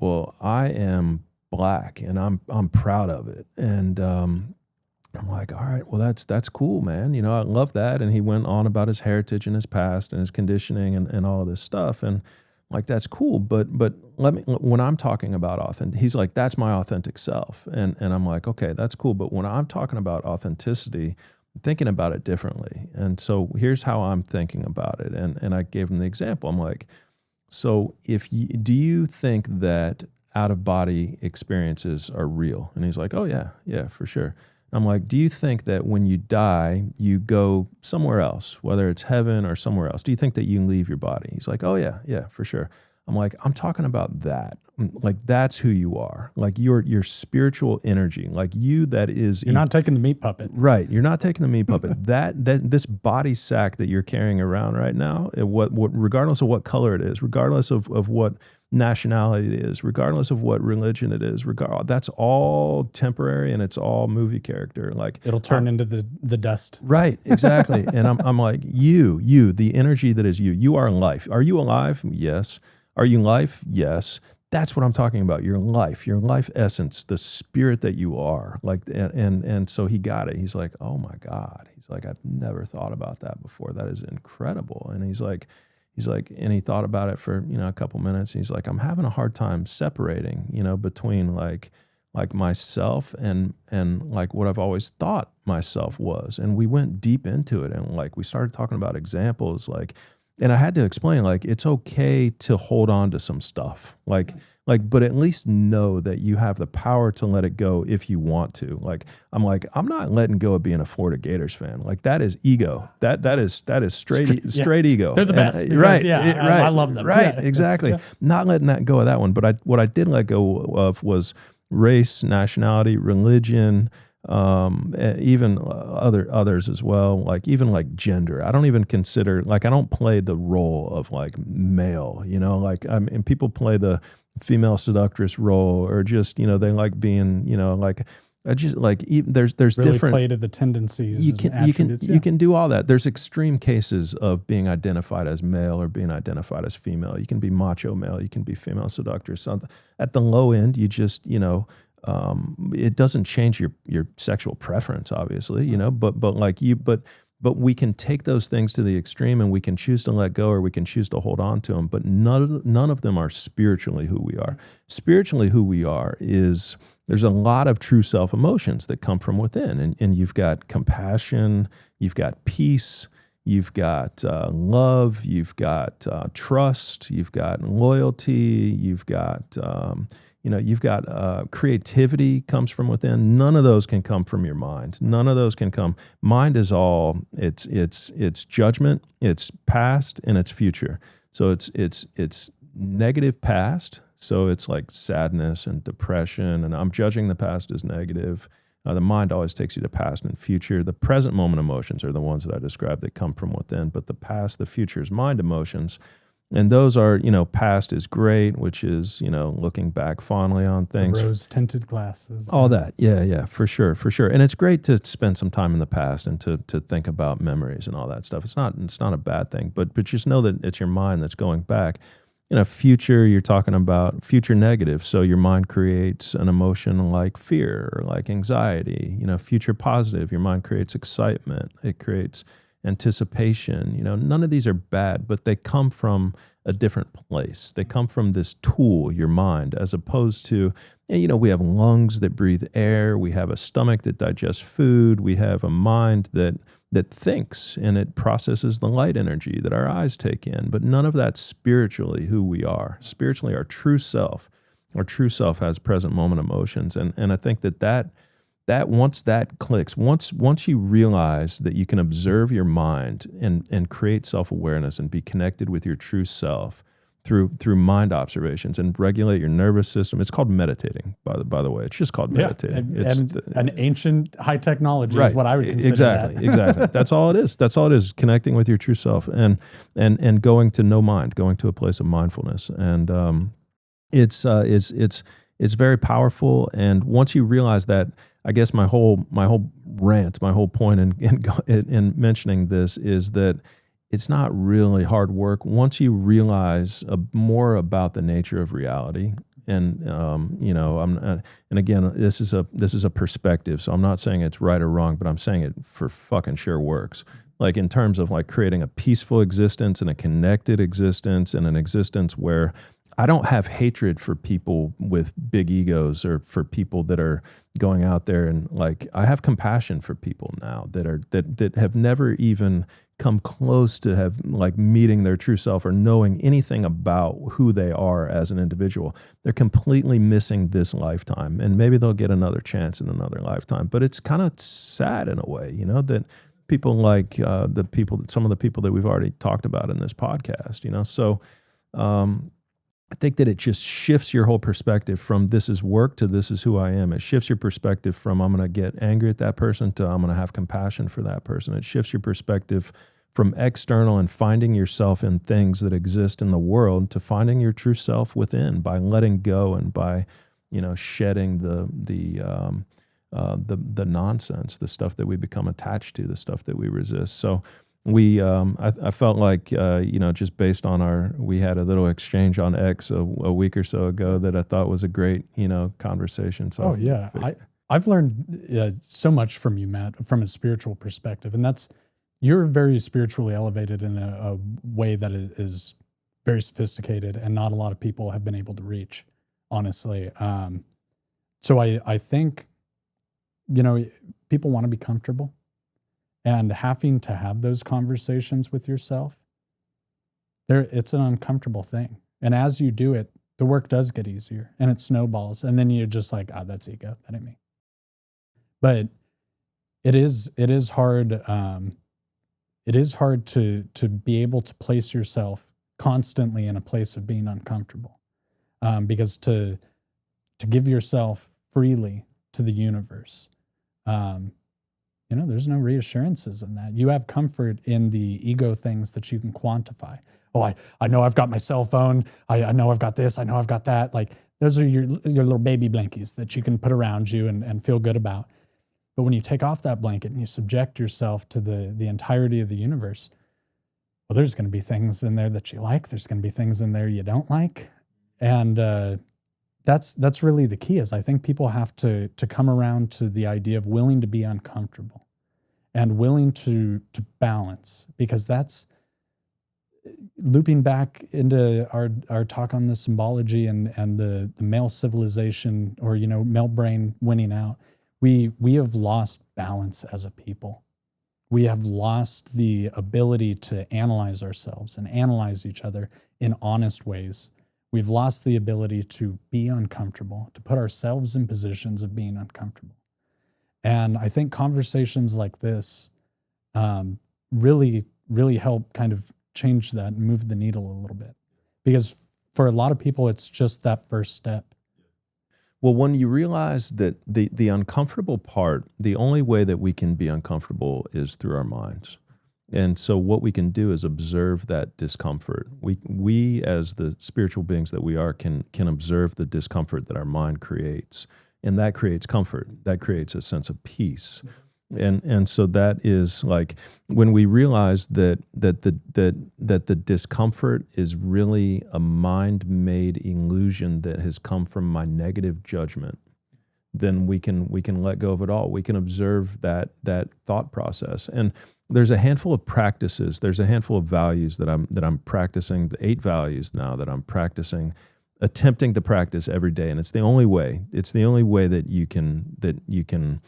well, I am Black and I'm proud of it. And I'm like, all right, well, that's cool, man. I love that. And he went on about his heritage and his past and his conditioning and all of this stuff. And like, that's cool. But when I'm talking about authentic, he's like, that's my authentic self. And I'm like, okay, that's cool. But when I'm talking about authenticity, I'm thinking about it differently. And so here's how I'm thinking about it. And I gave him the example. I'm like, so do you think that out-of-body experiences are real? And he's like, oh, yeah, for sure. I'm like, do you think that when you die, you go somewhere else, whether it's heaven or somewhere else? Do you think that you leave your body? He's like, oh, yeah, for sure. I'm like, I'm talking about that. Like, that's who you are. Like, your spiritual energy, like you, that is. You're not taking the meat puppet. Right. You're not taking the meat puppet. that this body sack that you're carrying around right now, what regardless of what color it is, regardless of what nationality it is, regardless of what religion it is, that's all temporary, and it's all movie character. Like, it'll turn into the dust. Right, exactly. And I'm like, you, the energy that is you. You are life. Are you alive? Yes. Are you life? Yes. That's what I'm talking about. Your life essence, the spirit that you are. Like, and so he got it. He's like, oh my God. He's like, I've never thought about that before. That is incredible. And he's like, and he thought about it for, a couple minutes. He's like, I'm having a hard time separating, between like like myself and like what I've always thought myself was. And we went deep into it, and like we started talking about examples, like, and I had to explain, like, it's okay to hold on to some stuff, like, but at least know that you have the power to let it go if you want to. Like, I'm not letting go of being a Florida Gators fan. Like, that is ego. That is straight ego. They're the best. And, Because, right. Right. I love them. Right. Yeah, Exactly. Not letting that go of that one. But what I did let go of was race, nationality, religion, even others as well, like even like gender. I don't even consider, like, I don't play the role of like male, like, and people play the female seductress role, or just, they like being, like, I just like, there's really different play to the tendencies. you can do all that. There's extreme cases of being identified as male or being identified as female. You can be macho male, you can be female seductress. So at the low end, you just, it doesn't change your sexual preference, obviously, but we can take those things to the extreme, and we can choose to let go, or we can choose to hold on to them. But none of them are spiritually who we are. Spiritually who we are is, there's a lot of true self emotions that come from within. And you've got compassion, you've got peace, you've got love, you've got trust, you've got loyalty, you've got creativity comes from within. None of those can come from your mind. None of those can come. Mind is all, it's judgment, it's past, and it's future. So it's negative past. So it's like sadness and depression, and I'm judging the past as negative. The mind always takes you to past and future. The present moment emotions are the ones that I described that come from within, but the past, the future is mind emotions. And those are, past is great, which is, looking back fondly on things. Rose-tinted glasses. All that. Yeah, for sure. And it's great to spend some time in the past and to think about memories and all that stuff. It's not a bad thing, but just know that it's your mind that's going back. Future, you're talking about future negative. So your mind creates an emotion like fear or like anxiety. Future positive, your mind creates excitement. It creates anticipation. None of these are bad, but they come from a different place. They come from this tool, your mind, as opposed to, we have lungs that breathe air. We have a stomach that digests food. We have a mind that thinks, and it processes the light energy that our eyes take in. But none of that's spiritually who we are. Spiritually, our true self has present moment emotions. And I think that once that clicks, once you realize that you can observe your mind and create self-awareness and be connected with your true self through mind observations and regulate your nervous system. It's called meditating, by the way. It's just called meditating. And an ancient high technology is what I would consider Exactly. That's all it is. Connecting with your true self and going to no mind, going to a place of mindfulness. And it's very powerful. And once you realize that, I guess my whole rant, my whole point in mentioning this is that it's not really hard work. Once you realize more about the nature of reality, and and again, this is a perspective, so I'm not saying it's right or wrong, but I'm saying it for fucking sure works. Like in terms of like creating a peaceful existence and a connected existence and an existence where I don't have hatred for people with big egos or for people that are going out there, and like I have compassion for people now that have never even come close to have like meeting their true self or knowing anything about who they are as an individual. They're completely missing this lifetime, and maybe they'll get another chance in another lifetime. But it's kind of sad in a way, that people like some of the people that we've already talked about in this podcast, So I think that it just shifts your whole perspective from this is work to this is who I am. It shifts your perspective from I'm going to get angry at that person to I'm going to have compassion for that person. It shifts your perspective from external and finding yourself in things that exist in the world to finding your true self within by letting go and by, shedding the nonsense, the stuff that we become attached to, the stuff that we resist. So I felt like, just based on we had a little exchange on X a week or so ago that I thought was a great, conversation. So, I've learned so much from you, Matt, from a spiritual perspective. And you're very spiritually elevated in a way that is very sophisticated and not a lot of people have been able to reach, honestly. So I think, you know, people want to be comfortable, and having to have those conversations with yourself, it's an uncomfortable thing. And as you do it, the work does get easier and it snowballs. And then you're just like, that's ego. That ain't me. But it is hard. It is hard to be able to place yourself constantly in a place of being uncomfortable, because to give yourself freely to the universe, you know, there's no reassurances in that. You have comfort in the ego things that you can quantify. Oh, I know I've got my cell phone. I know I've got this. I know I've got that. Like, those are your little baby blankies that you can put around you and feel good about. But when you take off that blanket and you subject yourself to the entirety of the universe, well, there's going to be things in there that you like. There's going to be things in there you don't like. And that's really the key. Is I think people have to come around to the idea of willing to be uncomfortable and willing to balance, because that's looping back into our talk on the symbology and the male civilization, or, you know, male brain winning out. We have lost balance as a people. We have lost the ability to analyze ourselves and analyze each other in honest ways. We've lost the ability to be uncomfortable, to put ourselves in positions of being uncomfortable. And I think conversations like this really, really help kind of change that and move the needle a little bit. Because for a lot of people, it's just that first step. Well, when you realize that the uncomfortable part, the only way that we can be uncomfortable is through our minds. And so what we can do is observe that discomfort. We as the spiritual beings that we are can observe the discomfort that our mind creates. And that creates comfort. That creates a sense of peace. And so that is like when we realize that the discomfort is really a mind-made illusion that has come from my negative judgment, then we can let go of it all. We can observe that thought process. And there's a handful of practices. There's a handful of values that I'm practicing. The 8 values now that I'm practicing, attempting to practice every day. And it's the only way. It's the only way that you can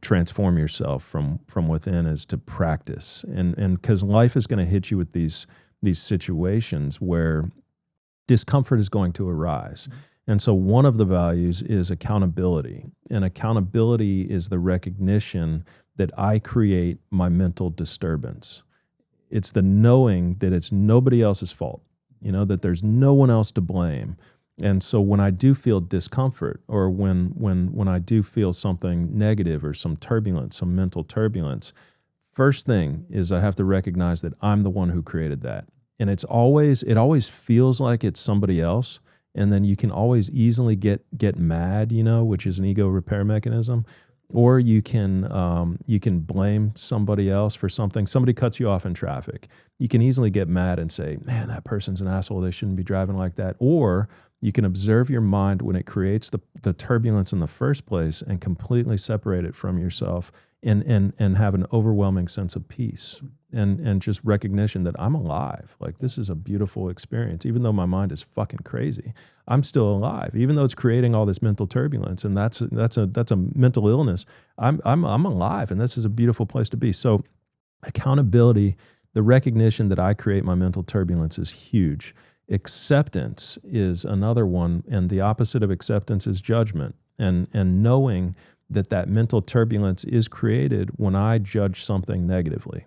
transform yourself from within, is to practice. And because life is going to hit you with these situations where discomfort is going to arise. And so one of the values is accountability. And accountability is the recognition that I create my mental disturbance. It's the knowing that it's nobody else's fault, you know, that there's no one else to blame. And so when I do feel discomfort, or when I do feel something negative or some turbulence, some mental turbulence, first thing is I have to recognize that I'm the one who created that. And it always feels like it's somebody else. And then you can always easily get mad, you know, which is an ego repair mechanism. Or you can blame somebody else for something. Somebody cuts you off in traffic. You can easily get mad and say, man, that person's an asshole. They shouldn't be driving like that. Or you can observe your mind when it creates the turbulence in the first place and completely separate it from yourself and have an overwhelming sense of peace and just recognition that I'm alive. Like, this is a beautiful experience. Even though my mind is fucking crazy, I'm still alive. Even though it's creating all this mental turbulence, and that's a mental illness, I'm alive, and this is a beautiful place to be. So accountability, the recognition that I create my mental turbulence, is huge. Acceptance is another one, and the opposite of acceptance is judgment. And knowing that mental turbulence is created when I judge something negatively.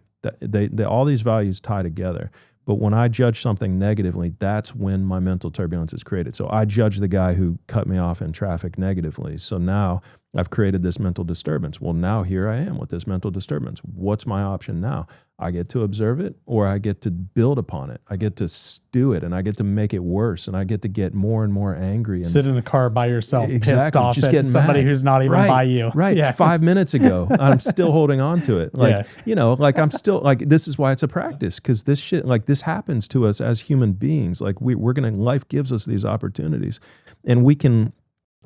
All these values tie together. But when I judge something negatively, that's when my mental turbulence is created. So I judge the guy who cut me off in traffic negatively. So now I've created this mental disturbance. Well, now here I am with this mental disturbance. What's my option now? I get to observe it, or I get to build upon it. I get to stew it, and I get to make it worse, and I get to get more and more angry. And sit in a car by yourself, exactly, pissed off just at getting somebody mad. who's not even Right, by you. Right. Yeah, 5 minutes ago, I'm still holding on to it. Like, Yeah. you know, like I'm still like, this is why it's a practice, because this shit, like, this happens to us as human beings. Like life gives us these opportunities, and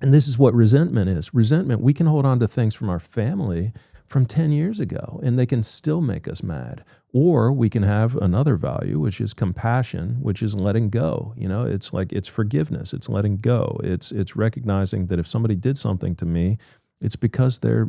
this is what resentment is. Resentment, we can hold on to things from our family from 10 years ago, and they can still make us mad. Or we can have another value, which is compassion, which is letting go. You know, it's like, it's forgiveness, it's letting go. It's recognizing that if somebody did something to me, it's because they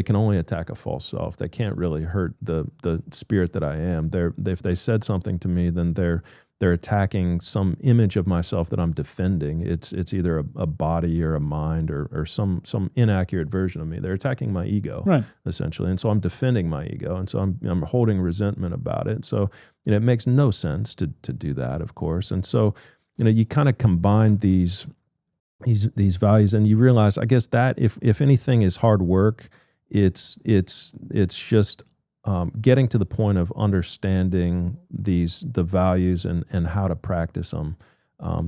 can only attack a false self. They can't really hurt the spirit that I am. If they said something to me, then they're attacking some image of myself that I'm defending. It's either a body or a mind or some inaccurate version of me. They're attacking my ego, Right. essentially. And so I'm defending my ego. And so I'm holding resentment about it. So, it makes no sense to do that, of course. And so, you kind of combine these values, and you realize, I guess, that if anything is hard work, it's just getting to the point of understanding the values and how to practice them.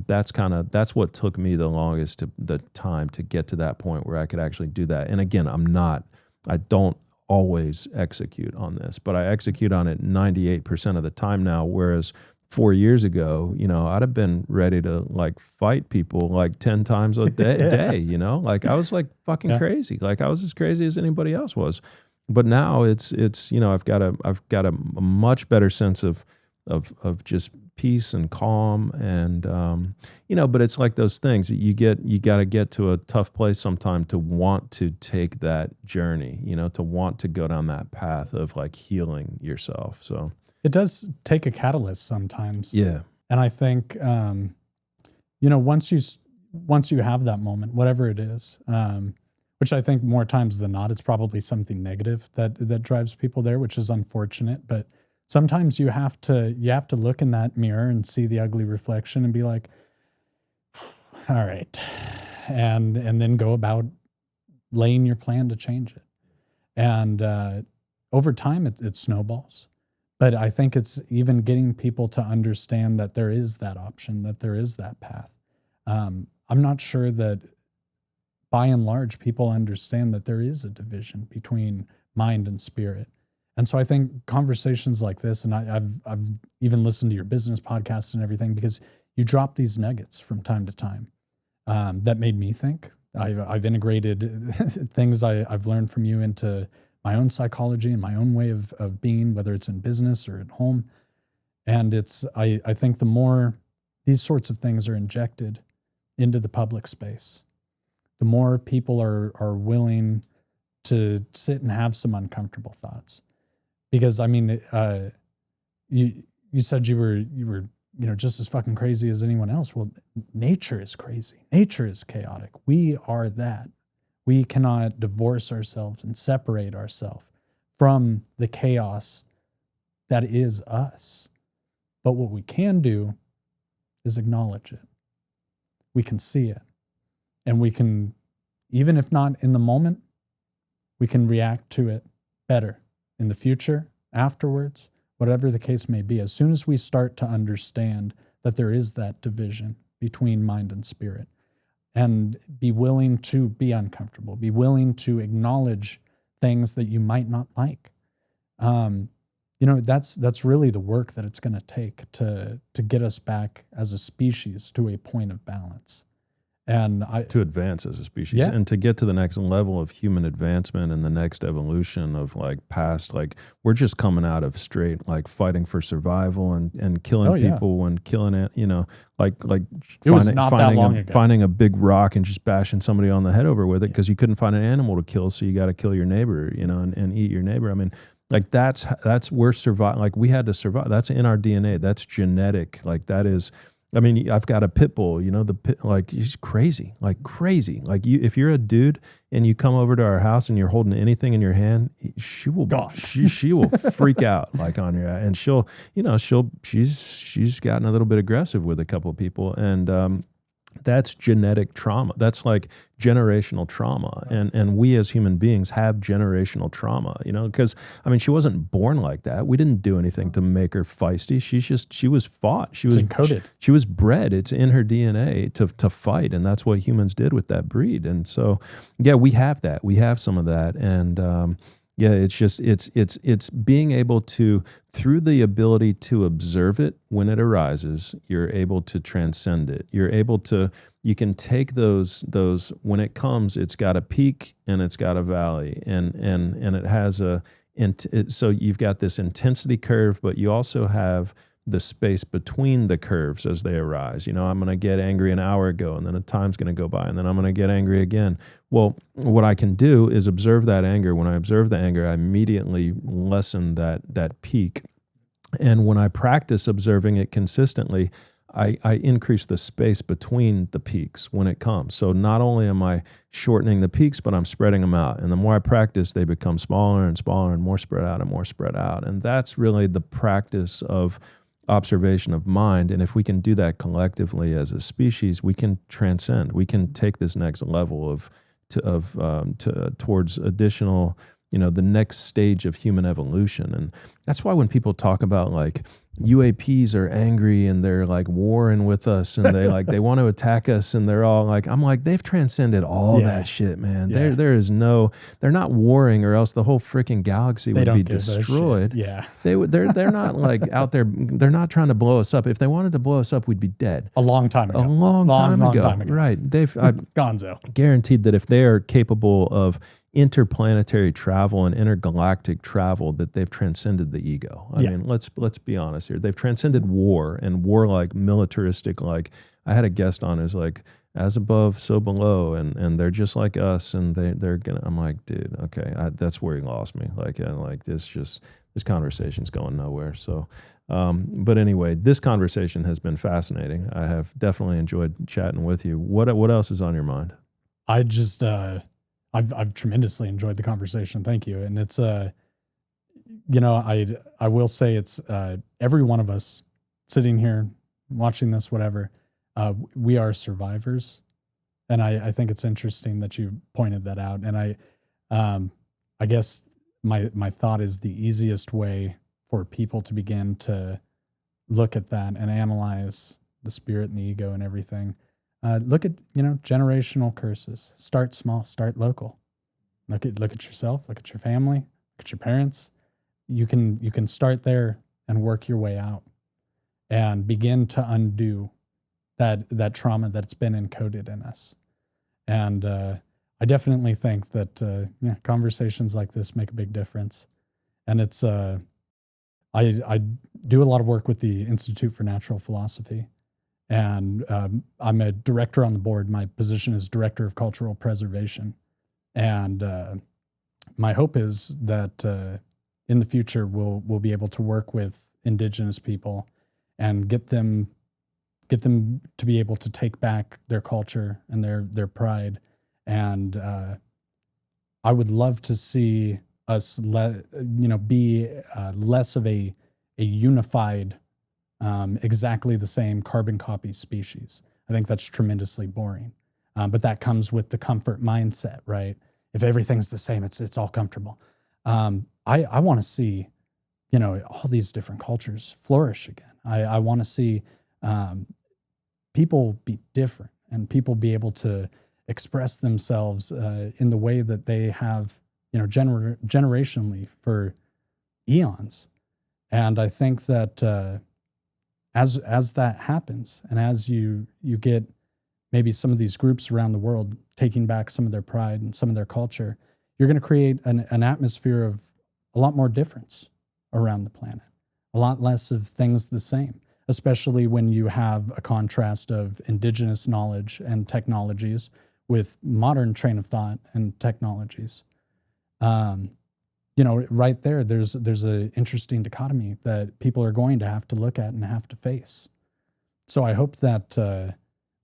That's what took me the longest the time to get to that point where I could actually do that. And again, I don't always execute on this, but I execute on it 98% of the time now. Whereas 4 years ago, I'd have been ready to like fight people like 10 times a day, like I was like fucking crazy. Like I was as crazy as anybody else was. But now it's I've got a much better sense of just peace and calm, and but it's like those things that you got to get to a tough place sometime to want to take that journey, to want to go down that path of like healing yourself. So it does take a catalyst sometimes. Yeah. And I think once you have that moment, whatever it is, which I think more times than not, it's probably something negative that drives people there, which is unfortunate. But sometimes you have to look in that mirror and see the ugly reflection and be like, all right. And then go about laying your plan to change it. And over time, it snowballs. But I think it's even getting people to understand that there is that option, that there is that path. I'm not sure that by and large, people understand that there is a division between mind and spirit. And so I think conversations like this, and I've even listened to your business podcast and everything, because you drop these nuggets from time to time that made me think. I've integrated things I've learned from you into my own psychology and my own way of being, whether it's in business or at home. And I think the more these sorts of things are injected into the public space, the more people are willing to sit and have some uncomfortable thoughts. Because I mean, you said you were just as fucking crazy as anyone else. Well, nature is crazy. Nature is chaotic. We are that. We cannot divorce ourselves and separate ourselves from the chaos that is us. But what we can do is acknowledge it. We can see it. And we can, even if not in the moment, we can react to it better in the future, afterwards, whatever the case may be. As soon as we start to understand that there is that division between mind and spirit, and be willing to be uncomfortable, be willing to acknowledge things that you might not like. That's really the work that it's going to take to get us back as a species to a point of balance. And to advance as a species, and to get to the next level of human advancement and the next evolution of we're just coming out of straight like fighting for survival and killing people and killing it, it was not that long ago. Finding a big rock and just bashing somebody on the head over with it because you couldn't find an animal to kill, so you got to kill your neighbor, and eat your neighbor. I mean, like that's we're survive. Like we had to survive. That's in our DNA. That's genetic. Like that is. I mean, I've got a pit bull, he's crazy. Like if you're a dude and you come over to our house and you're holding anything in your hand, she will freak out like on your, and she's gotten a little bit aggressive with a couple of people. And, that's genetic trauma. That's like generational trauma. And we as human beings have generational trauma, because I mean, she wasn't born like that. We didn't do anything to make her feisty. She was fought. She was encoded. She was bred. It's in her DNA to fight. And that's what humans did with that breed. And so, yeah, we have that. We have some of that. And, Yeah, it's just it's being able to, through the ability to observe it when it arises, you're able to transcend it. You're able to, you can take those when it comes, it's got a peak and it's got a valley, and it has a, so you've got this intensity curve, but you also have the space between the curves as they arise. You know, I'm going to get angry an hour ago, and then a time's going to go by, and then I'm going to get angry again. Well, what I can do is observe that anger. When I observe the anger, I immediately lessen that peak. And when I practice observing it consistently, I increase the space between the peaks when it comes. So not only am I shortening the peaks, but I'm spreading them out. And the more I practice, they become smaller and smaller and more spread out and more spread out. And that's really the practice of observation of mind. And if we can do that collectively as a species, we can transcend. We can take this next level towards additional, you know, the next stage of human evolution. And that's why when people talk about like UAPs are angry and they're like warring with us and they want to attack us, and they're all like, I'm like, they've transcended all that shit, man. Yeah. They're not warring, or else the whole freaking galaxy would be destroyed. Yeah. They're not like out there, they're not trying to blow us up. If they wanted to blow us up, we'd be dead. A long time ago. A long time ago. Right. Gonzo. Guaranteed that if they are capable of interplanetary travel and intergalactic travel, that they've transcended the ego. I mean, let's be honest here. They've transcended war, and war, like militaristic, like I had a guest on who's like, as above, so below, and they're just like us, and they're gonna, I'm like, dude, okay, that's where he lost me. Like this conversation's going nowhere. So, but anyway, this conversation has been fascinating. I have definitely enjoyed chatting with you. What else is on your mind? I just, I've tremendously enjoyed the conversation. Thank you. And it's, you know, I will say it's, every one of us sitting here watching this, whatever, we are survivors. And I think it's interesting that you pointed that out. And I guess my thought is the easiest way for people to begin to look at that and analyze the spirit and the ego and everything. Look at, you know, generational curses. Start small, start local. Look at yourself, look at your family, look at your parents. You can start there and work your way out and begin to undo that trauma that's been encoded in us. And I definitely think that conversations like this make a big difference. And it's I do a lot of work with the Institute for Natural Philosophy. And I'm a director on the board. My position is Director of Cultural Preservation. And my hope is that in the future we'll be able to work with indigenous people and get them to be able to take back their culture and their pride. And I would love to see us be less of a unified, exactly the same carbon copy species. I think that's tremendously boring. But that comes with the comfort mindset, right? If everything's the same, it's all comfortable. I want to see, you know, all these different cultures flourish again. I want to see people be different and people be able to express themselves in the way that they have, you know, generationally for eons. And I think that as that happens, and as you get maybe some of these groups around the world taking back some of their pride and some of their culture, you're going to create an atmosphere of a lot more difference around the planet, a lot less of things the same, especially when you have a contrast of indigenous knowledge and technologies with modern train of thought and technologies. You know, right there's an interesting dichotomy that people are going to have to look at and have to face. So I hope that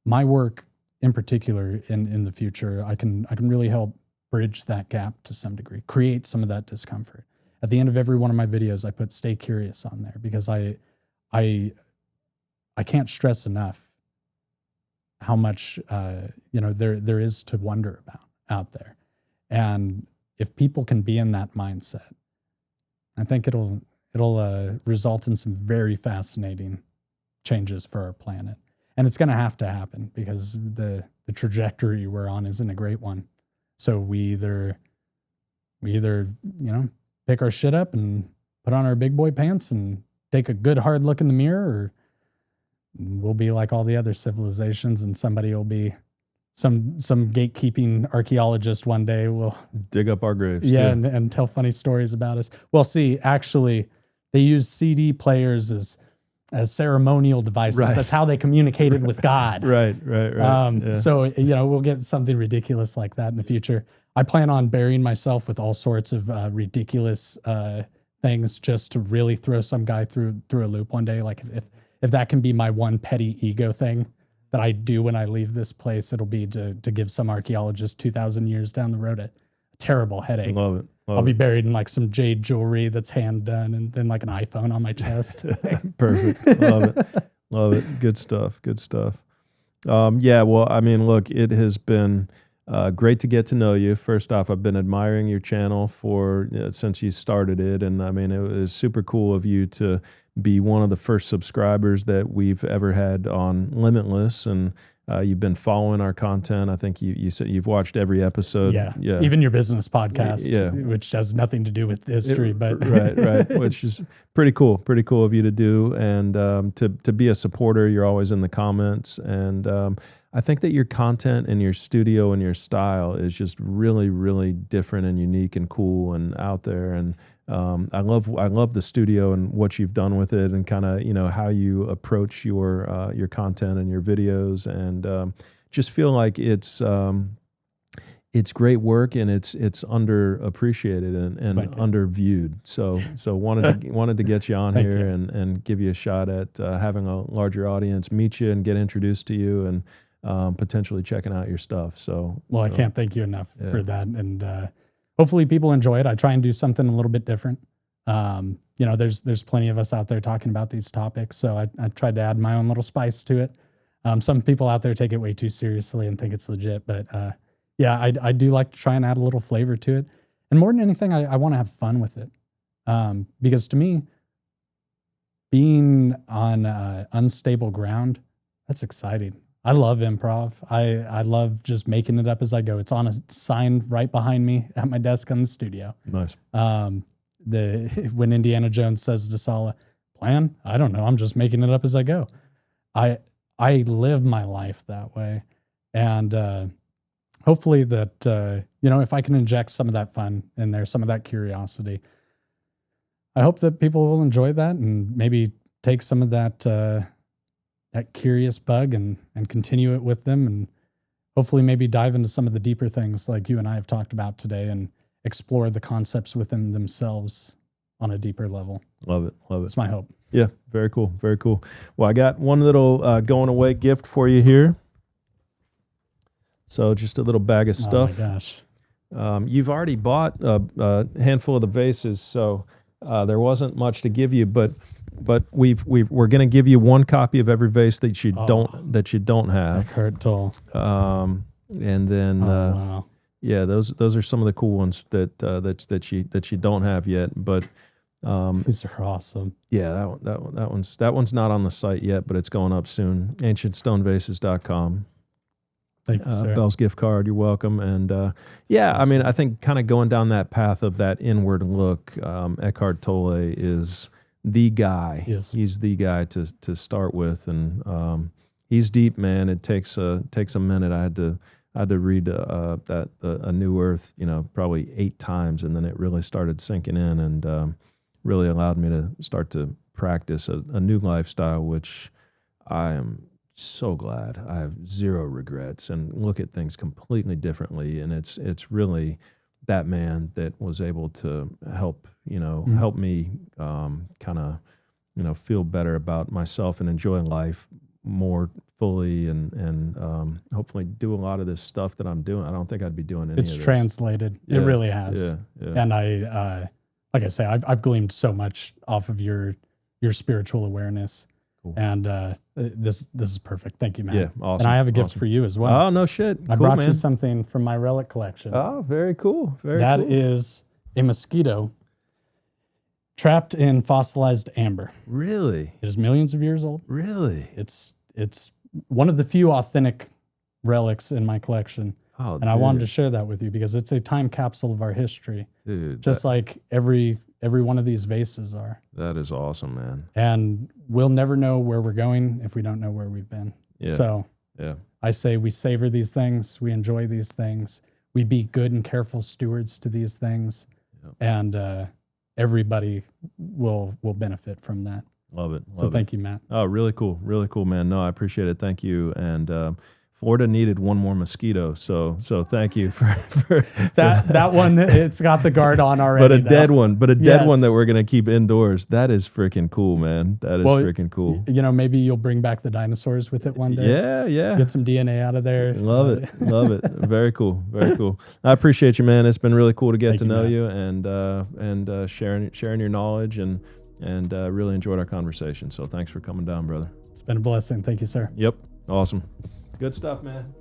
my work in particular in the future, I can really help bridge that gap to some degree, create some of that discomfort. At the end of every one of my videos, I put "Stay curious" on there because I can't stress enough how much there is to wonder about out there. And if people can be in that mindset, I think it'll result in some very fascinating changes for our planet. And it's going to happen because the trajectory we're on isn't a great one. So we we either, pick our shit up and put on our big boy pants and take a good hard look in the mirror, or we'll be like all the other civilizations and somebody will be some gatekeeping archaeologist one day will dig up our graves. Yeah, and tell funny stories about us. Well, see, actually, they use CD players as ceremonial devices. Right. That's how they communicated with God. Right. So, we'll get something ridiculous like that in the future. I plan on burying myself with all sorts of ridiculous things just to really throw some guy through a loop one day. Like if that can be my one petty ego thing that I do when I leave this place, it'll be to give some archaeologist 2,000 years down the road a terrible headache. Love it. I'll be buried in like some jade jewelry that's hand done and then like an iPhone on my chest. Perfect. Love it. Good stuff. Yeah, well, I mean, look, it has been great to get to know you. First off, I've been admiring your channel since you started it. And I mean, it was super cool of you to be one of the first subscribers that we've ever had on Limitless. And you've been following our content. I think you said you've watched every episode. Yeah. Even your business podcast, which has nothing to do with history, but right. Which is pretty cool of you to do. And to be a supporter, you're always in the comments. And I think that your content and your studio and your style is just really, really different and unique and cool and out there. And I love the studio and what you've done with it, and kind of how you approach your content and your videos, and just feel like it's great work, and it's underappreciated and underviewed. So wanted to get you on here and give you a shot at having a larger audience meet you and get introduced to you, and potentially checking out your stuff. I can't thank you enough for that. And hopefully people enjoy it. I try and do something a little bit different. There's plenty of us out there talking about these topics. So I tried to add my own little spice to it. Some people out there take it way too seriously and think it's legit, but I do like to try and add a little flavor to it. And more than anything, I want to have fun with it. Because to me, being on unstable ground, that's exciting. I love improv. I love just making it up as I go. It's on a sign right behind me at my desk in the studio. Nice. When Indiana Jones says to Sala, "Plan? I don't know. I'm just making it up as I go." I live my life that way, and hopefully that if I can inject some of that fun in there, some of that curiosity, I hope that people will enjoy that and maybe take some of that curious bug and continue it with them, and hopefully maybe dive into some of the deeper things like you and I have talked about today and explore the concepts within themselves on a deeper level. Love it. It's my hope. Yeah, very cool. Well, I got one little going away gift for you here. So just a little bag of stuff. Oh my gosh. You've already bought a handful of the vases, so there wasn't much to give you, but we're going to give you one copy of every vase that you don't have. Kurt Toll. And then wow. Yeah, those are some of the cool ones that you don't have yet. But these are awesome. Yeah, that one's not on the site yet, but it's going up soon. AncientStoneVases.com. Thank you, sir. Beall's gift card. You're welcome. And awesome. I mean, I think kind of going down that path of that inward look, Eckhart Tolle is the guy. Yes. He's the guy to start with, and he's deep, man. It takes a minute. I had to read A New Earth, probably 8 times, and then it really started sinking in, and really allowed me to start to practice a new lifestyle, which I am so glad. I have zero regrets and look at things completely differently, and it's really that man that was able to help me kind of feel better about myself and enjoy life more fully, and hopefully do a lot of this stuff that I'm doing. I don't think I'd be doing any of this. It's translated. Yeah. It really has. Yeah. And I like I say, I've gleaned so much off of your spiritual awareness. Cool. And this is perfect. Thank you, man. Yeah, awesome. And I have a gift for you as well. Oh, no shit. I brought you something from my relic collection. Oh, very cool. That is a mosquito trapped in fossilized amber. Really? It is millions of years old. Really? It's one of the few authentic relics in my collection. Oh, And I wanted to share that with you because it's a time capsule of our history, dude, just like every one of these vases are. that is awesome, man. And we'll never know where we're going if we don't know where we've been. Yeah. So Yeah. I say we savor these things, we enjoy these things, we be good and careful stewards to these things, and everybody will benefit from that. Love it. So thank you, Matt. Oh, really cool, man. No, I appreciate it. Thank you. And Florida needed one more mosquito, so thank you for that one. It's got the guard on already. But a dead one Yes. that we're gonna keep indoors. That is freaking cool, man. That is freaking cool. You know, maybe you'll bring back the dinosaurs with it one day. Yeah. Get some DNA out of there. Love it. Very cool. I appreciate you, man. It's been really cool to get to know you and sharing your knowledge and really enjoyed our conversation. So thanks for coming down, brother. It's been a blessing. Thank you, sir. Yep. Awesome. Good stuff, man.